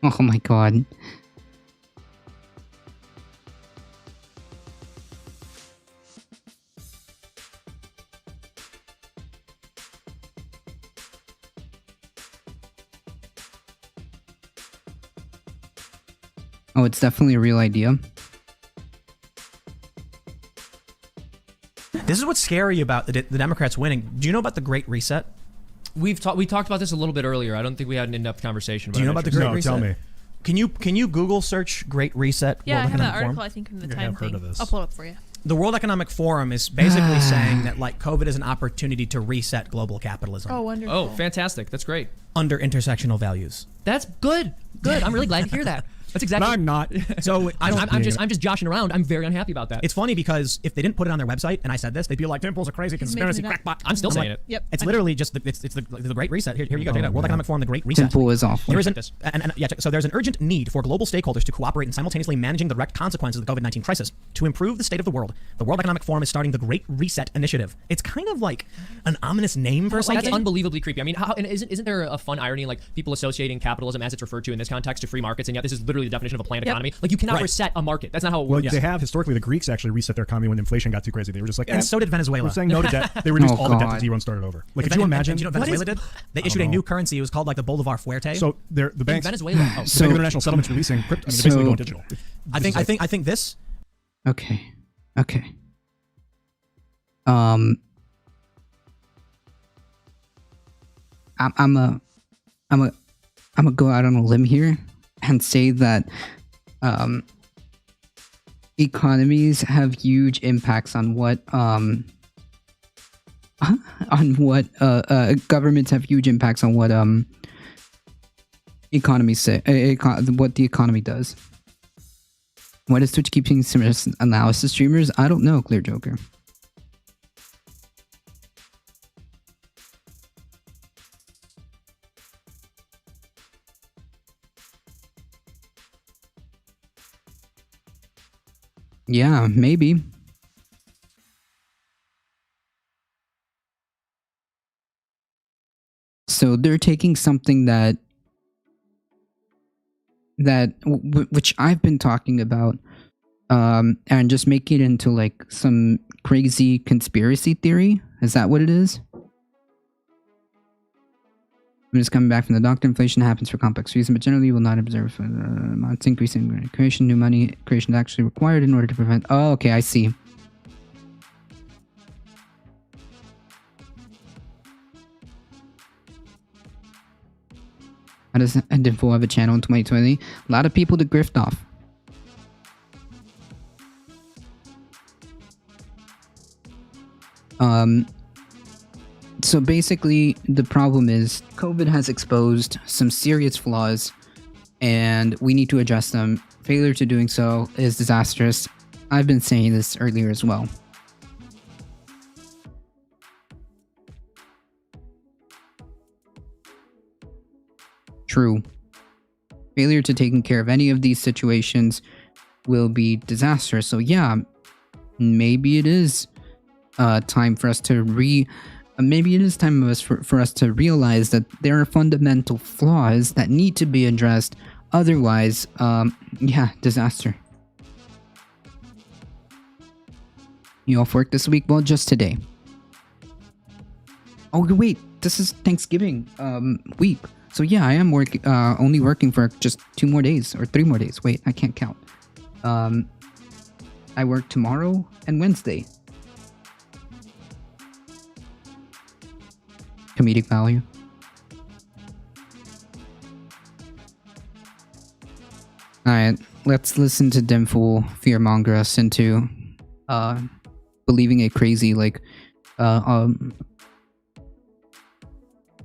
Oh my god. Oh, it's definitely a real idea. This is what's scary about the Democrats winning. Do you know about the Great Reset? We talked about this a little bit earlier. I don't think we had an in-depth conversation. Do you know about the Great Reset? Tell me. Can you Google search Great Reset? Yeah, World I have that Economic article, Forum? I think, in the Yeah, Time I've heard thing. of this. I'll pull it up for you. The World Economic Forum is basically saying that like COVID is an opportunity to reset global capitalism Oh, wonderful. Oh, fantastic. That's great. under intersectional values. That's good. Good. I'm really glad to hear that. That's exactly. No, I'm not. So I'm just joshing around. I'm very unhappy about that. it's funny because if they didn't put it on their website and I said this, they'd be like, Timple's a crazy conspiracy making it up. crackpot. I'm still saying like, it. Yep. It's literally just the Great Reset. Here you go. Check it out. World Economic Forum, the Great Reset. Tim Pool is awful. There is an, Check this. so there's an urgent need for global stakeholders to cooperate in simultaneously managing the direct consequences of the COVID-19 crisis. To improve the state of the world, the World Economic Forum is starting the Great Reset Initiative. It's kind of like an ominous name for something. That's unbelievably creepy. I mean, and isn't there a fun irony in like people associating capitalism as it's referred to in this context to free markets, and yet this is literally the definition of a planned economy? Like you cannot Right. reset a market. That's not how it Well, works. they have historically. The Greeks actually reset their economy when inflation got too crazy. They were just like, And so did Venezuela. We're saying no to debt. They reduced Oh, all the debt God. to zero and started over. Like, could you imagine? Do you know what Venezuela did? They issued a new currency. It was called like the Bolivar Fuerte. So the in banks, Venezuela. Oh, the So- Bank of International Settlements releasing crypto. I mean, they're So- basically going digital. I think this. Okay. I'm a go out on a limb here and say that economies have huge impacts on what governments have huge impacts on what economies say what the economy does. Why does Twitch keep seeing analysis streamers? I don't know, Clear Joker. Yeah, maybe. So they're taking something which I've been talking about, and just make it into like some crazy conspiracy theory. Is that what it is? I'm just coming back from the doctor. Inflation happens for complex reasons, but generally you will not observe amounts increasing creation. New money creation is actually required in order to prevent. Oh, okay, I see. How does Info have a channel in 2020? A lot of people to grift off. So basically, the problem is COVID has exposed some serious flaws, and we need to address them. Failure to doing so is disastrous. I've been saying this earlier as well. True. Failure to taking care of any of these situations will be disastrous. So yeah, maybe it is time for us to maybe it is time for us to realize that there are fundamental flaws that need to be addressed. Otherwise, yeah, disaster. You off work this week? Well, just today. Oh wait, this is Thanksgiving week. So yeah, I am only working for just 2 more days or 3 more days. Wait, I can't count. I work tomorrow and Wednesday. Comedic value. Alright, let's listen to Dimfool fearmonger us into believing a crazy, like,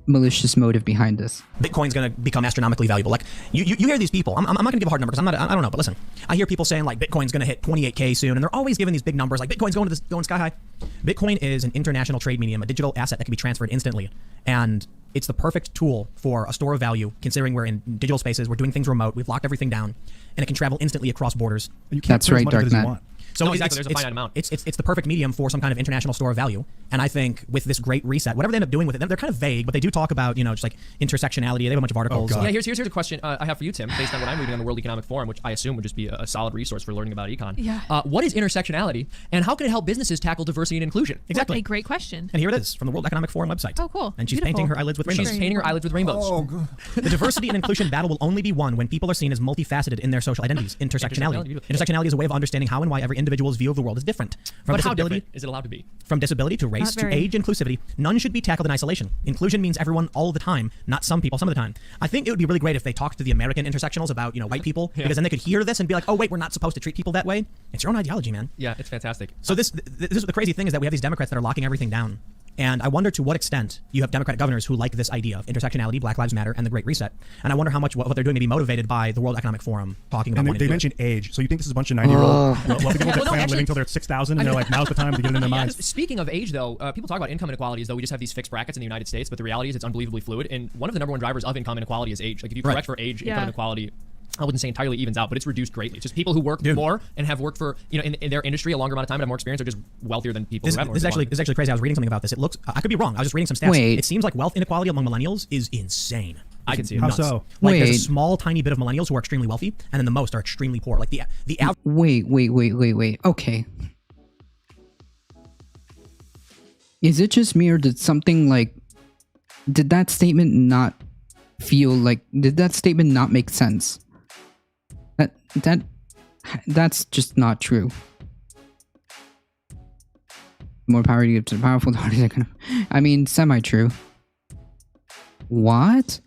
malicious motive behind this. Bitcoin's going to become astronomically valuable. Like, you hear these people, I'm not going to give a hard number because I don't know, but listen, I hear people saying like Bitcoin's going to hit 28K soon, and they're always giving these big numbers like Bitcoin's going sky high. Bitcoin is an international trade medium, a digital asset that can be transferred instantly, and it's the perfect tool for a store of value, considering we're in digital spaces, we're doing things remote, we've locked everything down, and it can travel instantly across borders. You can't That's right, Darknet. So no, exactly. There's a finite amount. It's the perfect medium for some kind of international store of value. And I think with this great reset, whatever they end up doing with it, they're kind of vague, but they do talk about, just like intersectionality. They have a bunch of articles. Yeah, here's a question I have for you, Tim, based on what I'm reading on the World Economic Forum, which I assume would just be a solid resource for learning about econ. Yeah. What is intersectionality, and how can it help businesses tackle diversity and inclusion? Exactly. What a great question. And here it is from the World Economic Forum website. Oh, cool. And she's Beautiful. painting her eyelids with rainbows. She's painting her eyelids with rainbows. Oh, God. The diversity and inclusion battle will only be won when people are seen as multifaceted in their social identities. Intersectionality. Intersectionality is a way of understanding how and why every individual's view of the world is different. From But how disability, different is it allowed to be? From disability to race Not to very. age inclusivity, none should be tackled in isolation. Inclusion means everyone all the time, not some people some of the time. I think it would be really great if they talked to the American intersectionals about, white people, because then they could hear this and be like, oh wait, we're not supposed to treat people that way. It's your own ideology, man. Yeah, it's fantastic. So this is the crazy thing is that we have these Democrats that are locking everything down. And I wonder to what extent you have Democratic governors who like this idea of intersectionality, Black Lives Matter, and the Great Reset. And I wonder how much what they're doing may be motivated by the World Economic Forum talking about And wanting they to do it. mentioned age. So you think this is a bunch of 90-year-old wealthy people that plan on living until they're 6,000 and they're like, now's the time to get it in their minds. Speaking of age, though, people talk about income inequality as though we just have these fixed brackets in the United States, but the reality is it's unbelievably fluid. And one of the number one drivers of income inequality is age. Like if you correct for age, income inequality, I wouldn't say entirely evens out, but it's reduced greatly. It's just people who work more and have worked for, in their industry a longer amount of time and have more experience are just wealthier than people who haven't. This is actually crazy. I was reading something about this. It looks, I could be wrong. I was just reading some stats. Wait. It seems like wealth inequality among millennials is insane. I can see it. How Nuts. so? Like there's a Wait. small tiny bit of millennials who are extremely wealthy, and then the most are extremely poor. Like the average. Wait. Okay. Is it just me or did that statement not did that statement not make sense? That's just not true. More power you give to the powerful, the harder they're gonna. I mean, semi-true. What?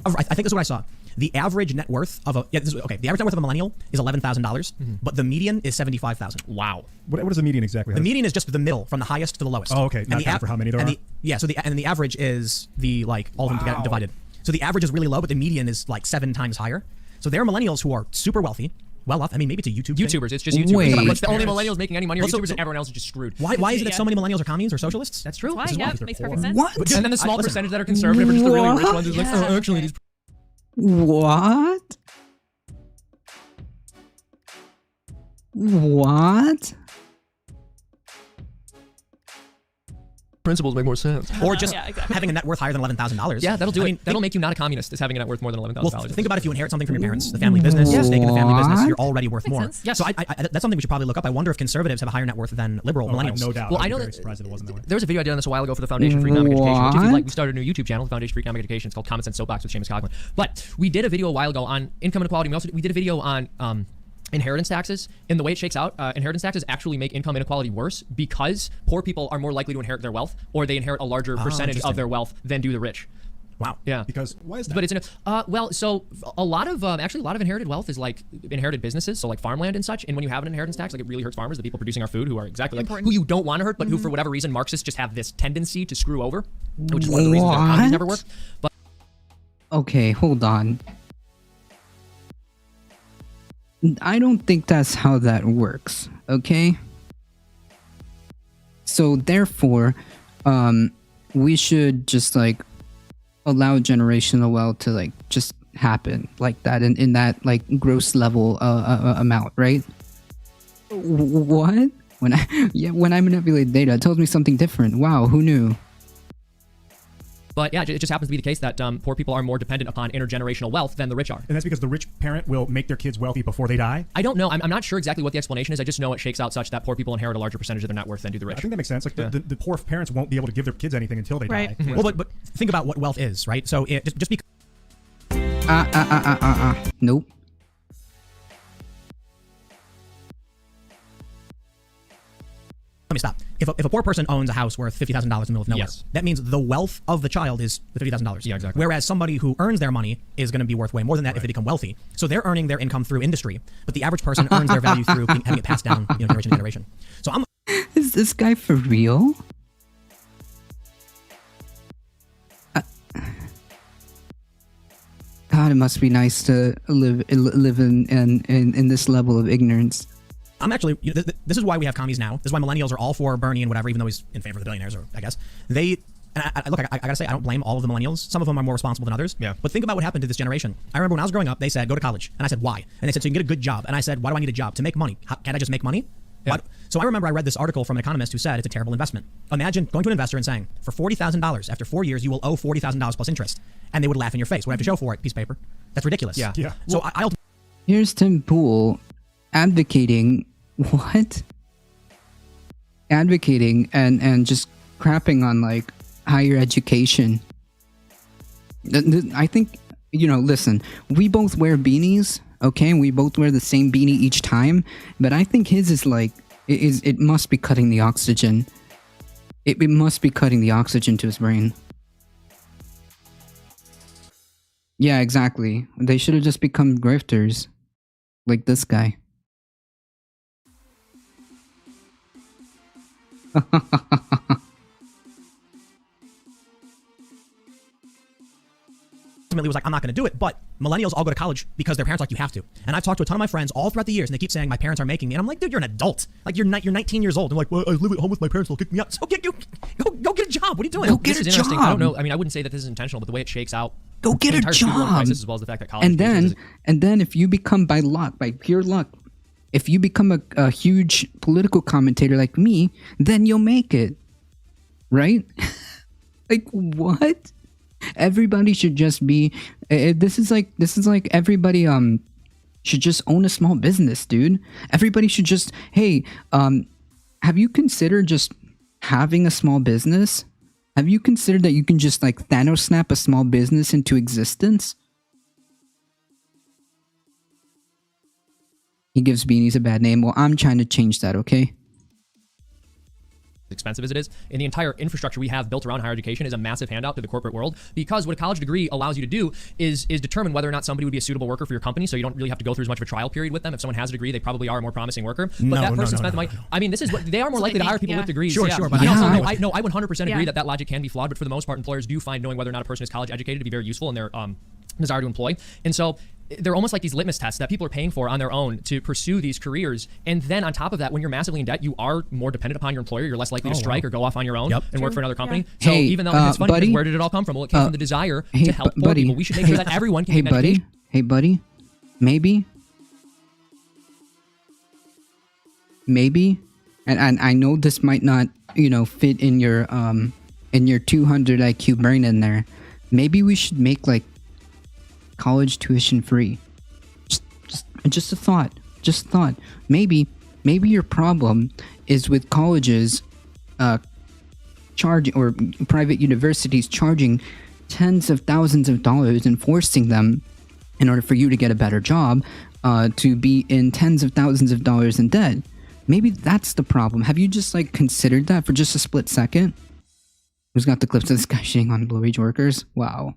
I think this is what I saw. The average net worth of the average net worth of a millennial is $11,000, but the median is $75,000. Wow. What is the median exactly? The median is just the middle, from the highest to the lowest. Oh, okay. Not counting for how many there are. So the average is all of them together divided. So the average is really low, but the median is like 7 times higher. So there are millennials who are super wealthy, well off. I mean, maybe it's a YouTube thing. YouTubers. It's just YouTubers. Wait. It's the only millennials making any money are YouTubers, and everyone else is just screwed. Why is it that so many millennials are communists or socialists? That's true. Why? This is Yeah, why. makes perfect sense. What? And then the small percentage that are conservative are just the really rich ones who's like, Yeah. oh, actually, these What? What? principles make more sense. Or just Yeah, exactly. having a net worth higher than $11,000. Yeah, that'll do I it. mean, That'll make you not a communist, is having a net worth more than $11,000. Well, think about if you inherit something from your parents, the family business, a stake in the family business, you're already worth Makes more. sense. Yes. So that's something we should probably look up. I wonder if conservatives have a higher net worth than liberal millennials. No doubt. Well, I'd I be know very that surprised if it wasn't that way. there was a video I did on this a while ago for the Foundation for Economic Education, which if you'd like, we What? started a new YouTube channel, the Foundation for Economic Education. It's called Common Sense Soapbox with Seamus Coughlin. But we did a video a while ago on income inequality. We did a video on inheritance taxes, and the way it shakes out, inheritance taxes actually make income inequality worse because poor people are more likely to inherit their wealth, or they inherit a larger percentage interesting. of their wealth than do the rich. Wow. Yeah. Because why is that? But it's so a lot of inherited wealth is like inherited businesses, so like farmland and such. And when you have an inheritance tax, like it really hurts farmers, the people producing our food, who are exactly like Important. who you don't want to hurt, but who for whatever reason Marxists just have this tendency to screw over, which is one of the reasons their economies never work. But Okay, hold on. I don't think that's how that works, okay? So therefore, we should just like allow generational wealth to like just happen like that in that like gross level amount, right? What? When I manipulate data, it tells me something different. Wow, who knew? But yeah, it just happens to be the case that poor people are more dependent upon intergenerational wealth than the rich are. And that's because the rich parent will make their kids wealthy before they die? I don't know. I'm not sure exactly what the explanation is. I just know it shakes out such that poor people inherit a larger percentage of their net worth than do the rich. I think that makes sense. Like the poor parents won't be able to give their kids anything until they die. Well, but think about what wealth is, right? So just because... Nope. Let me stop. If a poor person owns a house worth $50,000 in the middle of nowhere, Yes. that means the wealth of the child is the $50,000. Yeah, exactly. Whereas somebody who earns their money is going to be worth way more than that if they become wealthy. So they're earning their income through industry, but the average person earns their value through having it passed down, generation to generation. So I'm... Is this guy for real? God, it must be nice to live in this level of ignorance. I'm actually, this is why we have commies now. This is why millennials are all for Bernie and whatever, even though he's in favor of the billionaires, or I guess. I gotta say, I don't blame all of the millennials. Some of them are more responsible than others. Yeah. But think about what happened to this generation. I remember when I was growing up, they said, go to college. And I said, why? And they said, so you can get a good job. And I said, why do I need a job? To make money. Can't I just make money? Yeah. So I remember I read this article from an economist who said it's a terrible investment. Imagine going to an investor and saying, for $40,000, after 4 years, you will owe $40,000 plus interest. And they would laugh in your face. What do I have to show for it? Piece of paper. That's ridiculous. Yeah. So I'll... Here's Tim Pool advocating what? Advocating and just crapping on like higher education. I think, listen, we both wear beanies, okay? We both wear the same beanie each time, but I think his is like, it must be cutting the oxygen. It must be cutting the oxygen to his brain. Yeah, exactly. They should have just become grifters. Like this guy. Ultimately was like, I'm not going to do it, but millennials all go to college because their parents like, you have to. And I've talked to a ton of my friends all throughout the years, and they keep saying my parents are making me, and I'm like, dude, you're an adult. Like you're 19 years old. I'm like, well, I live at home with my parents, they'll kick me out. So go get a job. What are you doing? Go get This a is interesting. job. I don't know. I mean, I wouldn't say that this is intentional, but the way it shakes out. Go get the a entire student loan job. crisis, as well as the fact that college And then if you become by pure luck, if you become a huge political commentator like me, then you'll make it. Right? Like what? Everybody should just be this is like everybody should just own a small business, dude. Everybody should just, hey, have you considered just having a small business? Have you considered that you can just like Thanos snap a small business into existence? He gives beanies a bad name. Well, I'm trying to change that, okay? expensive as it is, and the entire infrastructure we have built around higher education is a massive handout to the corporate world, because what a college degree allows you to do is determine whether or not somebody would be a suitable worker for your company, so you don't really have to go through as much of a trial period with them. If someone has a degree, they probably are a more promising worker. But that person spent the money. I mean, this is what they are more likely to hire people with degrees. Sure. But I 100% agree that logic can be flawed, but for the most part, employers do find knowing whether or not a person is college educated to be very useful in their desire to employ. And so they're almost like these litmus tests that people are paying for on their own to pursue these careers. And then on top of that, when you're massively in debt, you are more dependent upon your employer. You're less likely to strike or go off on your own and work for another company. Yeah. So Hey, even though it's funny, buddy, because where did it all come from? Well, it came from the desire to help poor people. We should make sure that everyone can get an education. Hey, buddy. Maybe. And I know this might not, fit in your 200 IQ brain in there. Maybe we should make like college tuition free. Just a thought. Maybe your problem is with colleges charging, or private universities charging tens of thousands of dollars and forcing them, in order for you to get a better job, to be in tens of thousands of dollars in debt. Maybe that's the problem. Have you just considered that for just a split second? Who's got the clips of this guy shitting on low-wage workers? Wow.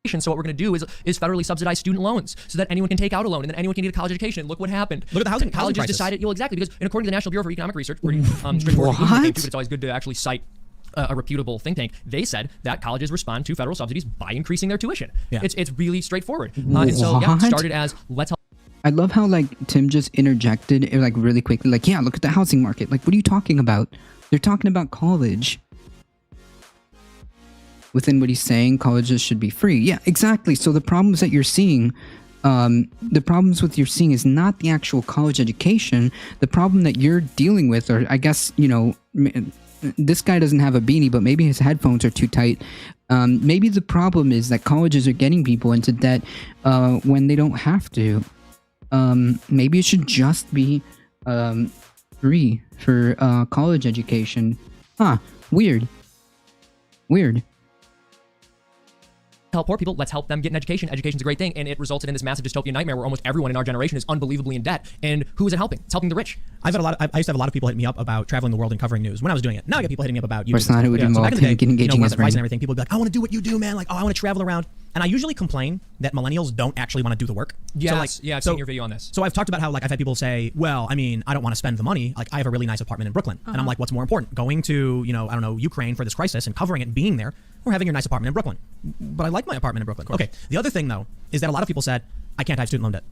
So what we're going to do is federally subsidize student loans so that anyone can take out a loan and then anyone can get a college education. Look what happened. Look at the housing colleges crisis. Decided, exactly, because according to the National Bureau for Economic Research, pretty straightforward, but it's always good to actually cite a reputable think tank. They said that colleges respond to federal subsidies by increasing their tuition. Yeah. It's really straightforward. And so it started as let's help. I love how Tim just interjected really quickly, look at the housing market. What are you talking about? They're talking about college. Within what he's saying, colleges should be free. Yeah, exactly. So the problems that you're seeing the problems with you're seeing is not the actual college education. The problem that you're dealing with, or I guess, this guy doesn't have a beanie, but maybe his headphones are too tight. Maybe the problem is that colleges are getting people into debt when they don't have to. Maybe it should just be free for college education. Huh, weird. Help poor people, let's help them get an education. Education's a great thing, and it resulted in this massive dystopian nightmare where almost everyone in our generation is unbelievably in debt. And who is it helping? It's helping the rich. I used to have a lot of people hit me up about traveling the world and covering news when I was doing it. Now I get people hitting me up about you. Of course not, it would involve engaging as and everything. People would be like, I want to do what you do, man. Like, oh, I want to travel around. And I usually complain that millennials don't actually want to do the work. Yes, I've seen your video on this. So I've talked about how, like, I've had people say, well, I mean, I don't want to spend the money. Like, I have a really nice apartment in Brooklyn. And I'm like, what's more important? Going to, Ukraine for this crisis and covering it and being there, or having your nice apartment in Brooklyn? But I like my apartment in Brooklyn. Okay. The other thing, though, is that a lot of people said, I can't have student loan debt.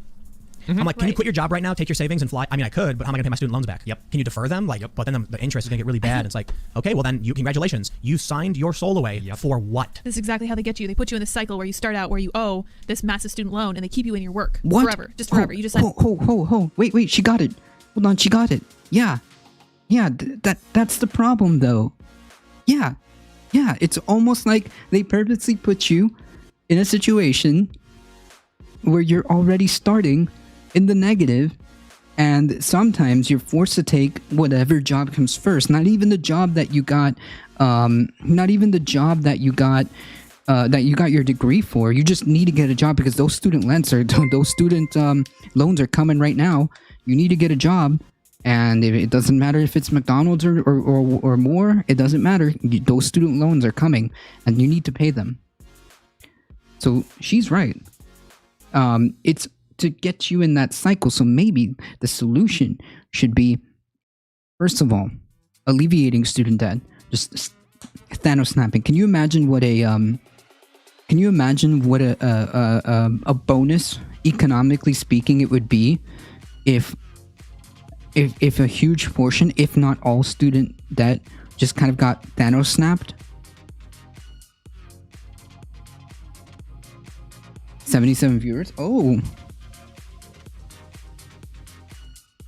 I'm like, can you quit your job right now, take your savings and fly? I mean, I could, but how am I going to pay my student loans back? Yep. Can you defer them? Like, but then the interest is going to get really bad. It's like, okay, well then, congratulations. You signed your soul away for what? This is exactly how they get you. They put you in this cycle where you start out where you owe this massive student loan, and they keep you in your work forever, just forever. You just wait, she got it. Hold on, she got it. Yeah, that's the problem though. Yeah, it's almost like they purposely put you in a situation where you're already starting in the negative, and sometimes you're forced to take whatever job comes first. Not even the job that you got, that you got your degree for. You just need to get a job because those student loans are coming right now. You need to get a job, and it doesn't matter if it's McDonald's or more. It doesn't matter. Those student loans are coming, and you need to pay them. So she's right. It's to get you in that cycle. So maybe the solution should be, first of all, alleviating student debt. Just Thanos snapping. Can you imagine what a bonus, economically speaking, it would be if a huge portion, if not all, student debt just kind of got Thanos snapped? 77 viewers.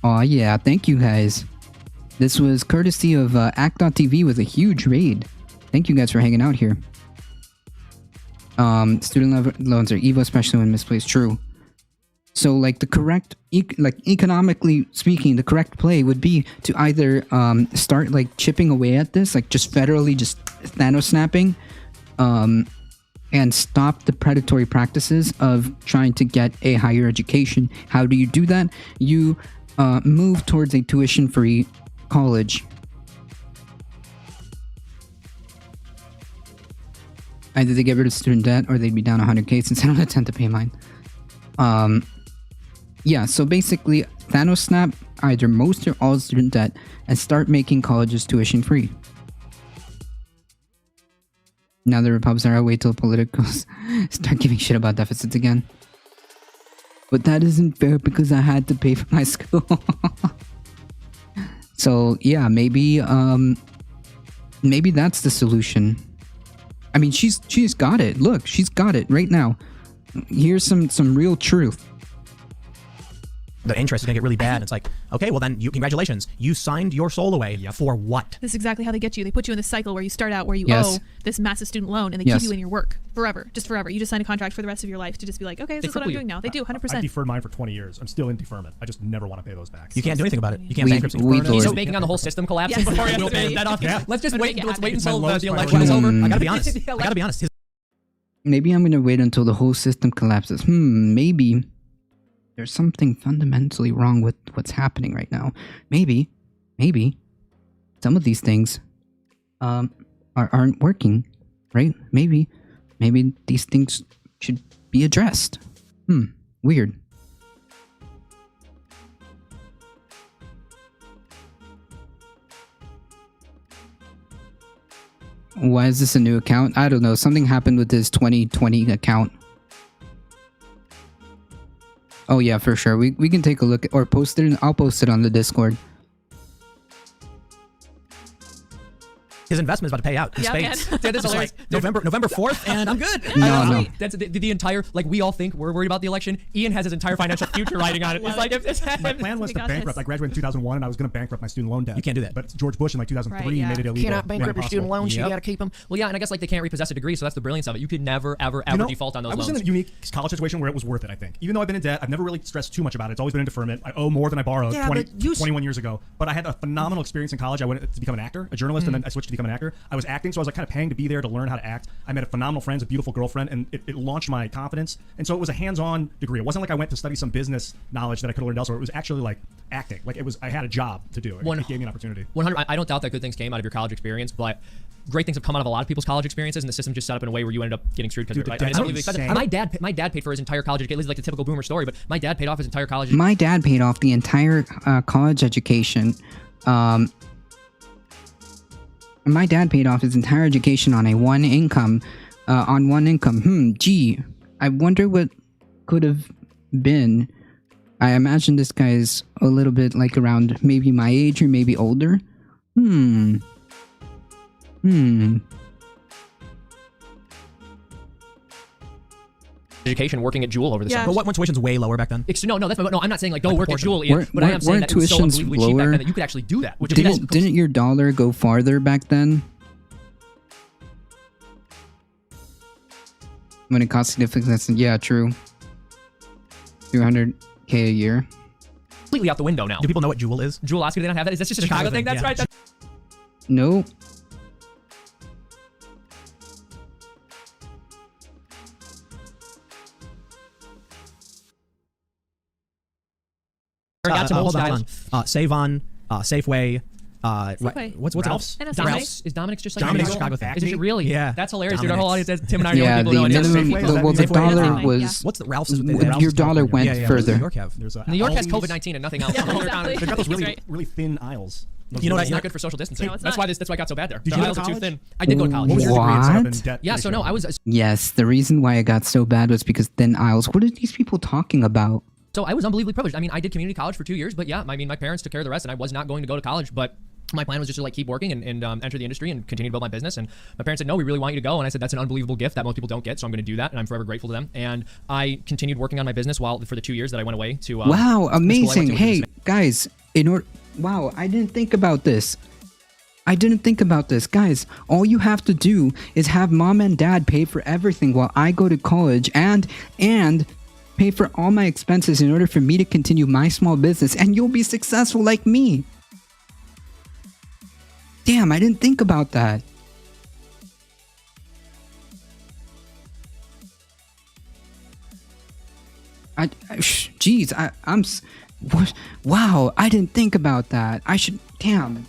Oh yeah, thank you guys. This was courtesy of Act.tv with a huge raid. Thank you guys for hanging out here. Student loans are evil, especially when misplaced. True. So, like, the correct, economically speaking, the correct play would be to either start, like, chipping away at this, like, just federally, just Thanos snapping, and stop the predatory practices of trying to get a higher education. How do you do that? You move towards a tuition-free college. Either they get rid of student debt or they'd be down 100k since I don't intend to pay mine. Yeah, so basically, Thanos snap either most or all student debt and start making colleges tuition-free. Now the Republicans are wait till politicals start giving shit about deficits again. But that isn't fair because I had to pay for my school. So yeah, maybe that's the solution. I mean, she's got it. Look, she's got it right now. Here's some real truth. The interest is going to get really bad. It's like, okay, well then, congratulations. You signed your soul away for what? This is exactly how they get you. They put you in this cycle where you start out where you owe this massive student loan, and they keep you in your work forever, just forever. You just sign a contract for the rest of your life to just be like, okay, this is what I'm doing now. They do 100%. I deferred mine for 20 years. I'm still in deferment. I just never want to pay those back. You can't do anything about it. You can't bankruptcy. He's so banking on the whole system collapsing before he has to pay that off. Yeah. Let's wait until the election is over. I gotta be honest. Maybe I'm gonna wait until the whole system collapses. Maybe there's something fundamentally wrong with what's happening right now. Maybe some of these things aren't working, right? Maybe these things should be addressed. Weird. Why is this a new account? I don't know. Something happened with his 2020 account. Oh yeah, for sure. We can take a look or post it. I'll post it on the Discord. His investment is about to pay out in spades. That is hilarious. November 4th, and I'm good. No. That's the entire, like, we all think we're worried about the election. Ian has his entire financial future riding on it. It's like, my plan was to bankrupt. I graduated in 2001, and I was going to bankrupt my student loan debt. You can't do that. But George Bush in like 2003 made it illegal. You cannot bankrupt your student loans. You got to keep them. Well, yeah, and I guess like they can't repossess a degree, so that's the brilliance of it. You could never, ever default on those loans. I was in a unique college situation where it was worth it, I think. Even though I've been in debt, I've never really stressed too much about it. It's always been in deferment. I owe more than I borrowed 21 years ago. But I had a phenomenal experience in college. I went to become an actor, a journalist, and then I switched to become an actor. I was acting, so I was like kind of paying to be there to learn how to act. I met a phenomenal friend, a beautiful girlfriend, and it launched my confidence. And so it was a hands-on degree. It wasn't like I went to study some business knowledge that I could have learned elsewhere. It was actually like acting. Like I had a job to do. It gave me an opportunity. 100. I don't doubt that good things came out of your college experience, but great things have come out of a lot of people's college experiences, and the system just set up in a way where you ended up getting screwed because my dad paid for his entire college education. This is like the typical boomer story, but my dad paid off his entire college. My dad paid off the entire college education. My dad paid off his entire education on one income. Gee, I wonder what could have been. I imagine this guy's a little bit like around maybe my age or maybe older. Education working at Jewel over the summer. But what, when tuition's way lower back then? No, I'm not saying like go work at Jewel, Ian, but I am saying that it was so unbelievably cheap back then that you could actually do that. Which didn't your dollar go farther back then? When it cost significantly, yeah, true. 200K a year. Completely out the window now. Do people know what Jewel is? Jewel Oscar, they don't have that. Is that just a Chicago thing? That's right. No. Hold on. Save-On, Safeway. What's Ralph's? Ralph's? Is Dominic's just like Dominic's a Chicago thing? Is it really? Yeah. That's hilarious, dude. Our whole audience, Tim and I are yeah, the only people the minimum, well, the dollar was. What's the Ralph's? Your dollar went further. New York have? New York has COVID-19 and nothing else. Exactly. They've got those really thin aisles. You know, that's not good for social distancing. No, that's why it got so bad there. Did the you aisles go are to too college? thin. I did go to college. What was your degree? So I've been debt Yeah, so no, I was. Yes, the reason why it got so bad was because thin aisles. What are these people talking about? So I was unbelievably privileged. I mean, I did community college for 2 years, but yeah, I mean, my parents took care of the rest, and I was not going to go to college, but my plan was just to like keep working and enter the industry and continue to build my business. And my parents said, no, we really want you to go. And I said, that's an unbelievable gift that most people don't get. So I'm going to do that. And I'm forever grateful to them. And I continued working on my business for the 2 years that I went away to. Wow, amazing. Hey, guys, wow, I didn't think about this. Guys, all you have to do is have mom and dad pay for everything while I go to college and pay for all my expenses in order for me to continue my small business, and you'll be successful like me. Damn, I didn't think about that. Wow, I didn't think about that. I should, damn.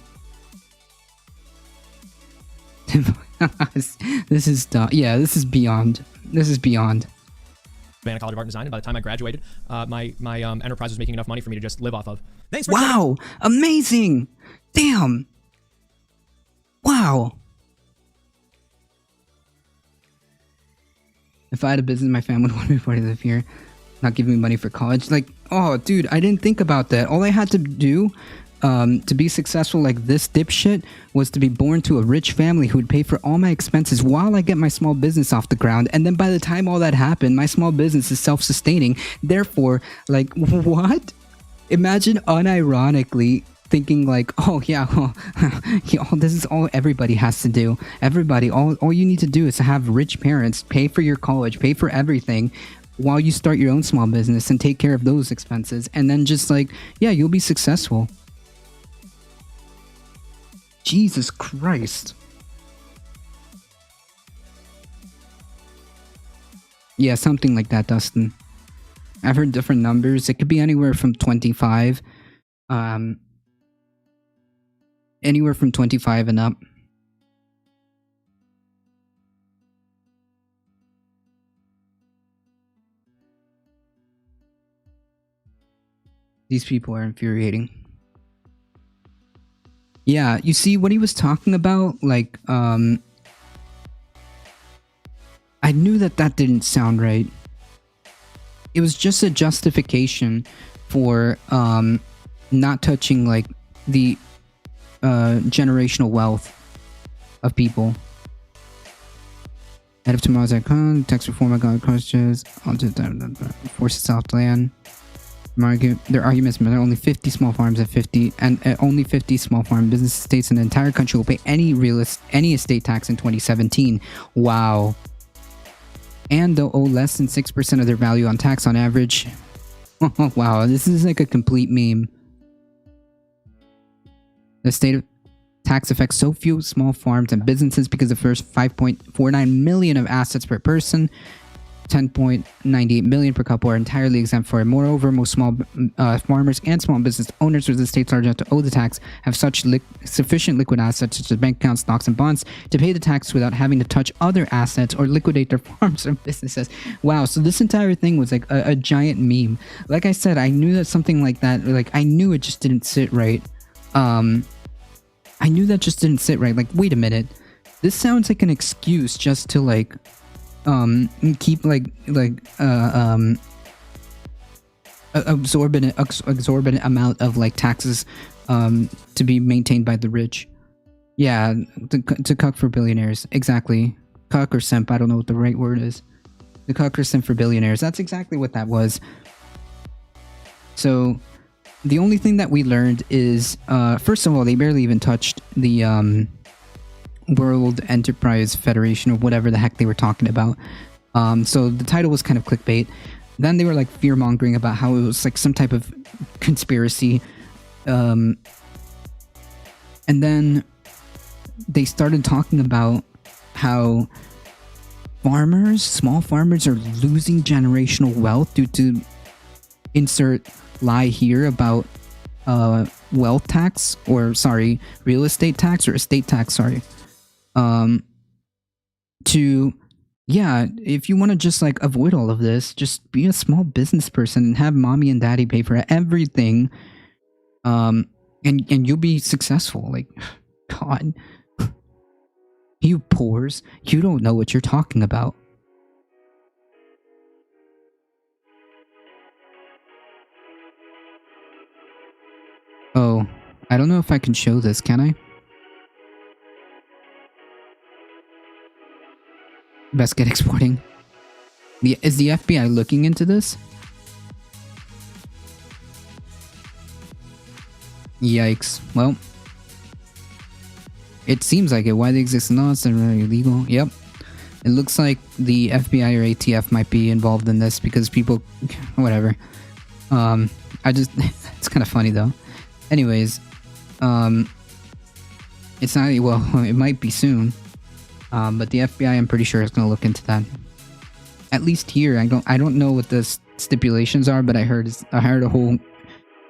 This is beyond. Savannah College of Art and Design, and by the time I graduated, my enterprise was making enough money for me to just live off of. Thanks for wow, amazing. Damn. Wow. If I had a business, my family would want me to live here, not giving me money for college. Like, oh, dude, I didn't think about that. All I had to do to be successful like this dipshit was to be born to a rich family who would pay for all my expenses while I get my small business off the ground. And then by the time all that happened, my small business is self-sustaining. Therefore, like, what? Imagine unironically thinking like, oh yeah, well, this is all everybody has to do. Everybody, all you need to do is to have rich parents, pay for your college, pay for everything while you start your own small business and take care of those expenses. And then just like, yeah, you'll be successful. Jesus Christ. Yeah, something like that, Dustin. I've heard different numbers. It could be anywhere from 25. Anywhere from 25 and up. These people are infuriating. Yeah, you see what he was talking about? Like, I knew that didn't sound right. It was just a justification for not touching, like, the generational wealth. of people. Head of tomorrow's icon, tax reform icon crushes, force itself to land. Their arguments are only 50 small farms and only 50 small farm business estates in the entire country will pay any estate tax in 2017. Wow. And they'll owe less than 6% of their value on tax on average. Wow, this is like a complete meme. The state of tax affects so few small farms and businesses because the first 5.49 million of assets per person, 10.98 million per couple are entirely exempt for it. Moreover, most small farmers and small business owners with the states large enough to owe the tax have such sufficient liquid assets such as bank accounts, stocks, and bonds to pay the tax without having to touch other assets or liquidate their farms or businesses. Wow, so this entire thing was like a giant meme. Like I said, I knew that something like that, like I knew it just didn't sit right. I knew that just didn't sit right. Like, wait a minute. This sounds like an excuse just to like keep exorbitant amount of like taxes to be maintained by the rich. Yeah, to cuck for billionaires. Exactly. Cuck or simp, I don't know what the right word is. The cuck or simp for billionaires. That's exactly what that was. So the only thing that we learned is, first of all, they barely even touched the World Enterprise Federation or whatever the heck they were talking about. So the title was kind of clickbait. Then they were like fear-mongering about how it was like some type of conspiracy. And then they started talking about how small farmers are losing generational wealth due to insert lie here about wealth tax, or sorry, real estate tax or estate tax, sorry. Yeah, if you want to just like avoid all of this, just be a small business person and have mommy and daddy pay for everything. And you'll be successful. Like, God, you poors, you don't know what you're talking about. Oh, I don't know if I can show this, can I? Best get exporting. Is the FBI looking into this? Yikes. Well, it seems like it. Why they exist in law? It's illegal. Yep. It looks like the FBI or ATF might be involved in this because people, whatever. It's kind of funny though. Anyways, it's not, well, it might be soon. But the FBI, I'm pretty sure, is going to look into that. At least here, I don't know what the stipulations are, but I heard a whole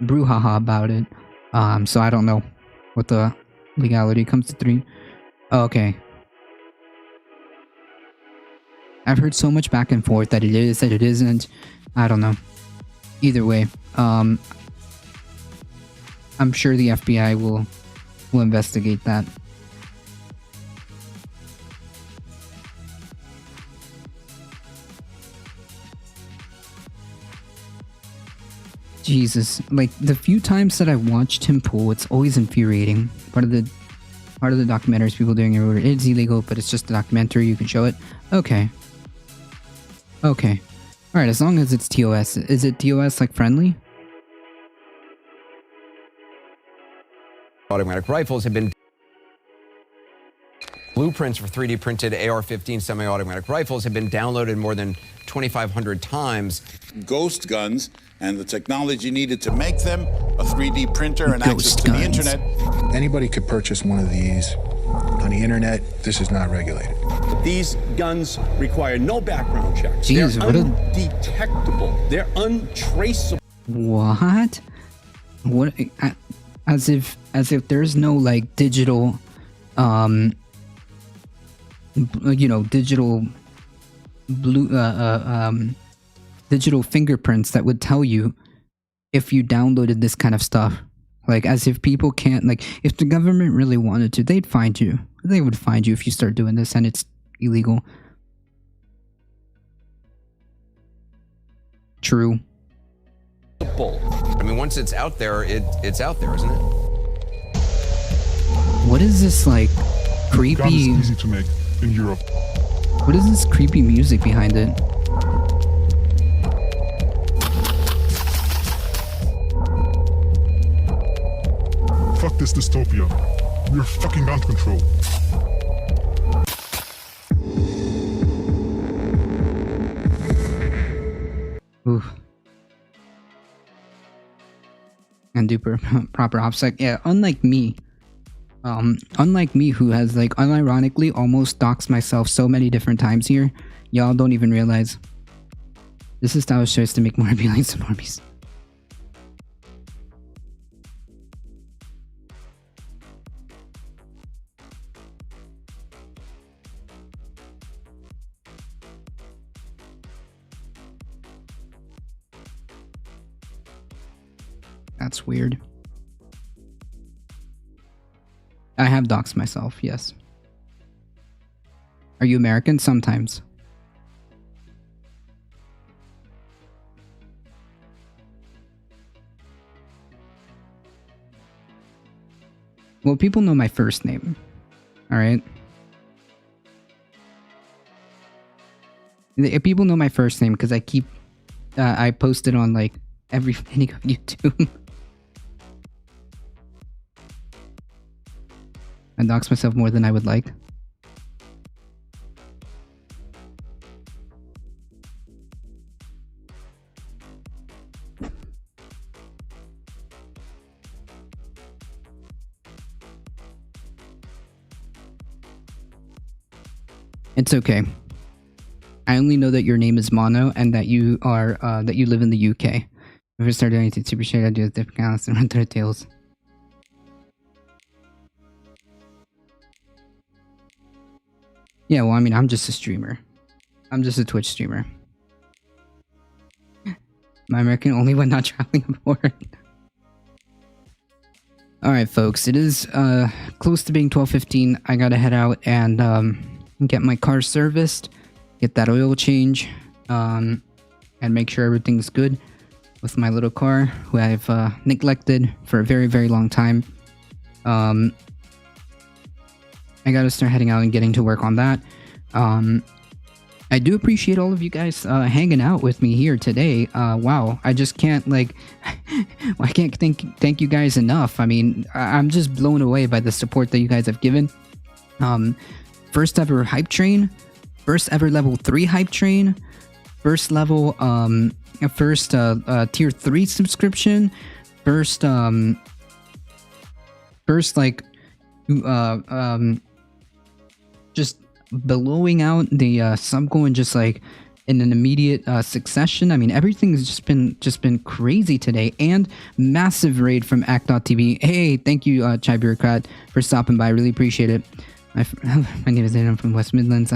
brouhaha about it. So I don't know what the legality comes to 3. Oh, okay. I've heard so much back and forth that it is, that it isn't. I don't know. Either way, I'm sure the FBI will investigate that. Jesus, like the few times that I've watched him pull, it's always infuriating. Part of the documentary is people doing it. It's illegal, but it's just a documentary. You can show it. Okay. All right. As long as it's TOS, is it TOS like friendly? Automatic rifles have been. Blueprints for 3D printed AR-15 semi-automatic rifles have been downloaded more than 2,500 times. Ghost guns and the technology needed to make them, a 3D printer and access to the internet. Anybody could purchase one of these on the internet. This is not regulated. These guns require no background checks. Jeez, they're undetectable. They're untraceable. What? What? As if there's no like digital, digital digital fingerprints that would tell you if you downloaded this kind of stuff. Like, as if people can't, like, if the government really wanted to, they'd find you. They would find you if you start doing this and it's illegal. True. I mean, once it's out there, it's out there, isn't it? What is this, like, creepy. God is easy to make in Europe. What is this creepy music behind it? Fuck this dystopia. We're fucking gun control. Oof. And do proper OPSEC. Yeah, unlike me who has like unironically almost doxed myself so many different times here, y'all don't even realize. This is Stylish Choice to make more appealing to normies. That's weird. I have doxed myself, yes. Are you American? Sometimes. Well, people know my first name. Alright? People know my first name because I keep... I post it on, like, every video of YouTube. I dox myself more than I would like. It's okay. I only know that your name is Mono and that you are that you live in the UK. If I start doing anything super shade, I do different accounts and run through tails. Yeah, well, I mean, I'm just a streamer. I'm just a Twitch streamer. My American only when not traveling abroad. Alright, folks. It is close to being 12:15. I gotta head out and get my car serviced. Get that oil change. And make sure everything's good with my little car, who I've neglected for a very, very long time. I gotta start heading out and getting to work on that. I do appreciate all of you guys hanging out with me here today. Wow, I just can't like... I can't thank you guys enough. I mean, I'm just blown away by the support that you guys have given. First ever hype train. First ever level 3 hype train. First level... first tier 3 subscription. First like... just blowing out the sub goal and just like in an immediate succession. I mean, everything's just been crazy today. And massive raid from Act.tv. Hey, thank you, Chai Bureaucrat, for stopping by. I really appreciate it. My name is Adam from West Midlands.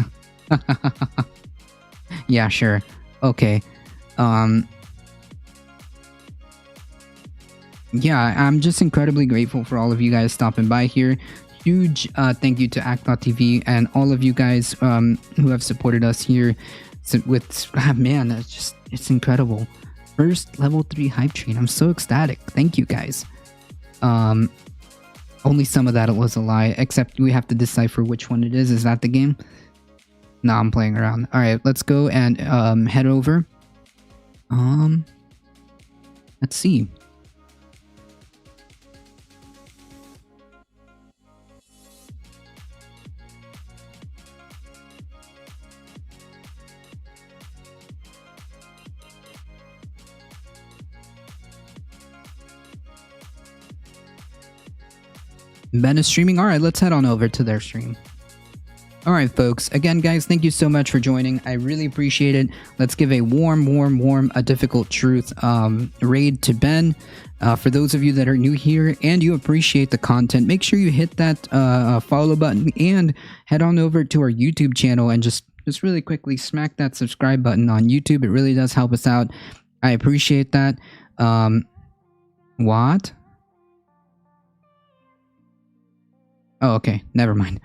Yeah, sure. Okay. Yeah, I'm just incredibly grateful for all of you guys stopping by here. Huge thank you to Act.tv and all of you guys who have supported us here with man, it's incredible. First level 3 hype train. I'm so ecstatic. Thank you guys. Only some of that was a lie, except we have to decipher which one it is. Is that the game? No, I'm playing around. All right, let's go and head over. Let's see. Ben is streaming. All right, let's head on over to their stream. All right, folks. Again, guys, thank you so much for joining. I really appreciate it. Let's give a warm, a difficult truth raid to Ben. For those of you that are new here and you appreciate the content, make sure you hit that follow button and head on over to our YouTube channel and just really quickly smack that subscribe button on YouTube. It really does help us out. I appreciate that. What? Oh, okay. Never mind.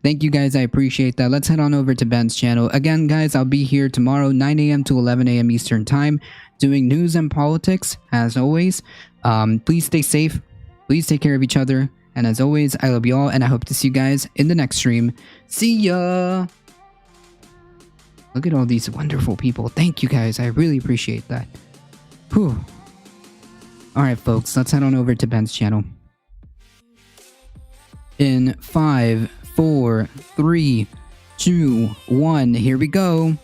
Thank you guys. I appreciate that. Let's head on over to Ben's channel. Again, guys, I'll be here tomorrow, 9 a.m. to 11 a.m. Eastern Time, doing news and politics, as always. Please stay safe. Please take care of each other. And as always, I love you all, and I hope to see you guys in the next stream. See ya! Look at all these wonderful people. Thank you guys. I really appreciate that. Whew. Alright, folks. Let's head on over to Ben's channel. In 5, 4, 3, 2, 1. Here we go.